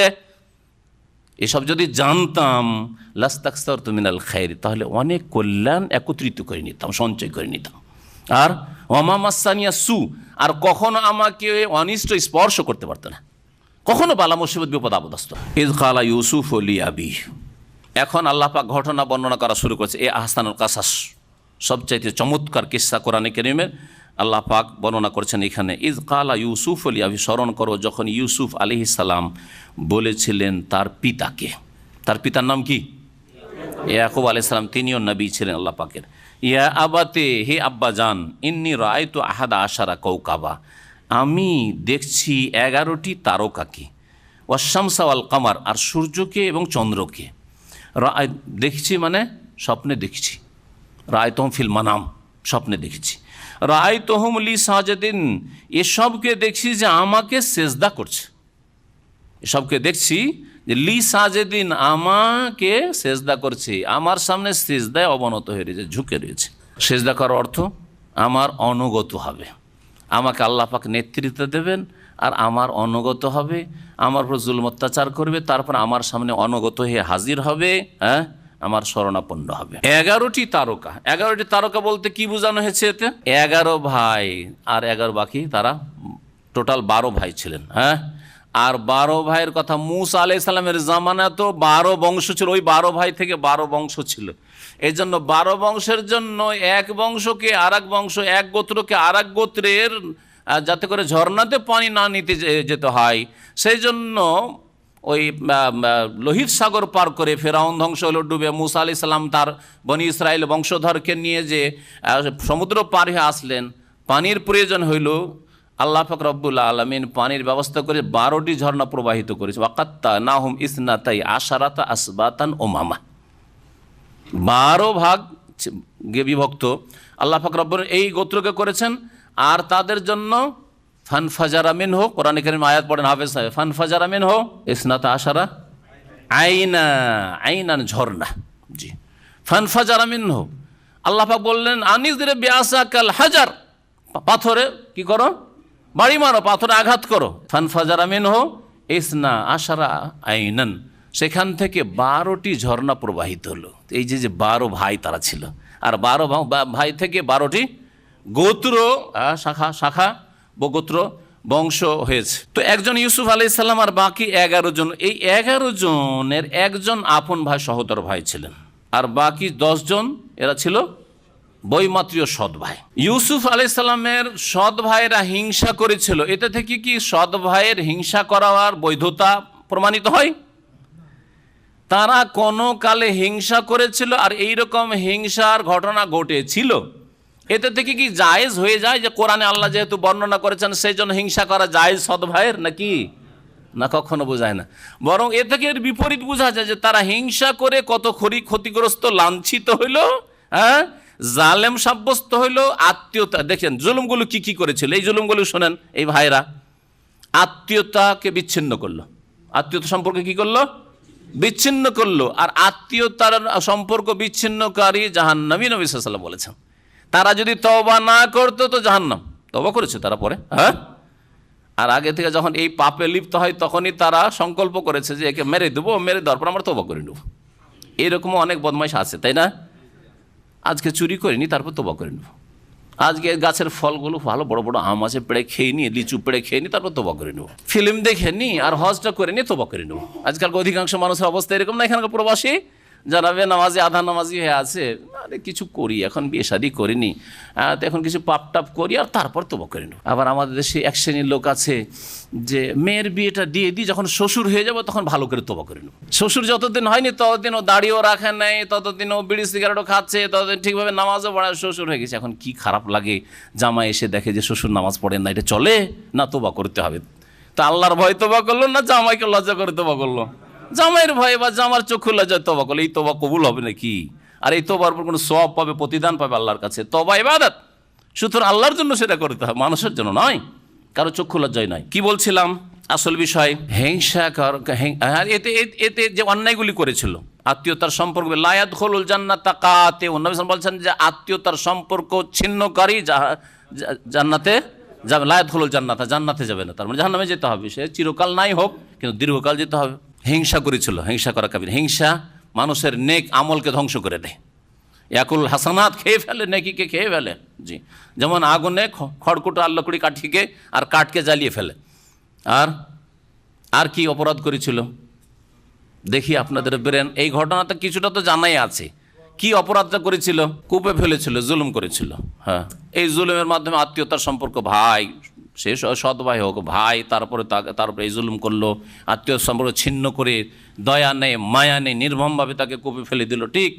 B: এসব যদি জানতাম, লাস্তাকসারতু মিনাল খায়র, তাহলে অনেক কল্যাণ একত্রিত করে নিতাম, সঞ্চয় করে নিতাম। আর ওয়ামা মাসানিয়া সু, আর কখনো আমাকে অনিষ্ট স্পর্শ করতে পারতো না, কখনো বালা মুসিবত বিপদ আপদ আসতো। ইয ক্বালা ইউসুফ লি আবিহি, এখন আল্লাহ পাক ঘটনা বর্ণনা করা শুরু করেছে। এ আহসানুল কাসাস, সবচাইতে চমৎকার কিস্সা কোরআনে কারীমের আল্লাহ পাক বর্ণনা করেছেন এখানে। ইয ক্বালা ইউসুফ লি আবিহি, স্মরণ করো যখন ইউসুফ আলাইহিস সালাম বলেছিলেন তার পিতাকে। তার পিতার নাম কি? ইয়াকুব আলাইহিস সালাম, তিনিও নবী ছিলেন আল্লাহ পাকের। ইয়া আবাতে, হে আব্বা জান, ইন্নী রাআইতু আহাদা আশারা কওকাবা, আমি দেখছি 11টি তারকাকে, ওয়াশ-শামসা ওয়াল কামার, আর সূর্যকে এবং চন্দ্রকে। দেখছি মানে স্বপ্নে দেখছি, রাআইতুহুম ফিল মানাম, স্বপ্নে দেখছি। রাআইতুহুম লি সাজিদিন, এসবকে দেখছি যে আমাকে সেজদা করছে। এসবকে দেখছি যে লি সাজিদিন, আমাকে সেজদা করছে, আমার সামনে সেজদায় অবনত হয়ে রয়েছে, ঝুঁকে রয়েছে। সেজদা করার অর্থ আমার অনুগত হবে, আমাকে আল্লাহ পাক নেতৃত্ব দেবেন, আর আমার অনুগত হবে, আমার উপর জুলম অত্যাচার করবে, তারপর আমার সামনে অনুগত হয়ে হাজির হবে, হ্যাঁ, আমার শরণাপন্ন হবে। 11টি তারকা, 11টি তারকা বলতে কি বোঝানো হয়েছে এতে? 11 ভাই আর 11 বাকি, তারা টোটাল 12 ভাই ছিলেন। হ্যাঁ, আর 12 ভাইয়ের কথা, মূসা আলাইহিস সালামের জামানা তো 12 বংশ ছিল, ওই 12 ভাই থেকে 12 বংশ ছিল। এই জন্য 12 বংশের জন্য এক বংশকে আর এক বংশ, এক গোত্রকে আর এক গোত্রের যাতে করে ঝর্ণাতে পানি না নিতে যেতে হয়, সেই জন্য ওই লোহিত সাগর পার করে ফেরাউন ধ্বংস হলো ডুবে, মুসা আলাইহিস সালাম তার বনি ইসরায়েল বংশধরকে নিয়ে যে সমুদ্র পার হয়ে আসলেন, পানির প্রয়োজন হইল, আল্লাহ পাক রব্বুল আলামিন পানির ব্যবস্থা করে 12টি ঝর্ণা প্রবাহিত করেছে। ওয়াকাত্তা নাহুম ইসনাতাই আশারাতা আসবাতান ওমামা, 12 ভাগ বিভক্ত আল্লাহ পাক রব্বুল এই গোত্রকে করেছেন। আর তাদের জন্য ফানফাজারা মিনহু, কোরআন কারীম আয়াত পড়েন হাফেজ সাহেব, ফানফাজারা মিনহু ইসনাতা আশারা আইনান ঝর্ণা। জি, ফানফাজারা মিনহু, আল্লাহ পাক বললেন আনিজরে বিআসাকাল হাজার, পাথরে কি করো, বাড়ি মারো, পাথরে আঘাত করো। ফানফাজারা মিনহু ইসনা আশারা আইনান, সেখান থেকে 12টি ঝর্ণা প্রবাহিত হলো। এই যে 12 ভাই তারা ছিল, আর 12 ভাই থেকে 12টি গোত্র, শাখা গোত্র বংশ হয়েছে। তো একজন ইউসুফ আলাইহিস সালাম আর বাকি 11 জন, এই 11 জনের একজন আপন ভাই সহোদর ভাই ছিলেন, আর বাকি 10 জন এরা ছিল বৈমাত্রীয় সৎ ভাই। ইউসুফ আলাইহিস সালামের সৎ ভাইয়েরা হিংসা করেছিল, এতে থেকে কি সৎ ভাইয়ের হিংসা করার বৈধতা প্রমাণিত হয়? তারা কোনো কালে হিংসা করেছিল, আর এইরকম হিংসার ঘটনা ঘটেছিল, এতে থেকে কি জায়েজ হয়ে যায় যে কোরআনে আল্লাহ যেহেতু বর্ণনা করেছেন সেই জন্য হিংসা করা জায়েজ সৎ ভাইয়ের, নাকি না? কখনো বোঝায় না, বরং এ থেকে এর বিপরীত বোঝা যায় যে তারা হিংসা করে কত ক্ষতিগ্রস্ত, লাঞ্ছিত হইল, জালেম সাব্যস্ত হইল, আত্মীয়তা। দেখেন জুলুমগুলো কি কি করেছিল, এই জুলুমগুলো শোনেন। এই ভাইরা আত্মীয়তাকে বিচ্ছিন্ন করলো, আত্মীয়তা সম্পর্কে কি করলো, বিচ্ছিন্ন করলো। আর আত্মীয়তার সম্পর্ক বিচ্ছিন্নকারী জাহান্নামী, নবী সাল্লাল্লাহু আলাইহি ওয়াসাল্লাম বলেছেন। তারা যদি তওবা না করতো তো জাহান্নাম। তওবা করেছে তারা পরে, আর আগে থেকে যখন এই পাপে লিপ্ত হয় তখনই তারা সংকল্প করেছে যে একে মেরে দেবো, মেরে দেওয়ার পর আমরা তওবা করে নেব। এরকমও অনেক বদমাইশ আছে, তাই না? আজকে চুরি করিনি, তারপর তওবা করে নেব। আজকে গাছের ফলগুলো ভালো বড় বড় আম আছে, পেড়ে খেয়ে নিয়ে, লিচু পেড়ে খেয়ে নি, তারপর তওবা করে নেব। ফিল্ম দেখে নি আর হজটা করে নিয়ে তওবা করে নেব। আজকালকে অধিকাংশ মানুষের অবস্থা এরকম না। এখানকার প্রবাসী যারা বেনামাজি, আধা নামাজি হয়ে আছে, আরে কিছু করি, এখন বিয়ে শাদী করিনি, তো এখন কিছু পাপ টাপ করি আর তারপর তওবা করে নেব। আবার আমাদের দেশে এক শ্রেণীর লোক আছে যে মেয়ের বিয়েটা দিয়ে দিই, যখন শ্বশুর হয়ে যাবে তখন ভালো করে তওবা করে নেব। শ্বশুর যতদিন হয়নি ততদিন ও দাড়িও রাখে নাই, ততদিন ও বিড়ি সিগারেটও খাচ্ছে, ততদিন ঠিকভাবে নামাজও পড়ায়, শ্বশুর হয়ে গেছে। এখন কি খারাপ লাগে, জামাই এসে দেখে যে শ্বশুর নামাজ পড়েন না, এটা চলে না? তওবা করতে হবে। তা আল্লাহর ভয় তওবা করলো না জামাইকে লজ্জা করে তওবা করলো? জামাইয়ের ভয় বা জামার চক্ষু লজ্জায় তওবা করলো। এই তওবা কবুল হবে নাকি? আর এই তওবার উপর কোনো সওয়াব পাবে, প্রতিদান পাবে আল্লাহর কাছে? তওবা ইবাদত, সুতরাং আল্লাহর জন্য সেটা করতে হবে, মানুষের জন্য নয়, কারো চক্ষু লজ্জায় নয়। কি বলছিলাম, আসল বিষয় হিংসা। এতে যে অন্যায়গুলি করেছিল, আত্মীয়তার সম্পর্ক, লা ইয়াদখুলুল জান্নাতা কাতিউন, নবী সাল্লাল্লাহু আলাইহি ওয়াসাল্লাম বলছেন যে আত্মীয়তার সম্পর্ক ছিন্নকারী জান্নাতে যাবে, লা ইয়াদখুলুল জান্নাতা, জান্নাতে যাবে না, তার মানে জাহান্নামে যেতে হবে। সে চিরকাল নাই হোক, কিন্তু দীর্ঘকাল যেতে হবে। হিংসা করেছিল, হিংসা করা কাবির। হিংসা মানুষের নেক আমলকে ধ্বংস করে দেয়। ইয়াকুল হাসানাত, খেয়ে ফেলে, নেকিকে খেয়ে ফেলে। জি, যেমন আগুনে খড়কুটো আর লকড়ি কাঠিকে আর কাঠকে জ্বালিয়ে ফেলে। আর কি অপরাধ করেছিল দেখি আপনাদের ব্রেন, এই ঘটনাটা কিছুটা তো জানাই আছে। কি অপরাধটা করেছিল? কূপে ফেলেছিল, জুলুম করেছিল। হ্যাঁ, এই জুলুমের মাধ্যমে আত্মীয়তার সম্পর্ক, ভাই সে সৎ ভাই হোক, ভাই তারপরে এই জুলুম করলো, আত্মীয় সম্পর্ক ছিন্ন করে, দয়া নেই মায়া নেই, নির্মমভাবে তাকে কূপে ফেলে দিল। ঠিক,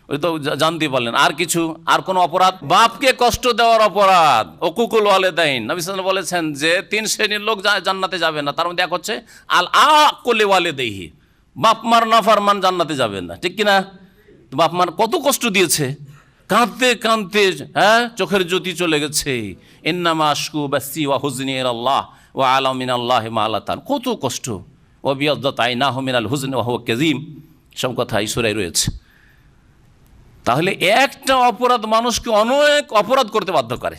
B: ওই তো জানতে পারলেন। আর কিছু, আর কোনো অপরাধ? বাপকে কষ্ট দেওয়ার অপরাধ, উকুকুল ওয়ালিদাইন। নবী সাল্লাল্লাহু আলাইহি ওয়াসাল্লাম বলেছেন যে 3 শ্রেণীর লোক জান্নাতে যাবে না, তার মধ্যে এক হচ্ছে আল আকুল ওয়ালিদাইহি, বাপ মার নাফরমান জান্নাতে যাবে না। ঠিক কিনা? বাপ মার কত কষ্ট দিয়েছে, কাঁদতে কাঁদতে চোখের জ্যোতি চলে গেছে। ইন্নামা আশকু বাসি ওয়া হুজনি ইলাল্লাহ ওয়া আলা মিনাল্লাহি মা লা তান, কত কষ্ট। ওয়া বিয়াদাত আইনাহু মিনাল হুজনি ওয়া হুয়া কাযীম, সব কথা এই সূরায় রয়েছে। তাহলে একটা অপরাধ মানুষকে অনেক অপরাধ করতে বাধ্য করে,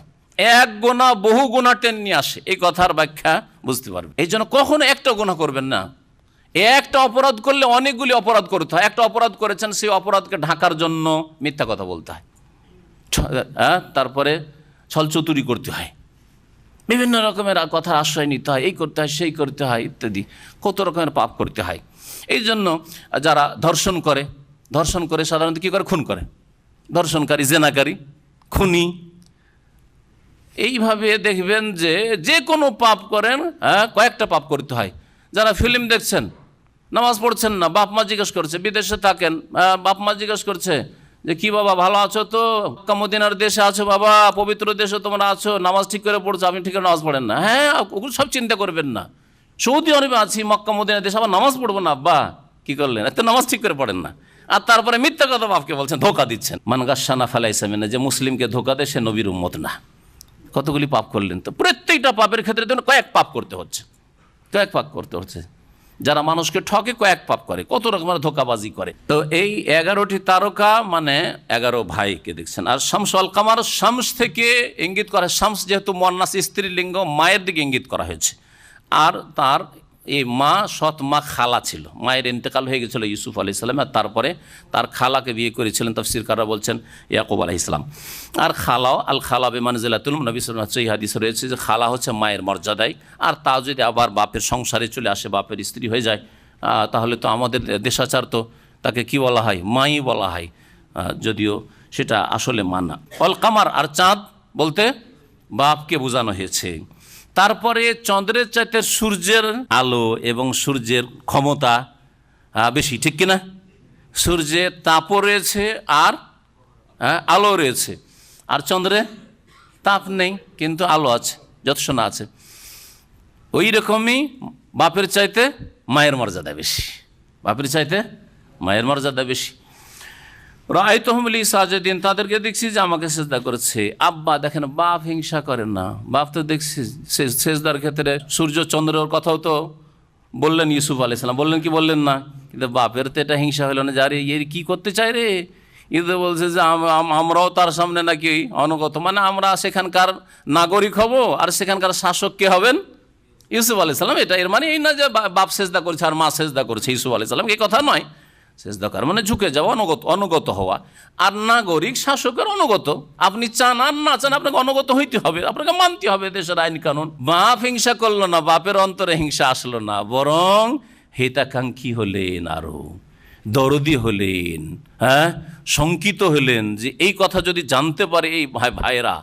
B: এক গুনাহ বহু গুনাহ টেনে নিয়ে আসে। এই কথার ব্যাখ্যা বুঝতে পারবে। এই জন্য কখনো একটা গুনাহ করবেন না। একটা অপরাধ করলে অনেকগুলি অপরাধ করতে হয়। একটা অপরাধ করেছেন, সেই অপরাধকে ঢাকার জন্য মিথ্যা কথা বলতে হয়, তারপরে ছলচতুরি করতে হয়, বিভিন্ন রকমের কথার আশ্রয় নিতে হয়, এই করতে হয়, সেই করতে হয়, ইত্যাদি কত রকমের পাপ করতে হয়। এই জন্য যারা ধর্ষণ করে সাধারণত কী করে? খুন করে। ধর্ষণকারী, জেনাকারী, খুনি, এইভাবে দেখবেন যে যে কোনো পাপ করেন কয়েকটা পাপ করতে হয়। যারা ফিল্ম দেখছেন, নামাজ পড়ছেন না, বাপ মা জিজ্ঞেস করছে, বিদেশে থাকেন, বাপ মা জিজ্ঞেস করছে যে কি বাবা ভালো আছো তো, মক্কা মদিনার দেশে আছো বাবা, পবিত্র দেশে তোমরা আছো, নামাজ ঠিক করে পড়ছো, আপনি ঠিক করে নামাজ পড়েন না। হ্যাঁ, ওগুলো সব চিন্তা করবেন না। সৌদি আরবে আছি, মক্কা মদিনার দেশে, আবার নামাজ পড়বো না আব্বা, কি করলেন, এত নামাজ ঠিক করে পড়েন না। আর তারপরে মিথ্যা কথা বাপকে বলছেন, ধোকা দিচ্ছেন। মান গাশানা ফালাইসা মিনা, যে মুসলিমকে ধোকা দেয় সে নবীর উম্মত না। কতগুলি পাপ করলেন। তো প্রত্যেকটা পাপের ক্ষেত্রে দেখুন কয়েক পাপ করতে হচ্ছে, কয়েক পাপ করতে হচ্ছে। যারা মানুষকে ঠকে কয়েক পাপ করে, কত রকমের ধোকাবাজি করে। তো এই 11টি তারকা মানে 11 ভাইকে দেখছেন। আর শামস আল কামার, শামস থেকে ইঙ্গিত করা, শামস যেহেতু মুয়ান্নাস স্ত্রীলিঙ্গ, মায়ের দিকে ইঙ্গিত করা হয়েছে। আর তার এই মা, সৎ মা খালা ছিল, মায়ের ইন্তেকাল হয়ে গেছিলো ইউসুফ আলাইহিস সালাম, আর তারপরে তার খালাকে বিয়ে করেছিলেন, তাফসীরকাররা বলছেন ইয়াকুব আলাইহিস সালাম। আর খালাও আল খালা বিমানজিলাতুল নবী সাল্লাল্লাহু আলাইহি ওয়াসাল্লাম, এই হাদিসে রয়েছে যে খালা হচ্ছে মায়ের মর্যাদায়। আর তা যদি আবার বাপের সংসারে চলে আসে, বাপের স্ত্রী হয়ে যায়, তাহলে তো আমাদের দেশাচার তো তাকে কি বলা হয়, মাই বলা হয়, যদিও সেটা আসলে মানা। অল কামার, আর চাঁদ বলতে বাপকে বোঝানো হয়েছে। তারপরে চন্দ্রের চাইতে সূর্যের আলো এবং সূর্যের ক্ষমতা বেশি, ঠিক কিনা? সূর্যের তাপও রয়েছে আর আলো রয়েছে, আর চন্দ্রে তাপ নেই কিন্তু আলো আছে, যথেষ্ট আছে। ওই রকমই বাপের চাইতে মায়ের মর্যাদা বেশি, বাপের চাইতে মায়ের মর্যাদা বেশি। রাআইতুহুম লি সাজিদিন, তাদেরকে দেখছি যে আমাকে সেজদা করেছে। আব্বা দেখেন, বাপ হিংসা করেন না। বাপ তো দেখছি সেজদার ক্ষেত্রে সূর্য চন্দ্রের কথাও তো বললেন ইউসুফ আলাইহিস সালাম, বললেন কি বললেন না? কিন্তু বাপের তো এটা হিংসা হলো না, যারে এর কি করতে চাই রে, কিন্তু বলছে যে আমরাও তার সামনে নাকি অনুগত, মানে আমরা সেখানকার নাগরিক হব আর সেখানকার শাসক কে হবেন? ইউসুফ আলাইহিস সালাম। এটা এর মানে এই না যে বাপ সেজদা করছে আর মা সেজদা করছে ইউসুফ আলাইহিস সালাম, এই কথা নয়। সেজদা করা মানে ঝুঁকে যাওয়া, অনুগত হওয়া। আর নাগরিক শাসকের অনুগত, আপনি চান আর না চান আপনাকে অনুগত হইতে হবে, আপনাকে মানতে হবে দেশের আইন কানুন। বাপ হিংসা করলো না, বাপের অন্তরে হিংসা আসলো না, বরং হিতাকাঙ্ক্ষী হলেন, আরো দরদি হলেন, হ্যাঁ, শঙ্কিত হলেন যে এই কথা যদি জানতে পারে এই ভাইয়েরা,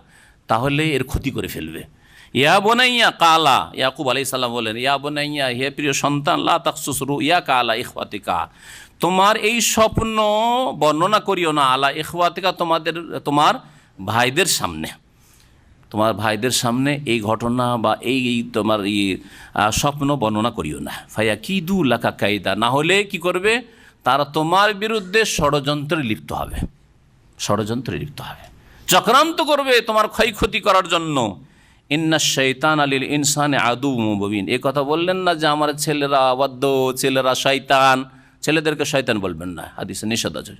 B: তাহলে এর ক্ষতি করে ফেলবে। ইয়া বোনাইয়া কালা, ইয়াকুব আলাইহিস সালাম বলেন, ইয়া বোনাইয়া, হে প্রিয় সন্তান, লা তাকসুস রুইয়া কালা ইখওয়াতিকা, তোমার এই স্বপ্ন বর্ণনা করিও না আলা ইখওয়াতিকা, তোমার ভাইদের সামনে, তোমার ভাইদের সামনে এই ঘটনা বা এই তোমার এই স্বপ্ন বর্ণনা করিও না। ফায়া কিদু লাকা কায়দা, না হলে কি করবে, তারা তোমার বিরুদ্ধে ষড়যন্ত্রে লিপ্ত হবে, ষড়যন্ত্রে লিপ্ত হবে, চক্রান্ত করবে তোমার ক্ষয়ক্ষতি করার জন্য। ইন্না শাইতান আলিল ইনসানে আদুউম মুবিন, এ কথা বললেন না যে আমার ছেলেরা অবাধ্য, ছেলেরা শয়তান। ছেলেদেরকে শয়তান বলবেন না, হাদিসে নিষেধ আছে।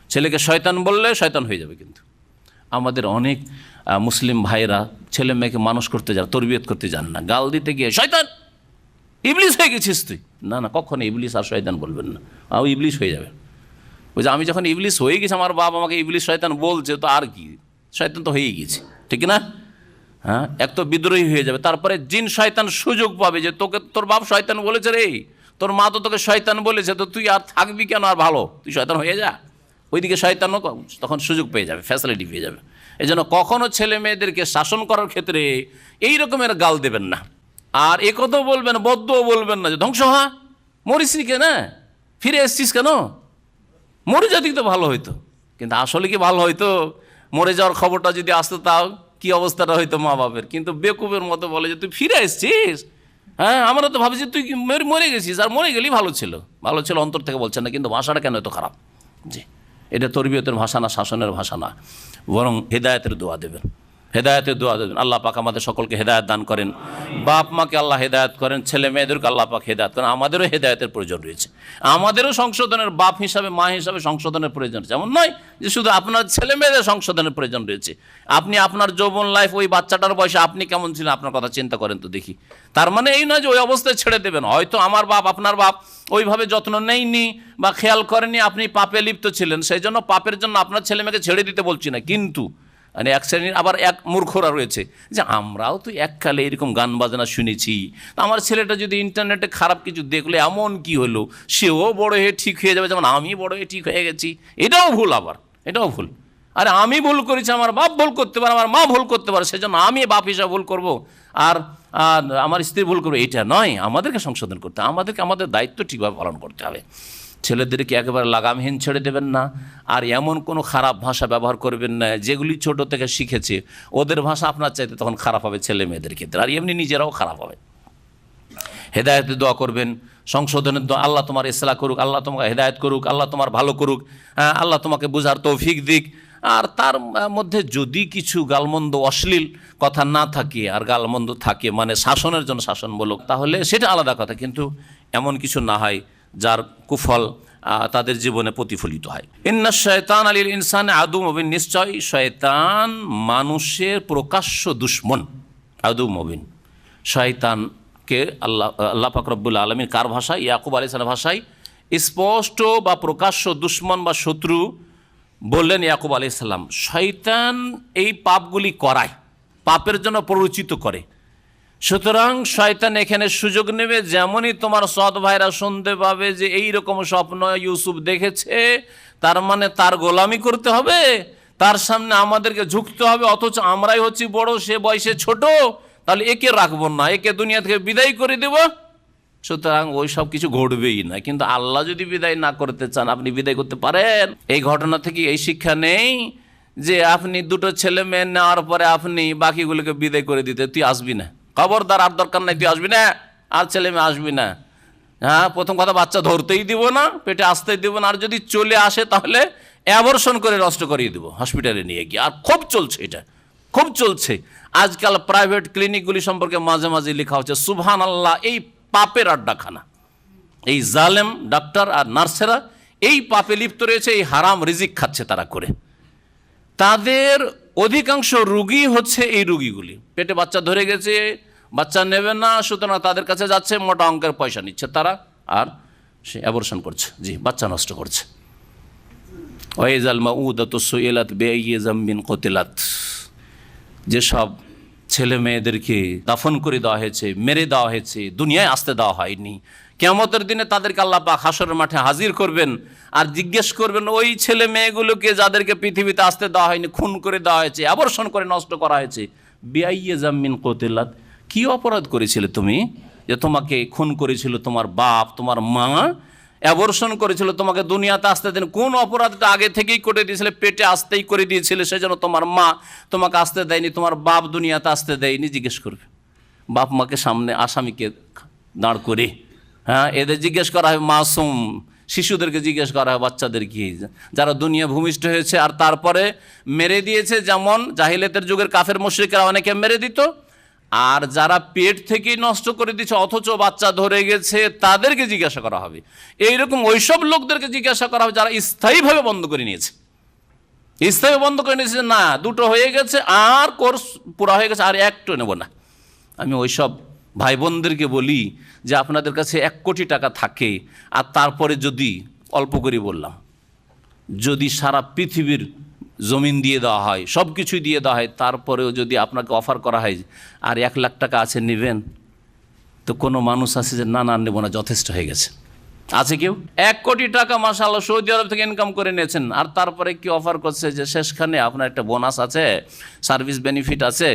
B: ছেলেকে শয়তান বললে শয়তান হয়ে যাবে। কিন্তু আমাদের অনেক মুসলিম ভাইরা ছেলে মেয়েকে মানুষ করতে যান, তরবিয়ত করতে যান না, গাল দিতে গিয়ে শয়তান, ইবলিস হয়ে গেছিস তুই। না না, কখনো ইবলিস আর শয়তান বলবেন না, ইবলিস হয়ে যাবে। ওই যে আমি যখন ইবলিস হয়ে গেছি, আমার বাবা আমাকে ইবলিস শয়তান বলছে, তো আর কি, শয়তান তো হয়েই গেছে, ঠিক না? হ্যাঁ, এক তো বিদ্রোহী হয়ে যাবে, তারপরে জিন শয়তান সুযোগ পাবে যে তোকে তোর বাপ শয়তান বলেছে রে, তোর মা তো তোকে শয়তান বলেছে, তো তুই আর থাকবি কেন, আর ভালো তুই শয়তান হয়ে যা। ওইদিকে শয়তানও তখন সুযোগ পেয়ে যাবে, ফ্যাসিলিটি পেয়ে যাবে। এই জন্য কখনও ছেলে মেয়েদেরকে শাসন করার ক্ষেত্রে এই রকমের গাল দেবেন না। আর এ কথাও বলবেন, বদ্ধও বলবেন না যে ধ্বংস হা, মরিস নি কেন, ফিরে এসছিস কেন, মরে যেতে তো ভালো হইতো। কিন্তু আসলে কি ভালো হইতো? মরে যাওয়ার খবরটা যদি আসতো, তাও কি অবস্থাটা হইতো মা বাপের। কিন্তু বেকুবের মতো বলে যে তুই ফিরে এসছিস, হ্যাঁ, আমরা তো ভাবছি তুই মরে গেছিস, আর মরে গেলেই ভালো ছিল। ভালো ছিল অন্তর থেকে বলছেন না, কিন্তু ভাষাটা কেন এত খারাপ? জি, এটা তরবিয়তের ভাষা না, শাসনের ভাষা না, বরং হেদায়েতের দোয়া দেবেন, হেদায়েতের দোয়া দেবেন। আল্লাহ পাক আমাদের সকলকে হেদায়েত দান করেন, বাপ মাকে আল্লাহ হেদায়েত করেন, ছেলে মেয়েদেরকে আল্লাহ পাক হেদায়েত করেন। আমাদেরও হেদায়েতের প্রয়োজন রয়েছে, আমাদেরও সংশোধনের, বাপ হিসাবে মা হিসাবে সংশোধনের প্রয়োজন রয়েছে। এমন নয় যে শুধু আপনার ছেলে মেয়েদের সংশোধনের প্রয়োজন রয়েছে। আপনি আপনার যৌবন লাইফ, ওই বাচ্চাটার বয়সে আপনি কেমন ছিলেন, আপনার কথা চিন্তা করেন তো দেখি। তার মানে এই নয় যে ওই অবস্থায় ছেড়ে দেবেন। হয়তো আমার বাপ, আপনার বাপ ওইভাবে যত্ন নেয়নি বা খেয়াল করেনি, আপনি পাপে লিপ্ত ছিলেন, সেই জন্য পাপের জন্য আপনার ছেলে মেয়েকে ছেড়ে দিতে বলছি না। কিন্তু মানে এক শ্রেণীর আবার এক মূর্খরা রয়েছে যে আমরাও তো এককালে এরকম গান বাজনা শুনেছি, আমার ছেলেটা যদি ইন্টারনেটে খারাপ কিছু দেখলে এমন কি হলো, সেও বড় হয়ে ঠিক হয়ে যাবে, যেমন আমি বড় হয়ে ঠিক হয়ে গেছি। এটাও ভুল, আবার এটাও ভুল। আরে আমি ভুল করেছি, আমার বাপ ভুল করতে পারে, আমার মা ভুল করতে পারে, সেজন্য আমি বাপ হিসাবে ভুল করব আর আমার স্ত্রী ভুল করবো, এটা নয়। আমাদেরকে সংশোধন করতে হবে, আমাদেরকে আমাদের দায়িত্ব ঠিকভাবে পালন করতে হবে। ছেলেদেরকে একেবারে লাগামহীন ছেড়ে দেবেন না, আর এমন কোনো খারাপ ভাষা ব্যবহার করবেন না যেগুলি ছোট থেকে শিখেছে, ওদের ভাষা আপনার চাইতে তখন খারাপ হবে ছেলে মেয়েদের ক্ষেত্রে, আর এমনি নিজেরাও খারাপ হবে। হেদায়েতের দোয়া করবেন, সংশোধনের দোয়া, আল্লাহ তোমার ইসলাহ করুক, আল্লাহ তোমাকে হেদায়েত করুক, আল্লাহ তোমার ভালো করুক, আল্লাহ তোমাকে বোঝার তৌফিক দিক। আর তার মধ্যে যদি কিছু গালমন্দ অশ্লীল কথা না থাকে আর গালমন্দ থাকে, মানে শাসনের জন্য শাসনমূলক, তাহলে সেটা আলাদা কথা, কিন্তু এমন কিছু না হয় যার কুফল তাদের জীবনে প্রতিফলিত হয়। ইন্না শয়তান আলিল ইনসান আদু মুবিন, নিশ্চয় শয়তান মানুষের প্রকাশ্য দুশ্মন। আদু মুবিন, শয়তানকে আল্লাহ পাক রব্বুল আলামিন কার ভাষায়? ইয়াকুব আলাইহিস সালামের ভাষায় স্পষ্ট বা প্রকাশ্য দুশ্মন বা শত্রু বললেন ইয়াকুব আলাইহিস সালাম। শয়তান এই পাপগুলি করায়, পাপের জন্য প্ররোচিত করে। সুতরাং শয়তান এখানে সুযোগ নেবে, যেমনই তোমার সৎ ভাইরা শুনতে পাবে যে এই রকম স্বপ্ন ইউসুফ দেখেছে, তার মানে তার গোলামি করতে হবে, তার সামনে আমাদেরকে ঝুঁকতে হবে, অথচ আমরাই হচ্ছি বড়, সে বয়সে ছোট, তাহলে একে রাখবো না, একে দুনিয়া থেকে বিদায় করে দেব। সুতরাং ওই সব কিছু ঘটবেই না। কিন্তু আল্লাহ যদি বিদায় না করতে চান, আপনি বিদায় করতে পারেন। এই ঘটনা থেকে এই শিক্ষা নেই যে আপনি দুটো ছেলে মেয়ে নেওয়ার পরে আপনি বাকিগুলোকে বিদায় করে দিতে, তুই আসবি না, খবরদার, আর দরকার নাই, তুই আসবি না, আর ছেলে মেয়ে আসবি না। হ্যাঁ, প্রথম কথা, বাচ্চা ধরতেই দিব না, পেটে আসতেই দিব না, আর যদি চলে আসে তাহলে অ্যাবর্শন করে নষ্ট করিয়ে দেবো হসপিটালে নিয়ে গিয়ে। আর খুব চলছে, এটা খুব চলছে আজকাল। প্রাইভেট ক্লিনিকগুলি সম্পর্কে মাঝে মাঝে লেখা হচ্ছে, সুবহানাল্লাহ, এই পাপের আড্ডাখানা, এই জালেম ডাক্তার আর নার্সেরা এই পাপে লিপ্ত রয়েছে, এই হারাম রিজিক খাচ্ছে তারা করে। তাদের অধিকাংশ রুগী হচ্ছে এই রুগীগুলি, পেটে বাচ্চা ধরে গেছে, বাচ্চা নেবে না, সুতরাং তাদের কাছে যাচ্ছে, মোটা অঙ্কের পয়সা নিচ্ছে তারা, আর সে অ্যাবর্শন করছে, জি, বাচ্চা নষ্ট করছে। ওয়াইজাল মাউদাতু সুইলাত বিআইয়ি যামবিন কুতিলাত, যেসব ছেলে মেয়েদেরকে দাফন করে দেওয়া হয়েছে, মেরে দেওয়া হয়েছে, দুনিয়ায় আসতে দেওয়া হয়নি, কিয়ামতের দিনে তাদেরকে আল্লাহ পাক হাসরের মাঠে হাজির করবেন আর জিজ্ঞেস করবেন ওই ছেলে মেয়েগুলোকে যাদেরকে পৃথিবীতে আসতে দেওয়া হয়নি, খুন করে দেওয়া হয়েছে, অ্যাবর্শন করে নষ্ট করা হয়েছে, বিআইয়ি যামবিন কুতিলাত, কি অপরাধ করেছিলে তুমি যে তোমাকে খুন করেছিল তোমার বাপ, তোমার মা, অ্যাবর্শন করেছিল, তোমাকে দুনিয়াতে আসতে দেন, কোন অপরাধটা আগে থেকেই করে দিয়েছিলে, পেটে আসতেই করে দিয়েছিলে, সেজন্য তোমার মা তোমাকে আসতে দেয়নি, তোমার বাপ দুনিয়াতে আসতে দেয়নি। জিজ্ঞেস করবে বাপ মাকে সামনে, আসামিকে দাঁড় করে। হ্যাঁ, এদের জিজ্ঞেস করা হয়, মাসুম শিশুদেরকে জিজ্ঞেস করা হয়, বাচ্চাদেরকে যারা দুনিয়া ভূমিষ্ঠ হয়েছে আর তারপরে মেরে দিয়েছে, যেমন জাহিলিয়াতের যুগের কাফের মুশরিকরা অনেকে মেরে দিত, আর যারা পেট থেকেই নষ্ট করে দিচ্ছে অথচ বাচ্চা ধরে গেছে, তাদেরকে জিজ্ঞাসা করা হবে। এইরকম ওইসব লোকদেরকে জিজ্ঞাসা করা হবে যারা স্থায়ীভাবে বন্ধ করে নিয়েছে, স্থায়ী বন্ধ করে নিয়েছে, না দুটো হয়ে গেছে আর কোর্স পুরা হয়ে গেছে, আর একটু নেব না। আমি ওইসব ভাই বোনদেরকে বলি যে আপনাদের কাছে 1 কোটি টাকা থাকে, আর তারপরে যদি, অল্প করে বললাম, যদি সারা পৃথিবীর জমিন দিয়ে দেওয়া হয়, সব কিছুই দিয়ে দেওয়া হয়, তারপরেও যদি আপনাকে অফার করা হয় আর 1 লাখ টাকা আছে, নেবেন? তো কোনো মানুষ আছে যে না না নেব না, যথেষ্ট হয়ে গেছে? আছে কেউ? 1 কোটি টাকা মাশাআল্লাহ সৌদি আরব থেকে ইনকাম করে নিয়েছেন, আর তারপরে কি অফার করছে যে শেষখানে আপনার একটা বোনাস আছে, সার্ভিস বেনিফিট আছে,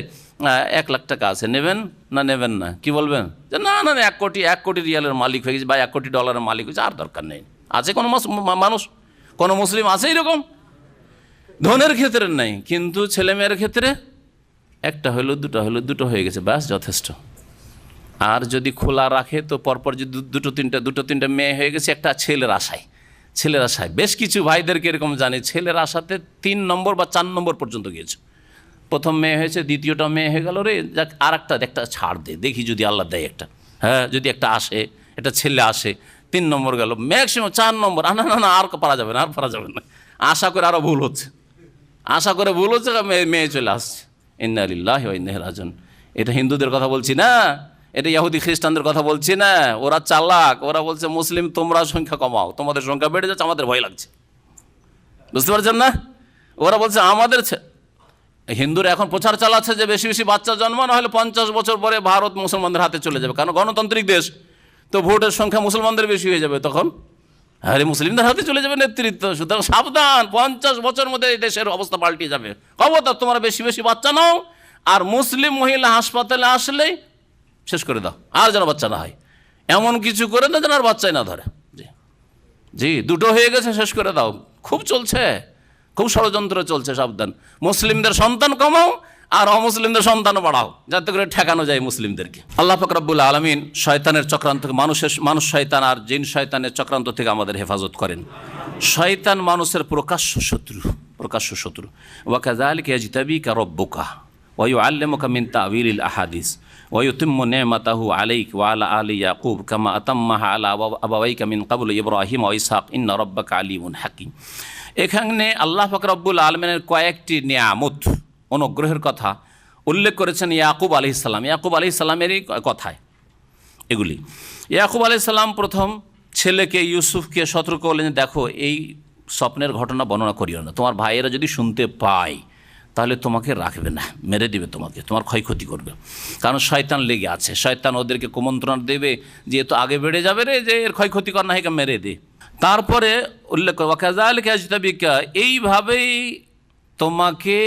B: 1 লাখ টাকা আছে, নেবেন না নেবেন না? কি বলবেন? যে না না, 1 কোটি রিয়ালের মালিক হয়ে গেছে বা 1 কোটি ডলারের মালিক হয়েছে, আর দরকার নেই। আছে কোনো মানুষ, কোনো মুসলিম আছে এরকম? ধনের ক্ষেত্রে নাই, কিন্তু ছেলেমেয়ের ক্ষেত্রে একটা হলো, দুটো হয়ে গেছে, ব্যাস যথেষ্ট। আর যদি খোলা রাখে তো পরপর যদি দুটো তিনটা মেয়ে হয়ে গেছে, একটা ছেলের আশায় বেশ কিছু ভাইদেরকে এরকম জানি, ছেলের আশাতে 3 নম্বর বা 4 নম্বর পর্যন্ত গিয়েছে। প্রথম মেয়ে হয়েছে, দ্বিতীয়টা মেয়ে হয়ে গেল, রে যাক আর একটা ছাড় দে, দেখি যদি আল্লাহ দেয় একটা, হ্যাঁ যদি একটা আসে, একটা ছেলে আসে, 3 নম্বর গেল, ম্যাক্সিমাম 4 নম্বর, না আর পারা যাবে না, আশা করে আরও ভুল হচ্ছে, মেয়ে চলে আসছে। ইন্না লিল্লাহি ওয়া ইন্না ইলাইহি রাজিউন। এটা হিন্দুদের কথা বলছি না, এটা ইহুদি খ্রিস্টানদের কথা বলছি না, ওরা চালাক, ওরা বলছে মুসলিম তোমরা সংখ্যা কমাও, তোমাদের সংখ্যা বেড়ে যাচ্ছে, আমাদের ভয় লাগছে, বুঝতে পারছেন না? ওরা বলছে আমাদের হিন্দুরা এখন প্রচার চালাচ্ছে যে বেশি বেশি বাচ্চা জন্মানো হলে 50 বছর পরে ভারত মুসলমানদের হাতে চলে যাবে, কারণ গণতান্ত্রিক দেশ, তো ভোটের সংখ্যা মুসলমানদের বেশি হয়ে যাবে তখন, আরে মুসলিমদের হাতে চলে যাবে নেতৃত্ব, সুতরাং সাবধান, 50 বছর মধ্যে এই দেশের অবস্থা পাল্টে যাবে। খবরদার তোমরা বেশি বেশি বাচ্চা নাও, আর মুসলিম মহিলা হাসপাতালে আসলেই শেষ করে দাও, আর যেন বাচ্চা না হয়, এমন কিছু করে না যেন আর বাচ্চাই না ধরে। জি জি, দুটো হয়ে গেছে, শেষ করে দাও। খুব চলছে, খুব ষড়যন্ত্র চলছে, সাবধান। মুসলিমদের সন্তান কমাও আর অমুসলিমদের সন্তান বাড়াও, যাতে করে ঠেকানো যায় মুসলিমদেরকে। আল্লাহ পাক রব্বুল আলামিন শয়তানের চক্রান্ত, মানুষ শয়তান আর জিন শয়তানের চক্রান্ত থেকে আমাদের হেফাজত করেন। শয়তান মানুষের প্রকাশ্য শত্রু। ওয়া কাযালিকা ইয়াজতাবিকা রাব্বুকা ওয়া ইউআল্লিমুকা মিন তা'ওয়িলিল আহাদিস ওয়া ইউতিম্মু নি'মাতাহু আলাইকা ওয়া আলা আলি ইয়াকুব কামা আতাম্মাহা আলা আবাওয়াইকা মিন ক্বাবলু ইব্রাহিম ওয়া ইসহাক ইন্না রাব্বাকা আলিমুন হাকীম। এখানে আল্লাহ পাক রব্বুল আলামিনের কয়েকটি নিয়ামত, অনুগ্রহের কথা উল্লেখ করেছেন ইয়াকুব আলাইহিসসালাম। ইয়াকুব আলাইহিসসালামেরই কথায় এগুলি। ইয়াকুব আলাইহিসসালাম প্রথম ছেলেকে ইউসুফকে সতর্ক করলেন, দেখো এই স্বপ্নের ঘটনা বর্ণনা করিও না, তোমার ভাইয়েরা যদি শুনতে পায় তাহলে তোমাকে রাখবে না, মেরে দিবে তোমাকে, তোমার ক্ষয়ক্ষতি করবে। কারণ শয়তান লেগে আছে, শয়তান ওদেরকে কুমন্ত্রণা দেবে যে এ তো আগে বেড়ে যাবে রে, যে এর ক্ষয়ক্ষতি কর না, একে মেরে দে। তারপরে উল্লেখ করে ওয়া কাযালিকা ইয়াজতাবিকা, এইভাবেই তোমাকে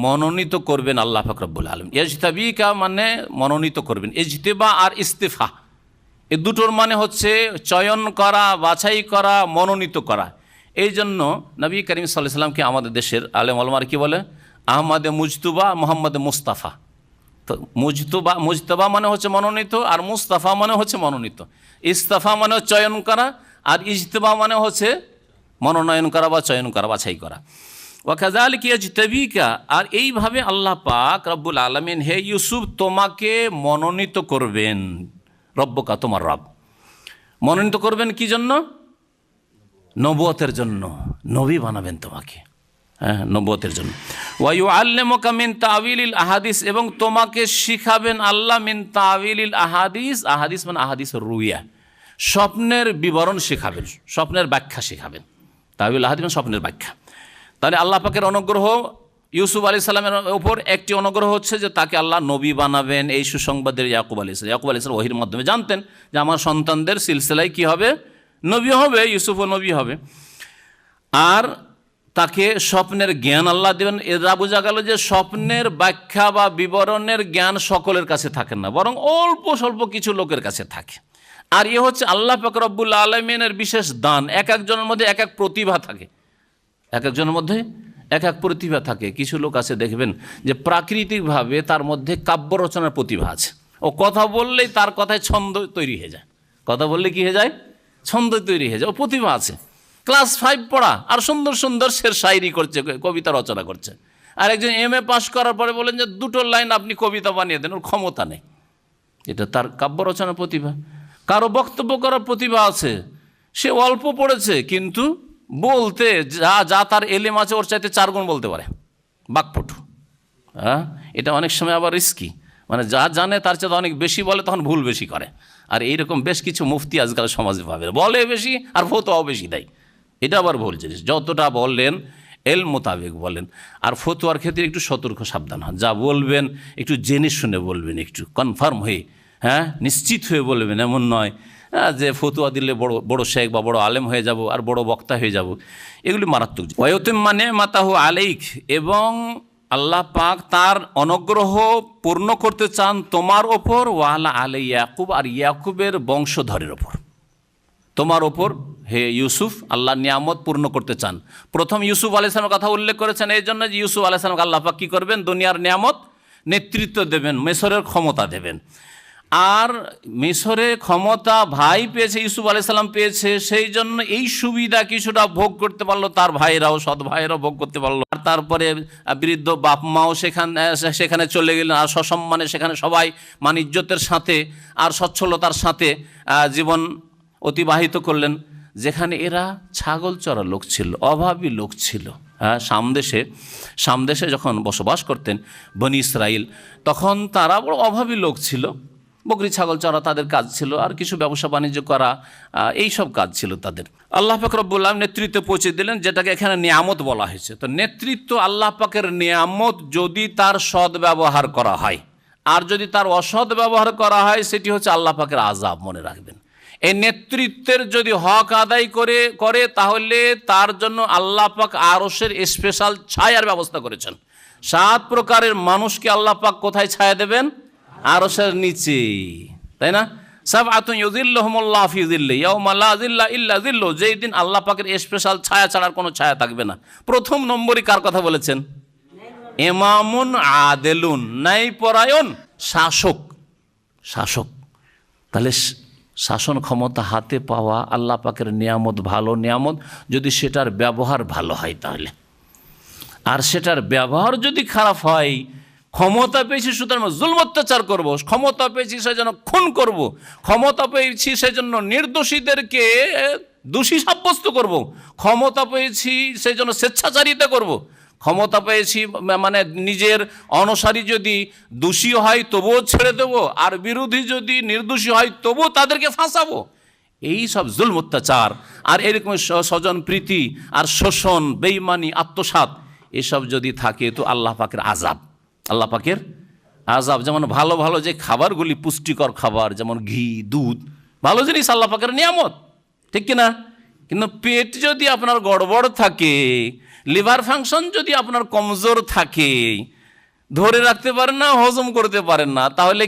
B: মনোনীত করবেন আল্লাহ পাক রব্বুল আলামিন। ইয়াজতাবিকা মানে মনোনীত করবেন। ইজতিবা আর ইস্তিফা এই দুটোর মানে হচ্ছে চয়ন করা, বাছাই করা, মনোনীত করা। এই জন্য নবী করিম সাল্লাল্লাহু আলাইহি ওয়াসাল্লামকে আমাদের দেশের আলেম ওলামার কি বলে? আহমদে মুজতুবা, মোহাম্মদে মুস্তাফা। তো মুজতবা মানে হচ্ছে মনোনীত, আর মুস্তাফা মানে হচ্ছে মনোনীত। ইস্তাফা মানে চয়ন করা, আর ইজতিবা মানে হচ্ছে মনোনয়ন করা বা চয়ন করা, বাছাই করা। ওয়া কাযালিকা ইয়াজতাবিকা, আর এইভাবে আল্লাহ পাক রব্বুল আলামিন হে ইউসুফ তোমাকে মনোনীত করবেন। রব্বকা তোমার রব মনোনীত করবেন কি জন্য? নবুয়তের জন্য, নবী বানাবেন তোমাকে, হ্যাঁ, নবুয়তের জন্য। ওয়া ইউআল্লিমুকা মিন তা'ওয়িলিল আহাদিস, এবং তোমাকে শিখাবেন আল্লাহ মিন তা'ওয়িলিল আহাদিস। আহাদিস মানে আহাদিস রুইয়া, স্বপ্নের বিবরণ শেখাবেন, স্বপ্নের ব্যাখ্যা শেখাবেন। তা'ওয়িল আহাদিস মানে স্বপ্নের ব্যাখ্যা। তাহলে আল্লাহ পাকের অনুগ্রহ ইউসুফ আলাইহিস সালামের উপর একটি অনুগ্রহ হচ্ছে যে তাকে আল্লাহ নবী বানাবেন। এই সুসংবাদের ইয়াকুব আলাইহিস সালাম ওহীর মাধ্যমে জানতেন যে আমার সন্তানদের সিলসিলায় কি হবে? নবী হবে, ইউসুফও নবী হবে। আর তাকে স্বপ্নের জ্ঞান আল্লাহ দেবেন। এরা বোঝা গেল যে স্বপ্নের ব্যাখ্যা বা বিবরণের জ্ঞান সকলের কাছে থাকে না, বরং অল্প স্বল্প কিছু লোকের কাছে থাকে। আর এ হচ্ছে আল্লাহ পাক রব্বুল আলামিনের বিশেষ দান। এক একজনের মধ্যে এক এক প্রতিভা থাকে, এক একজনের মধ্যে এক এক প্রতিভা থাকে। কিছু লোক আছে দেখবেন যে প্রাকৃতিকভাবে তার মধ্যে কাব্য রচনার প্রতিভা আছে। ও কথা বললেই তার কথায় ছন্দ তৈরি হয়ে যায়, কথা বললে কি হয়ে যায়? ছন্দ তৈরি হয়ে যায়। ও প্রতিভা আছে, ক্লাস 5 পড়া আর সুন্দর সুন্দর শের শায়রি করছে, কবিতা রচনা করছে। আর একজন MA পাস করার পরে বলেন যে 2টো লাইন আপনি কবিতা বানিয়ে দেন, ওর ক্ষমতা নেই। এটা তার কাব্য রচনার প্রতিভা। কারো বক্তব্য করার প্রতিভা আছে, সে অল্প পড়েছে কিন্তু বলতে যা তার এলেম আছে ওর চাইতে 4 গুণ বলতে পারে, বাকপটু। হ্যাঁ, এটা অনেক সময় আবার রিস্কি, মানে যা জানে তার চাইতে অনেক বেশি বলে, তখন ভুল বেশি করে। আর এইরকম বেশ কিছু মুফতি আজকাল সমাজে পাবে, বলে বেশি আর ফতোয়াও বেশি দেয়। এটা আবার ভুল জিনিস। যতটা বললেন এল মোতাবেক বলেন, আর ফতোয়ার ক্ষেত্রে একটু সতর্ক সাবধান হন। যা বলবেন একটু জেনে শুনে বলবেন, একটু কনফার্ম হয়ে, হ্যাঁ, নিশ্চিত হয়ে বলবেন। এমন নয় যে ফতুয়া দিলে বড় শেখ বা বড় আলেম হয়ে যাব আর বড় বক্তা হয়ে যাব, এগুলি মারাত্মক। ওয়ায়ুতিম্মা নি'মাতাহু আলাইক, এবং আল্লাহ পাক তার অনুগ্রহ পূর্ণ করতে চান তোমার ওপর। ওয়া আলা আলি ইয়াকুব, আর ইয়াকুবের বংশধরের ওপর, তোমার ওপর হে ইউসুফ আল্লাহ নিয়ামত পূর্ণ করতে চান। প্রথম ইউসুফ আলাইহিস সালামের কথা উল্লেখ করেছেন এই জন্য যে ইউসুফ আলাইহিস সালামকে আল্লাহ পাক কী করবেন? দুনিয়ার নিয়ামত, নেতৃত্ব দেবেন, মিসরের ক্ষমতা দেবেন। আর মিসরে ক্ষমতা ভাই পেয়েছে, ইউসুফ আলাইহিস সালাম পেয়েছে, সেই জন্য এই সুবিধা কিছুটা ভোগ করতে পারলো, তার ভাইরাও, সৎ ভাইরাও ভোগ করতে পারলো। আর তারপরে বৃদ্ধ বাপ মাও সেখানে চলে গেলেন, আর সসম্মানে সেখানে সবাই ইজ্জতের সাথে আর সচ্ছলতার সাথে জীবন অতিবাহিত করলেন। যেখানে এরা ছাগল চড়া লোক ছিল, অভাবী লোক ছিল। হ্যাঁ, সামদেশে যখন বসবাস করতেন বনি ইসরাইল, তখন তারা বড় অভাবী লোক ছিল। বকরি ছাগল চড়া তাদের কাজ ছিল, আর কিছু ব্যবসা বাণিজ্য করা, এই সব কাজ ছিল তাদের। আল্লাহ পাক রব্বুল আলামিন নেতৃত্ব পৌঁছে দিলেন, যেটাকে এখানে নিয়ামত বলা হয়েছে। তো নেতৃত্ব আল্লাহ পাকের নিয়ামত যদি তার সৎ ব্যবহার করা হয়, আর যদি তার অসৎ ব্যবহার করা হয় সেটি হচ্ছে আল্লাহ পাকের আযাব, মনে রাখবেন। এই নেতৃত্বের যদি হক আদায় করে তাহলে তার জন্য আল্লাহ পাক আরশের স্পেশাল ছায়ার ব্যবস্থা করেছেন। 7 প্রকারের মানুষকে আল্লাহ পাক কোথায় ছায়া দেবেন? আরশের নিচে, তাই না? সাবআতুন ইউযিল্লুহুমুল্লাহু ফি যিল্লিহি ইয়াওমা লা যিল্লা ইল্লা যিল্লুহু, যেই দিন আল্লাহ পাকের স্পেশাল ছায়া ছাড়ার কোনো ছায়া থাকবে না। প্রথম নম্বরই কার কথা বলেছেন? ইমামুন আদেলুন, ন্যায়পরায়ণ শাসক। শাসক তাহলে শাসন ক্ষমতা হাতে পাওয়া আল্লাহ পাকের নিয়ামত, ভালো নিয়ামত, যদি সেটার ব্যবহার ভালো হয় তাহলে। আর সেটার ব্যবহার যদি খারাপ হয়, ক্ষমতা পেয়েছি সুতরাং জুলম অত্যাচার করবো, ক্ষমতা পেয়েছি সেজন্য খুন করব, ক্ষমতা পেয়েছি সেজন্য নির্দোষীদেরকে দোষী সাব্যস্ত করব, ক্ষমতা পেয়েছি সেজন্য স্বেচ্ছাচারিতা করব, ক্ষমতা পেয়েছি মানে নিজের অনুসারী যদি দোষী হয় তবুও ছেড়ে দেবো, আর বিরোধী যদি নির্দোষী হয় তবুও তাদেরকে ফাঁসাবো। এই সব জুলম অত্যাচার আর এরকম স্বজন প্রীতি আর শোষণ, বেঈমানি, আত্মসাৎ এসব যদি থাকে তো আল্লাহ পাকের আযাব, আল্লাহ পাকের আযাব। যেমন ভালো ভালো যে খাবারগুলি পুষ্টিকর খাবার, যেমন ঘি, দুধ, ভালো জিনিস, আল্লাহ পাকের নিয়ামত, ঠিক কিনা? কিন্তু পেট যদি আপনার গড়বড় থাকে, লিভার ফাংশন যদি আপনার কমজোর থাকে, ধরে রাখতে পারেন না, হজম করতে পারেন না, তাহলে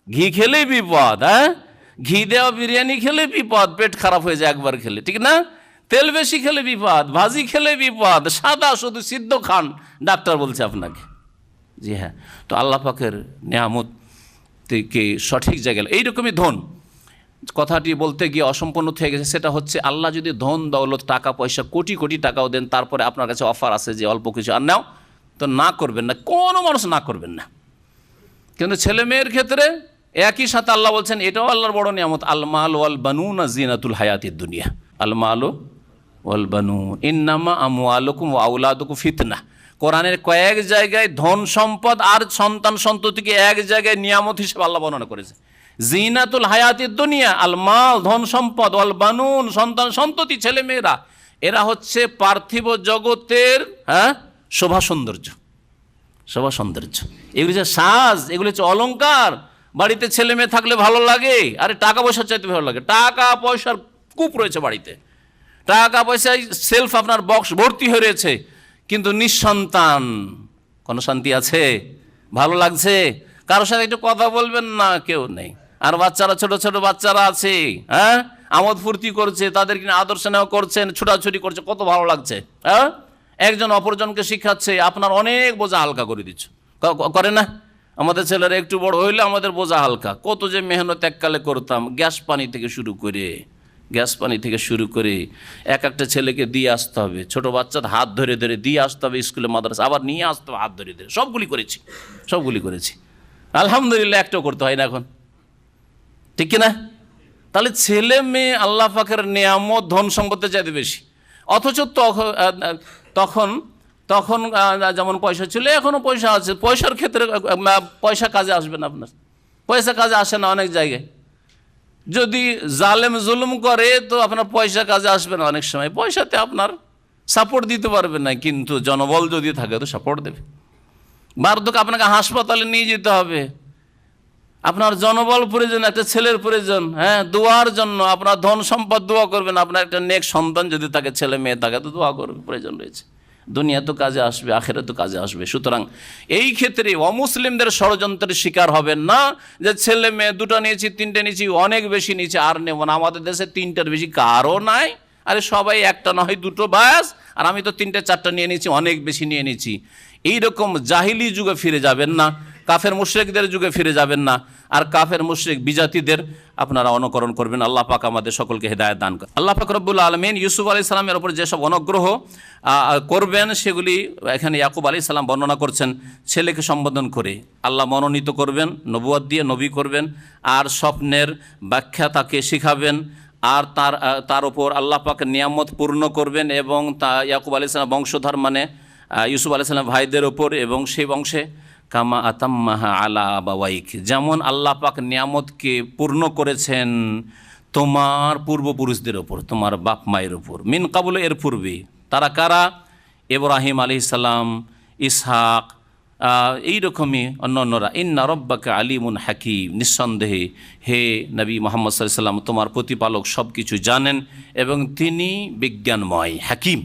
B: ঘি খেলেই বিপদ। হ্যাঁ, ঘি দেওয়া বিরিয়ানি খেলে বিপদ, পেট খারাপ হয়ে যায় একবার খেলে, ঠিক না? তেল বেশি খেলে বিপদ, ভাজি খেলে বিপদ, সাদা শুধু সিদ্ধ খান, ডাক্তার বলছে আপনাকে। জি হ্যাঁ, তো আল্লাহ পাকের নিয়ামত থেকে সঠিক জায়গায় এইরকমই ধন, কথাটি বলতে গিয়ে অসম্পূর্ণ থেকে গেছে। সেটা হচ্ছে আল্লাহ যদি ধন দৌলত টাকা পয়সা কোটি কোটি টাকাও দেন, তারপরে আপনার কাছে অফার আছে যে অল্প কিছু আর নাও, তো না করবেন না, কোনো মানুষ না করবেন না। কিন্তু ছেলে মেয়ের ক্ষেত্রে একই সাথে আল্লাহ বলছেন এটাও আল্লাহর বড় নিয়ামত, আল মাল ওয়াল বানুনা জিনাতুল হায়াতিদ দুনিয়া, আল মাল ওয়াল বানুন ইন্নামা আমওয়ালুকুম ওয়া আওলাদুকুম ফিতনা। কোরআনের কয়েক জায়গায় ধন সম্পদ আর সন্তান সন্ততিকে এক জায়গায় নিয়ামত হিসেবে আল্লাহ বর্ণনা করেছে। জিনাতুল হায়াতিদ দুনিয়া, আল মাল ধন সম্পদ, ওয়াল বানুন সন্তান সন্ততি ছেলে মেয়েরা, এরা হচ্ছে পার্থিব জগতের শোভা সৌন্দর্য, শোভা সৌন্দর্য। এগুলি যে সাজ, এগুলি হচ্ছে অলংকার। বাড়িতে ছেলে মেয়ে থাকলে ভালো লাগে, আরে টাকা পয়সা চাইতে ভালো লাগে। টাকা পয়সার কূপ রয়েছে বাড়িতে, টাকা পয়সায় সেলফ আপনার বক্স ভর্তি হয়ে রয়েছে, কিন্তু নিঃসন্তান, কোনো শান্তি আছে? ভালো লাগছে? কারোর সাথে একটু কথা বলবেন না, কেউ নেই। আর বাচ্চারা, ছোট ছোট বাচ্চারা আছে, হ্যাঁ, আমোদ ফুর্তি করছে, তাদের কিনা আদর স্নেহ করছেন, ছোটাছুটি করছে, কত ভালো লাগছে। হ্যাঁ, একজন অপরজনকে শিখাচ্ছে, আপনার অনেক বোঝা হালকা করে দিচ্ছ, করে না? আমাদের ছেলেরা একটু বড় হইলে আমাদের বোঝা হালকা। কত যে মেহনত এককালে করতাম, গ্যাস পানি থেকে শুরু করে এক একটা ছেলেকে দিয়ে আসতে হবে, ছোট বাচ্চার হাত ধরে ধরে দিয়ে আসতে হবে স্কুলে মাদ্রাসা, আবার নিয়ে আসতে হবে হাত ধরে ধরে, সবগুলি করেছি। আলহামদুলিল্লাহ, একটাও করতে হয় না এখন, ঠিক কিনা? তাহলে ছেলে মেয়ে আল্লাহ পাকের নিয়ামত, ধন সম্পদের চাইতে বেশি। অথচ তখন যেমন পয়সা ছিল, এখনও পয়সা আছে, পয়সার ক্ষেত্রে পয়সা কাজে আসবে না আপনার, পয়সা কাজে আসে না অনেক জায়গায়। যদি জালেম জুলুম করে তো আপনার পয়সা কাজে আসবে না অনেক সময়, পয়সাতে আপনার সাপোর্ট দিতে পারবে না, কিন্তু জনবল যদি থাকে তো সাপোর্ট দেবে। বার্ধক্য আপনাকে হাসপাতালে নিয়ে যেতে হবে, আপনার জনবল প্রয়োজন, একটা ছেলের প্রয়োজন, হ্যাঁ, দোয়ার জন্য আপনার ধন সম্পদ দোয়া করবেন, আপনার একটা নেক সন্তান যদি থাকে, ছেলে মেয়ে থাকে, তো দোয়া করবে, প্রয়োজন রয়েছে। দুনিয়া তো কাজে আসবে, আখেরা তো কাজে আসবে। সুতরাং এই ক্ষেত্রে অমুসলিমদের ষড়যন্ত্রের শিকার হবেন না, যে ছেলে মেয়ে দুটো নিয়েছি, তিনটে নিয়েছি, অনেক বেশি নিয়েছি, আর নেব না। আমাদের দেশে তিনটার বেশি কারও নাই, আরে সবাই একটা না হয় দুটো ব্যাস, আর আমি তো তিনটে চারটা নিয়ে নিয়েছি, অনেক বেশি নিয়ে নিয়েছি। এইরকম জাহিলি যুগে ফিরে যাবেন না, কাফের মুশরিকদের যুগে ফিরে যাবেন না, আর কাফের মুশরিক বিজাতিদের আপনারা অনুকরণ করবেন। আল্লাহ পাক আমাদের সকলকে হেদায়েত দান করেন। আল্লাহ পাক রব্বুল আলামিন ইউসুফ আলাইহিস সালামের উপর যেসব অনুগ্রহ করবেন সেগুলি এখানে ইয়াকুব আলাইহিস সালাম বর্ণনা করছেন। ছেলেকে সম্বোধন করে আল্লাহ মনোনীত করবেন, নবুয়ত দিয়ে নবী করবেন, আর স্বপ্নের ব্যাখ্যা তাকে শিখাবেন, আর তার উপর আল্লাহ পাক নিয়ামত পূর্ণ করবেন, এবং ইয়াকুব আলাইহিস সালাম বংশধর মানে ইউসুফ আলাইহিস সালাম ভাইদের ওপর, এবং সেই বংশে কামা আতাম্মাহা আলা আবাওয়াইক, যেমন আল্লাহ পাক নিয়ামতকে পূর্ণ করেছেন তোমার পূর্বপুরুষদের ওপর, তোমার বাপ মায়ের ওপর। মিন কাবুল, এর পূর্বে। তারা কারা? ইব্রাহিম আলাইহিস সালাম, ইসহাক, এইরকমই অন্যরা ইন্না রব্বাকা আলিমুন হাকিম, নিঃসন্দেহে হে নবী মুহাম্মদ সাল্লাল্লাহু আলাইহি ওয়াসাল্লাম তোমার প্রতিপালক সব কিছু জানেন এবং তিনি বিজ্ঞানময় হাকিম।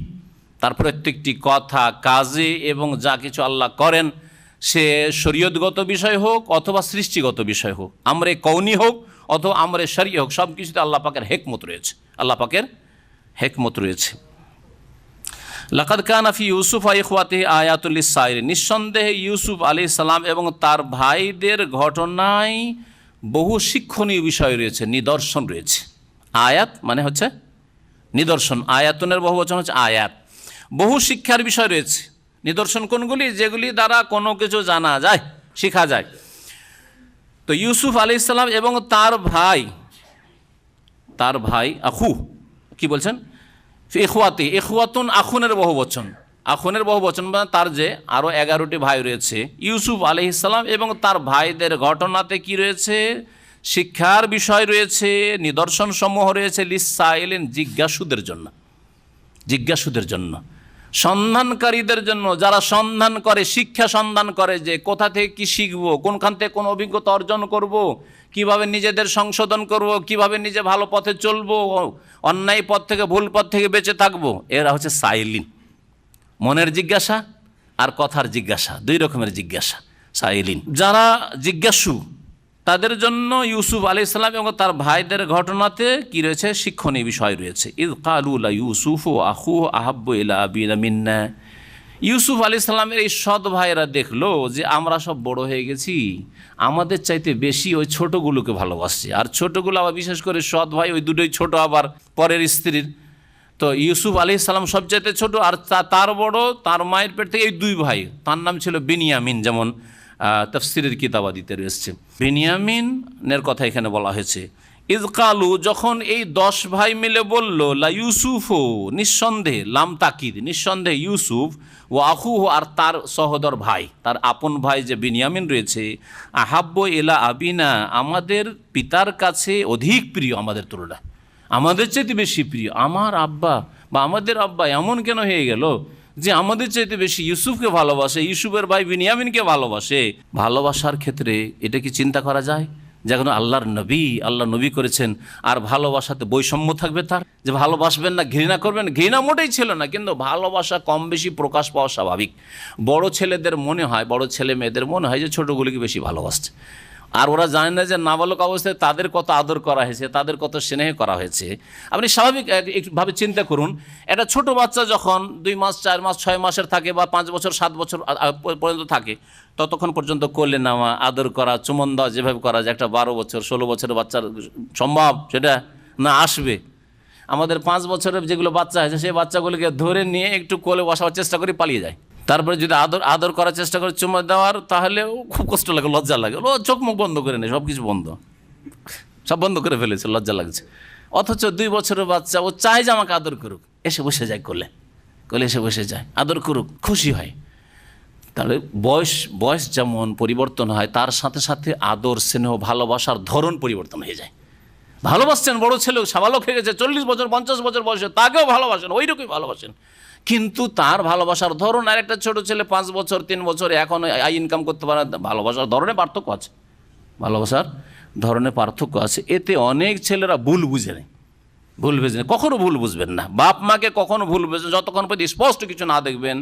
B: তার প্রত্যেকটি কথা কাজে এবং যা কিছু আল্লাহ করেন সে শরীয়তগত বিষয় হোক অথবা সৃষ্টিগত বিষয় হোক, আমরে কওনি হোক অথবা আমরে শরঈ হোক, সব কিছুতে আল্লাহ পাকের হিকমত রয়েছে, আল্লাহ পাকের হিকমত রয়েছে। লাকাদ কানা ফি ইউসুফ ওয়া ইখওয়াতিহি আয়াতুল লিস-সাইরিন, নিঃসন্দেহে ইউসুফ আলাইহিস সালাম এবং তার ভাইদের ঘটনায় বহু শিক্ষণীয় বিষয় রয়েছে, নিদর্শন রয়েছে। আয়াত মানে হচ্ছে নিদর্শন, আয়াতুনের বহুবচন হচ্ছে আয়াত। বহু শিক্ষার বিষয় রয়েছে। নিদর্শন কোনগুলি? যেগুলি দ্বারা কোনো কিছু জানা যায়, শেখা যায়। তো ইউসুফ আলাইহিস সালাম এবং তার ভাই আখু, কি বলছেন? ইখওয়াতি, ইখওয়াতুন আখুনের বহুবচন, আখুনের বহুবচন মানে তার যে আরও 11টি ভাই রয়েছে। ইউসুফ আলাইহিস সালাম এবং তার ভাইদের ঘটনাতে কি রয়েছে? শিক্ষার বিষয় রয়েছে, নিদর্শন সমূহ রয়েছে। লিস-সাইলিন, জিজ্ঞাসুদের জন্য, সন্ধানকারীদের জন্য, যারা সন্ধান করে, শিক্ষা সন্ধান করে যে কোথা থেকে কি শিখবো, কোনখান থেকে কোন অভিজ্ঞতা অর্জন করব, কিভাবে নিজেদের সংশোধন করব, কিভাবে নিজে ভালো পথে চলবো, অন্যায় পথ থেকে ভুল পথ থেকে বেঁচে থাকবো। এরা হচ্ছে সাইলিন, মনের জিজ্ঞাসা আর কথার জিজ্ঞাসা, দুই রকমের জিজ্ঞাসা সাইলিন। যারা জিজ্ঞাসু তাদের জন্য ইউসুফ আলাইহিস সালাম এবং তার ভাইদের ঘটনাতে কি রয়েছে? শিক্ষণীয় বিষয় রয়েছে। ইয ক্বালু লা ইউসুফু ওয়া আখুহু আহাব্বু ইলা আবিনা মিন্না, ইউসুফ আলাইহিস সালামের এই সৎ ভাইয়েরা দেখলো যে আমরা সব বড় হয়ে গেছি, আমাদের চাইতে বেশি ওই ছোটোগুলোকে ভালোবাসছে। আর ছোটোগুলো আবার বিশেষ করে সৎ ভাই, ওই দুটোই ছোট আবার পরের স্ত্রীর। তো ইউসুফ আলাইহিস সালাম সবচাইতে ছোট, আর তার বড় তার মায়ের পেট থেকে এই দুই ভাই, তার নাম ছিল বিনিয়ামিন, যেমন তাফসিরের কিতাবাদিতে রয়েছে। বিনিয়ামিনের কথা এখানে বলা হয়েছে। ইয ক্বালু, যখন এই 10 ভাই মিলে বলল, লা ইউসুফু, নিঃসন্দেহে, লাম তাকিদ, নিঃসন্দেহে ইউসুফ, ও আখুহু, আর তার সহোদর ভাই, তার আপন ভাই যে বিনিয়ামিন রয়েছে, আহাব্বু ইলা আবিনা, আমাদের পিতার কাছে অধিক প্রিয়, আমাদের তুলনায় আমাদের চাইতে বেশি প্রিয়। আমার আব্বা বা আমাদের আব্বা এমন কেন হয়ে গেল যে আমাদের চাইতে বেশি ইউসুফকে ভালোবাসে, ইউসুফের ভাই বিনিয়ামিনকে ভালোবাসে? ভালোবাসার ক্ষেত্রে এটা কি চিন্তা করা যায়? যখন আল্লাহ নবী করেছেন, আর ভালোবাসাতে বৈষম্য থাকবে তার, যে ভালোবাসবেন না, ঘৃণা করবেন? ঘৃণা মোটেই ছিল না, কিন্তু ভালোবাসা কম বেশি প্রকাশ পাওয়া স্বাভাবিক। বড় ছেলেদের মনে হয়, বড় ছেলে মেয়েদের মনে হয় যে ছোটোগুলিকে বেশি ভালোবাসছে, আর ওরা জানে না যে নাবালক অবস্থায় তাদের কত আদর করা হয়েছে, তাদের কত স্নেহ করা হয়েছে। আপনি স্বাভাবিক একভাবে চিন্তা করুন, একটা ছোট বাচ্চা যখন 2 মাস 4 মাস 6 মাসের থাকে বা 5 বছর 7 বছর পর্যন্ত থাকে, ততক্ষণ পর্যন্ত কোলে নেওয়া, আদর করা, চুমন দেওয়া যেভাবে করা যায়, একটা 12 বছর 16 বছরের বাচ্চার সম্ভব সেটা না? আসবে। আমাদের 5 বছরের যেগুলো বাচ্চা আছে সেই বাচ্চাগুলোকে ধরে নিয়ে একটু কোলে বসাবার চেষ্টা করি, পালিয়ে যায়। তারপরে যদি আদর করার চেষ্টা করে, চুমা দেওয়ার, তাহলেও খুব কষ্ট লাগে, লজ্জা লাগে। চোখ মুখ বন্ধ করে নেয়, সব কিছু বন্ধ, সব বন্ধ করে ফেলেছে, লজ্জা লাগছে। অথচ 2 বছরের বাচ্চা ও চায় যে আমাকে আদর করুক, এসে বসে যায় কোলে এসে বসে যায়, আদর করুক, খুশি হয়। তাহলে বয়স যেমন পরিবর্তন হয়, তার সাথে সাথে আদর, স্নেহ, ভালোবাসার ধরন পরিবর্তন হয়ে যায়। ভালোবাসছেন, বড় ছেলেও সাবালক হয়ে গেছে, 40 বছর 50 বছর বয়সে, তাকেও ভালোবাসেন, ওই রকমই ভালোবাসেন, কিন্তু তার ভালোবাসার ধরন আর একটা ছোট ছেলে 5 বছর 3 বছর এখন ইনকাম করতে পারে, ভালোবাসার ধরনে পার্থক্য আছে, ভালোবাসার ধরনে পার্থক্য আছে। এতে অনেক ছেলেরা ভুল বুঝে নেয়, কখনো ভুল বুঝবেন না। বাপ মাকে কখনো ভুল বুঝবেন যতক্ষণ পর্যন্ত স্পষ্ট কিছু না দেখবেন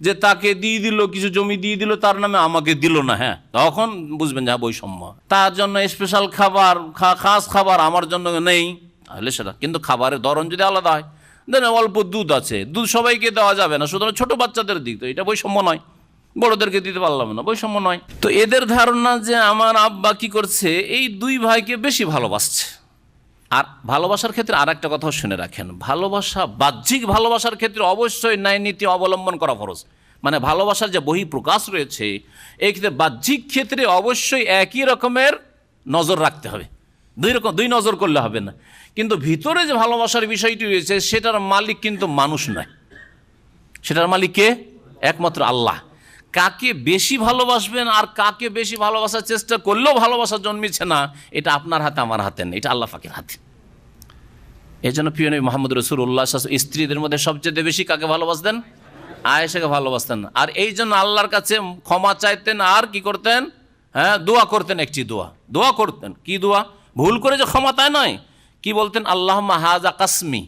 B: যে তাকে দিয়ে দিল, কিছু জমি দিয়ে দিল, তার নামে আমাকে দিল না, হ্যাঁ, তখন বুঝবেন যে বৈষম্য। তার জন্য স্পেশাল খাবার, খাস খাবার আমার জন্য নেই, তাহলে সেটা। কিন্তু খাবারের ধরন যদি আলাদা হয়, দেখেন অল্প দুধ আছে, দুধ সবাইকে দেওয়া যাবে না, সুতরাং ছোট বাচ্চাদের দিক, তো এটা বৈষম্য নয়। বড়দেরকে দিতে পারলাম না, বৈষম্য নয়। তো এদের ধারণা যে আমার আব্বা কি করছে, এই 2 ভাইকে বেশি ভালোবাসছে। আর ভালোবাসার ক্ষেত্রে আর একটা কথাও শুনে রাখেন, ভালোবাসা, বাহ্যিক ভালোবাসার ক্ষেত্রে অবশ্যই ন্যায় নীতি অবলম্বন করা ফরজ। মানে ভালোবাসার যে বহিঃপ্রকাশ রয়েছে, এই ক্ষেত্রে বাহ্যিক ক্ষেত্রে অবশ্যই একই রকমের নজর রাখতে হবে, 2 নজর করলে হবে না। কিন্তু ভিতরে যে ভালোবাসার বিষয়টি রয়েছে, সেটার মালিক কিন্তু মানুষ নয়, সেটার মালিক কে? একমাত্র আল্লাহ। কাকে বেশি ভালোবাসবেন আর কাকে বেশি ভালোবাসার চেষ্টা করলেও ভালোবাসা জন্মিছে না, এটা আপনার হাতে, আমার হাতে নেই, এটা আল্লাহ পাকের হাতে। এই জন্য প্রিয় নবী মুহাম্মদ রাসূলুল্লাহ সাল্লাল্লাহু আলাইহি ওয়াসাল্লাম স্ত্রীদের মধ্যে সবচেয়ে বেশি কাকে ভালোবাসতেন? আয়েশাকে ভালোবাসতেন না। আর এই জন্য আল্লাহর কাছে ক্ষমা চাইতেন আর কি করতেন, হ্যাঁ দোয়া করতেন, একটি দোয়া করতেন। কি দোয়া? ভুল করে যে ক্ষমা তাই নয়, কি বলতেন? আল্লাহুম্মা হাযা কাসমি,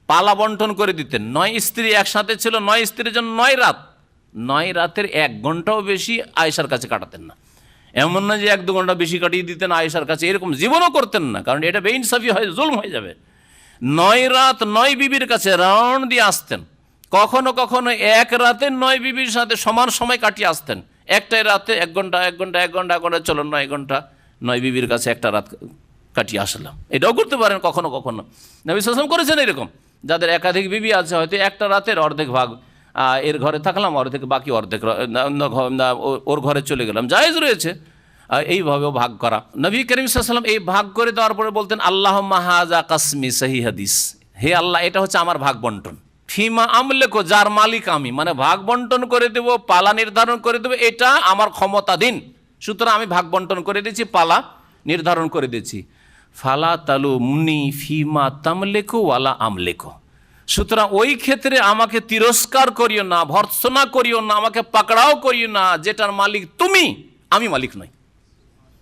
B: পালা বন্টন করে দিতেন। 9 স্ত্রী একসাথে ছিল, 9 স্ত্রীর জন্য 9 রাত, 9 রাতের 1 ঘন্টাও বেশি আয়েশার কাছে কাটাতেন না। এমন না যে 1-2 ঘন্টা বেশি কাটিয়ে দিতেন আয়েশার কাছে, এরকম জীবনও করতেন না, কারণ এটা বেইনসাফি হয়, জুলম হয়ে যাবে। 9 রাত 9 বিবির কাছে রাউন্ড দিয়ে আসতেন। কখনো কখনো এক রাতে 9 বিবির সাথে সমান সময় কাটিয়ে আসতেন। একটাই রাতে 1 ঘন্টা 1 ঘন্টা 1 ঘন্টা করে, চলো 9 ঘন্টা 9 বিবির কাছে একটা রাত কাটিয়ে আসলাম। এটাও করতে পারেন কখনো কখনো। নবী সাল্লাল্লাহু আলাইহি ওয়াসাল্লাম করেছেন এরকম। যাদের একাধিক বিবি আছে, হয়তো একটা রাতের অর্ধেক ভাগ এর ঘরে থাকলাম, অর্ধেক বাকি অর্ধেক ওর ঘরে চলে গেলাম, জায়েজ রয়েছে এইভাবেও ভাগ করা। নবী করিম সাল্লাল্লাহু আলাইহি ওয়াসাল্লাম এই ভাগ করে দেওয়ার পরে বলতেন আল্লাহুম্মা হাযা কাসমি, সহিহ হাদিস, হে আল্লাহ এটা হচ্ছে আমার ভাগ বন্টন। ফিমা আমলেকো, যার মালিক আমি, মানে ভাগ বন্টন করে দেব, পালা নির্ধারণ করে দেবো, এটা আমার ক্ষমতাধীন, সুতরাং আমি ভাগ বন্টন করে দিয়েছি, পালা নির্ধারণ করে দিয়েছি। ফালা তালু মুনি ফিমা তামলেকো ওয়ালা আমলেকো, সুতরাং ওই ক্ষেত্রে আমাকে তিরস্কার করিও না, ভর্ৎসনা করিও না, আমাকে পাকড়াও করিও না, যেটার মালিক তুমি, আমি মালিক নই।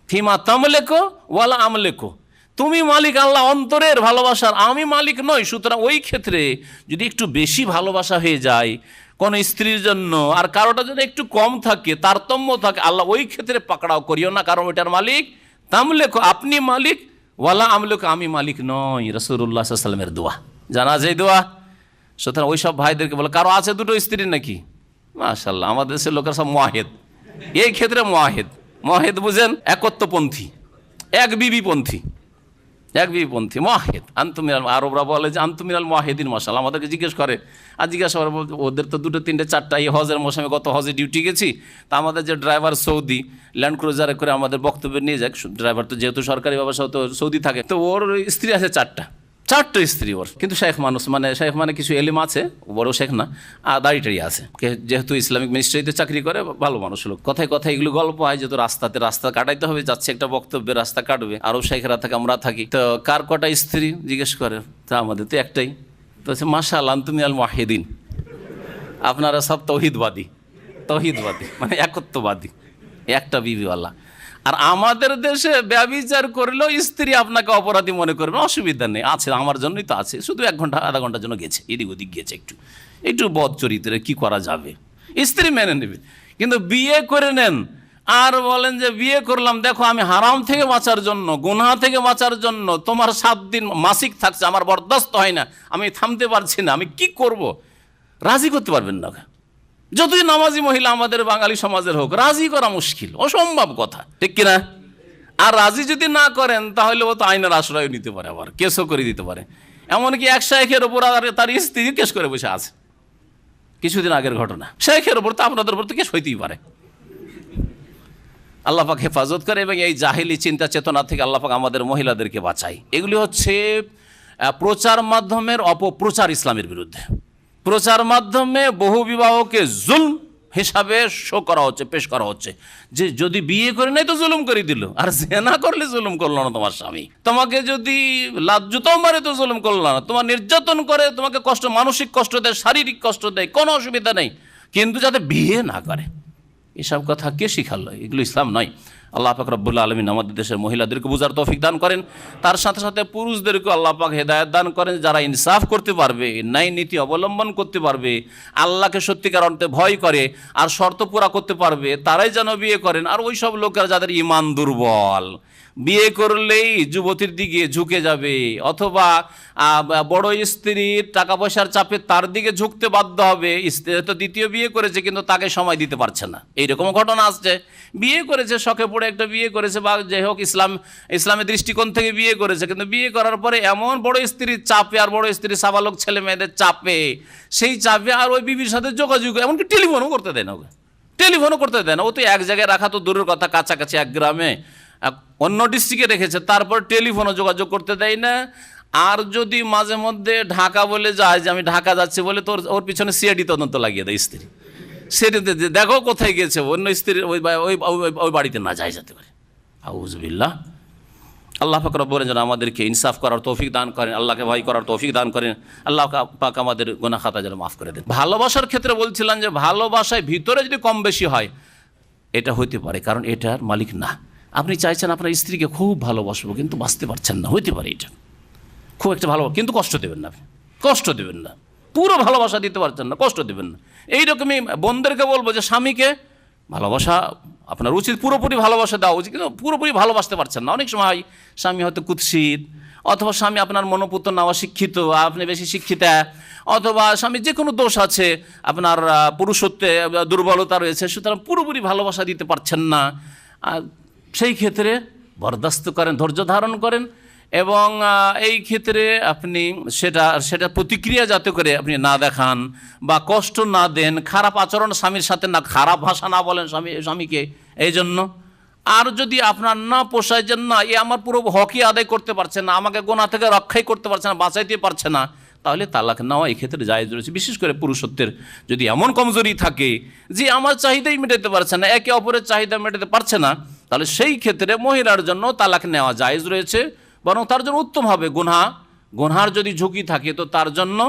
B: ফিমা তামলেকো ওয়ালা আমলেকো, তুমি মালিক আল্লাহ অন্তরের ভালোবাসার, আমি মালিক নই। সুতরাং ওই ক্ষেত্রে যদি একটু বেশি ভালোবাসা হয়ে যায় কোন স্ত্রীর জন্য, আর কারোটা যদি একটু কম থাকে, তারতম্য থাকে, আল্লাহ ওই ক্ষেত্রে পাকড়াও করিও না, কারণ ওইটার মালিক তামলেকো, আপনি মালিক, ওয়ালা আমলেকো, আমি মালিক নই। রাসূলুল্লাহ সাল্লাল্লাহু আলাইহি ওয়াসাল্লামের দোয়া, জানা যায় দোয়া। সুতরাং ওই সব ভাইদেরকে বলে, কারো আছে 2টো স্ত্রী নাকি? মাশাআল্লাহ, আমাদের দেশের লোকের সব মুয়াহিদ, এই ক্ষেত্রে মুয়াহিদ বুঝেন, একত্বপন্থী, এক বিবিপন্থী, মুয়াহিদ। আনতুমিনাল, আরবরা বলে যে আনতুমিনাল মুয়াহিদিন। মাশাআল্লাহ, আমাদেরকে জিজ্ঞেস করে, আর জিজ্ঞাসা করে, ওদের তো 2টো 3টে 4টা, এই হজের মৌসুমে গত হজে ডিউটি গেছি, তা আমাদের যে ড্রাইভার সৌদি ল্যান্ড ক্রুজারে করে আমাদের বক্তব্য নিয়ে যাক, ড্রাইভার তো যেহেতু সরকারি ব্যবসা, তো সৌদি থাকে, তো ওর স্ত্রী আছে 4টা স্ত্রী ওর, কিন্তু শেখ মানুষ, মানে শেখ মানে কিছু এলিম আছে, বড় শেখ না, আর দাড়ি আছে, যেহেতু ইসলামিক মিনিস্ট্রিতে চাকরি করে, ভালো মানুষ লোক। কথায় এগুলো গল্প হয়, যেহেতু রাস্তা কাটাইতে হবে, যাচ্ছে একটা বক্তব্যে, রাস্তা কাটবে, আরও শেখরা থাকে, আমরা থাকি, তো কার কটা স্ত্রী জিজ্ঞেস করে, তা আমাদের তো একটাই। তো মাশাআল্লাহ আনতুমিনাল মুয়াহিদিন, আপনারা সব তৌহিদবাদী, মানে একত্ববাদী, একটা বিবিওয়ালা। আর আমাদের দেশে ব্যভিচার করলেও স্ত্রী আপনাকে অপরাধী মনে করবে, অসুবিধা নেই, আছে, আমার জন্যই তো আছে, শুধু 1 ঘন্টা আধা ঘন্টার জন্য গেছে, এদিক ওদিক গিয়েছে, একটু বদ চরিত্রে, কি করা যাবে, স্ত্রী মেনে নেবে। কিন্তু বিয়ে করে নেন আর বলেন যে বিয়ে করলাম, দেখো আমি হারাম থেকে বাঁচার জন্য, গুনাহ থেকে বাঁচার জন্য তোমার 7 দিন মাসিক থাকছে, আমার বরদাস্ত হয় না, আমি থামতে পারছি না, আমি কি করব? রাজি করতে পারবেন না। যতই নামাজি মহিলা আমাদের বাঙালি সমাজের হোক, রাজি করা মুশকিল, অসম্ভব কথা, ঠিক কিনা? আর রাজি যদি না করেন, তাহলে ও তো আইনের আশ্রয় নিতে পারে, আবার কেসও করে দিতে পারে। এমনকি এক শেখের ওপর তার স্ত্রী কেস করে বসে আছে, কিছুদিন আগের ঘটনা। শেখের ওপর তো, আপনাদের উপর তো কেস হইতেই পারে। আল্লাহ পাক হেফাজত করে, এবং এই জাহিলি চিন্তা চেতনা থেকে আল্লাহ পাক আমাদের মহিলাদেরকে বাঁচায়। এগুলি হচ্ছে প্রচার মাধ্যমের অপপ্রচার ইসলামের বিরুদ্ধে। প্রচার মাধ্যমে বহু বিবাহকে জুলম হিসাবে পেশ করা হচ্ছে, যে যদি বিয়ে করে নাই তো জুলুম করে দিল, আর জেনা করলে জুলুম করলো না তোমার স্বামী, তোমাকে যদি লাজ্জুতাও মারে তো জুলুম করলো না, তোমার নির্যাতন করে, তোমাকে মানসিক কষ্ট দেয়, শারীরিক কষ্ট দেয়, কোনো অসুবিধা নেই, কিন্তু যাতে বিয়ে না করে। এসব কথা কে শিখালো? এগুলো ইসলাম নয়। আল্লাহ পাক রব্বুল আলামিন আমাদের দেশের মহিলাদেরকে বুঝার তৌফিক দান করেন, তার সাথে সাথে পুরুষদেরকেও আল্লাহ পাক হেদায়েত দান করেন, যারা ইনসাফ করতে পারবে, ন্যায় নীতি অবলম্বন করতে পারবে, আল্লাহকে সত্যিকার অর্থে ভয় করে, আর শর্ত পুরা করতে পারবে, তারাই যেন বিয়ে করেন। আর ওই সব লোকেরা যাদের ঈমান দুর্বল, বিয়ে করলেই যুবতীর দিকে ঝুঁকে যাবে, অথবা বড় স্ত্রীর টাকা পয়সার চাপে তার দিকে ঝুঁকতে বাধ্য হবে, স্ত্রী তো দ্বিতীয় বিয়ে করেছে কিন্তু তাকে সময় দিতে পারছে না, এইরকম ঘটনা আসছে। বিয়ে করেছে, শখে পড়ে একটা বিয়ে করেছে, বা যাই হোক ইসলামের দৃষ্টিকোণ থেকে বিয়ে করেছে, কিন্তু বিয়ে করার পরে এমন বড় স্ত্রীর চাপে, আর বড় স্ত্রীর সাবালক ছেলে মেয়েদের চাপে, সেই চাপে আর ওই বিবির সাথে যোগাযোগ, এমনকি টেলিফোনও করতে দেয় না, ও তো এক জায়গায় রাখা তো দূরের কথা, কাছাকাছি এক গ্রামে অন্য ডিস্ট্রিক্টে রেখেছে, তারপর টেলিফোনও যোগাযোগ করতে দেয় না। আর যদি মাঝে মধ্যে ঢাকা বলে যায় যে আমি ঢাকা যাচ্ছি বলে, তোর ওর পিছনে সিআইডি তদন্ত লাগিয়ে দেয় স্ত্রী, সেটিতে দেখো কোথায় গেছে, অন্য স্ত্রীর ওই বাড়িতে না যায় যেতে পারে। আউযুবিল্লাহ। আল্লাহ পাক রব্বুল যেন আমাদেরকে ইনসাফ করার তৌফিক দান করেন, আল্লাহকে ভয় করার তৌফিক দান করেন, আল্লাহ পাক আমাদের গুনাহ খাতা যেন মাফ করে দেন। ভালোবাসার ক্ষেত্রে বলছিলাম যে ভালোবাসায় ভিতরে যদি কম বেশি হয় এটা হইতে পারে, কারণ এটার মালিক না। আপনি চাইছেন আপনার স্ত্রীকে খুব ভালোবাসবো কিন্তু বাঁচতে পারছেন না, হইতে পারে এটা খুব একটা ভালো, কিন্তু কষ্ট দেবেন না, আপনি কষ্ট দেবেন না, পুরো ভালোবাসা দিতে পারছেন না, কষ্ট দেবেন না। এইরকমই বোনদেরকে বলবো যে স্বামীকে ভালোবাসা আপনার উচিত, পুরোপুরি ভালোবাসা দেওয়া উচিত, কিন্তু পুরোপুরি ভালোবাসতে পারছেন না। অনেক সময় স্বামী হয়তো কুৎসিত, অথবা স্বামী আপনার মনোপুত না অশিক্ষিত, আপনি বেশি শিক্ষিতা, অথবা স্বামীর যে কোনো দোষ আছে, আপনার পুরুষত্বে দুর্বলতা রয়েছে, সুতরাং পুরোপুরি ভালোবাসা দিতে পারছেন না। সেই ক্ষেত্রে বরদাস্ত করেন, ধৈর্য ধারণ করেন, এবং এই ক্ষেত্রে আপনি সেটা প্রতিক্রিয়া যাতে করে আপনি না দেখান বা কষ্ট না দেন, খারাপ আচরণ স্বামীর সাথে না, খারাপ ভাষা না বলেন স্বামীকে এই জন্য। আর যদি আপনার না পোষায় যে না এ আমার পুরো হকই আদায় করতে পারছে না, আমাকে গুনাহ থেকে রক্ষাই করতে পারছে না, বাঁচাইতে পারছে না, তাহলে তালাক নেওয়া এই ক্ষেত্রে জায়েজ রয়েছে। বিশেষ করে পুরুষত্বের যদি এমন কমজোরি থাকে যে আমার চাহিদাই মেটাতে পারছে না, একে অপরের চাহিদা মেটাতে পারছে না, তাহলে সেই ক্ষেত্রে মহিলার জন্য তালাক নেওয়া জায়েজ রয়েছে। বরং তার জন্য উত্তম হবে, গুনহার যদি ঝুঁকি থাকে তো তার জন্য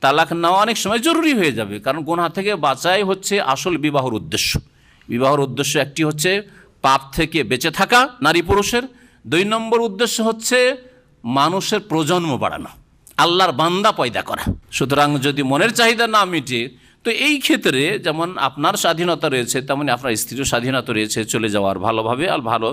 B: তালাক নেওয়া অনেক সময় জরুরি হয়ে যাবে, কারণ গুনহা থেকে বাঁচাই হচ্ছে আসল বিবাহর উদ্দেশ্য। বিবাহর উদ্দেশ্য একটি হচ্ছে পাপ থেকে বেঁচে থাকা নারী পুরুষের, 2 নম্বর উদ্দেশ্য হচ্ছে মানুষের প্রজন্ম বাড়ানো, আল্লাহর বান্দা পয়দা করা। সুতরাং যদি মনের চাহিদা না মিটে তো এই ক্ষেত্রে যেমন আপনার স্বাধীনতা রয়েছে তেমনি আপনার স্ত্রীর স্বাধীনতা রয়েছে চলে যাওয়ার, ভালোভাবে আর ভালো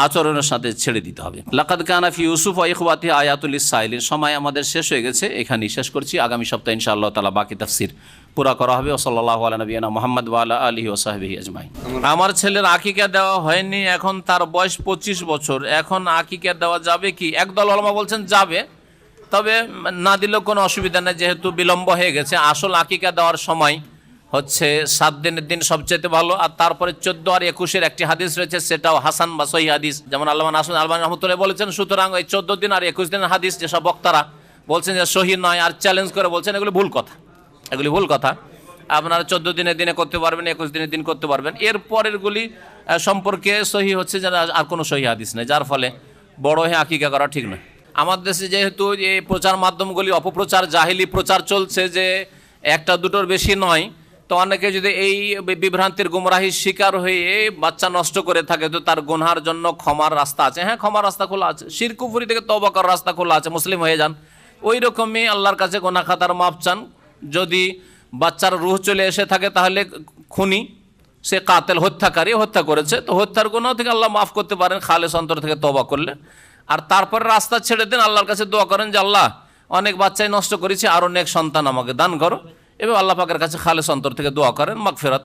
B: আচরণের সাথে ছেড়ে দিতে হবে। লাকাদ কানা ফি ইউসুফ ওয়া ইখওয়াতিহি আয়াতুল লিস-সাইলিন। সময় আমাদের শেষ হয়ে গেছে, এখানেই শেষ করছি। আগামী সপ্তাহে ইনশাআল্লাহ তাআলা বাকি তাফসীর পুরা করা হবে। সাল্লাল্লাহু আলা নবিয়ানা মুহাম্মদ ওয়া আলা আলিহি ওয়া সাহবিহি আজমাইন। আমার ছেলের আকিকা দেওয়া হয়নি, এখন তার বয়স 25 বছর, এখন আকিকা দেওয়া যাবে কি? একদল উলামা বলছেন যাবে, তবে না দিলেও কোনো অসুবিধা নেই, যেহেতু বিলম্ব হয়ে গেছে। আসল আকিকা দেওয়ার সময় হচ্ছে 7 দিনের দিন সবচেয়ে ভালো, আর তারপরে 14 আর 21-এর একটি হাদিস রয়েছে, সেটাও হাসান বা সহিহ হাদিস, যেমন আল্লামা নাসির আলবানী রাহমাতুল্লাহ বলেছেন। সুতরাং ওই 14 দিন আর 21 দিনের হাদিস যেসব বক্তারা বলছেন যে সহিহ নয় আর চ্যালেঞ্জ করে বলছেন, এগুলি ভুল কথা, এগুলি ভুল কথা। আপনারা 14 দিনের দিনে করতে পারবেন, 21 দিনের দিন করতে পারবেন। এর পরেরগুলি সম্পর্কে সহিহ হচ্ছে যে আর কোনো সহিহ হাদিস নেই, যার ফলে বড় হয়ে আকিকা করা ঠিক নয়। আমার দেশে যেহেতু এই প্রচার মাধ্যমগুলি অপপ্রচার, জাহিলি প্রচার চলছে যে একটা দুটোর বেশি নয়, তো অনেকে যদি এই বিভ্রান্তির গুমরাহির শিকার হয়ে বাচ্চা নষ্ট করে থাকে তো তার গুনহার জন্য ক্ষমার রাস্তা আছে। হ্যাঁ, ক্ষমার রাস্তা খোলা আছে, শিরক কুফরি থেকে তওবা করার রাস্তা খোলা আছে, মুসলিম হয়ে যান। ওই রকমই আল্লাহর কাছে গুনাহ খাতার মাপ চান। যদি বাচ্চার রূহ চলে এসে থাকে তাহলে খুনি, সে কাতেল, হত্যাকারী, হত্যা করেছে, তো হত্যার গুনাহ থেকে আল্লাহ মাফ করতে পারেন খালেস অন্তর থেকে তওবা করলে। আর তারপরে রাস্তা ছেড়ে দেন, আল্লাহর কাছে দোয়া করেন যে আল্লাহ অনেক বাচ্চাই নষ্ট করেছি, আরও নেক সন্তান আমাকে দান করো, এবং আল্লাহ পাকের কাছে খালেস অন্তর থেকে দোয়া করেন মাগফিরাত।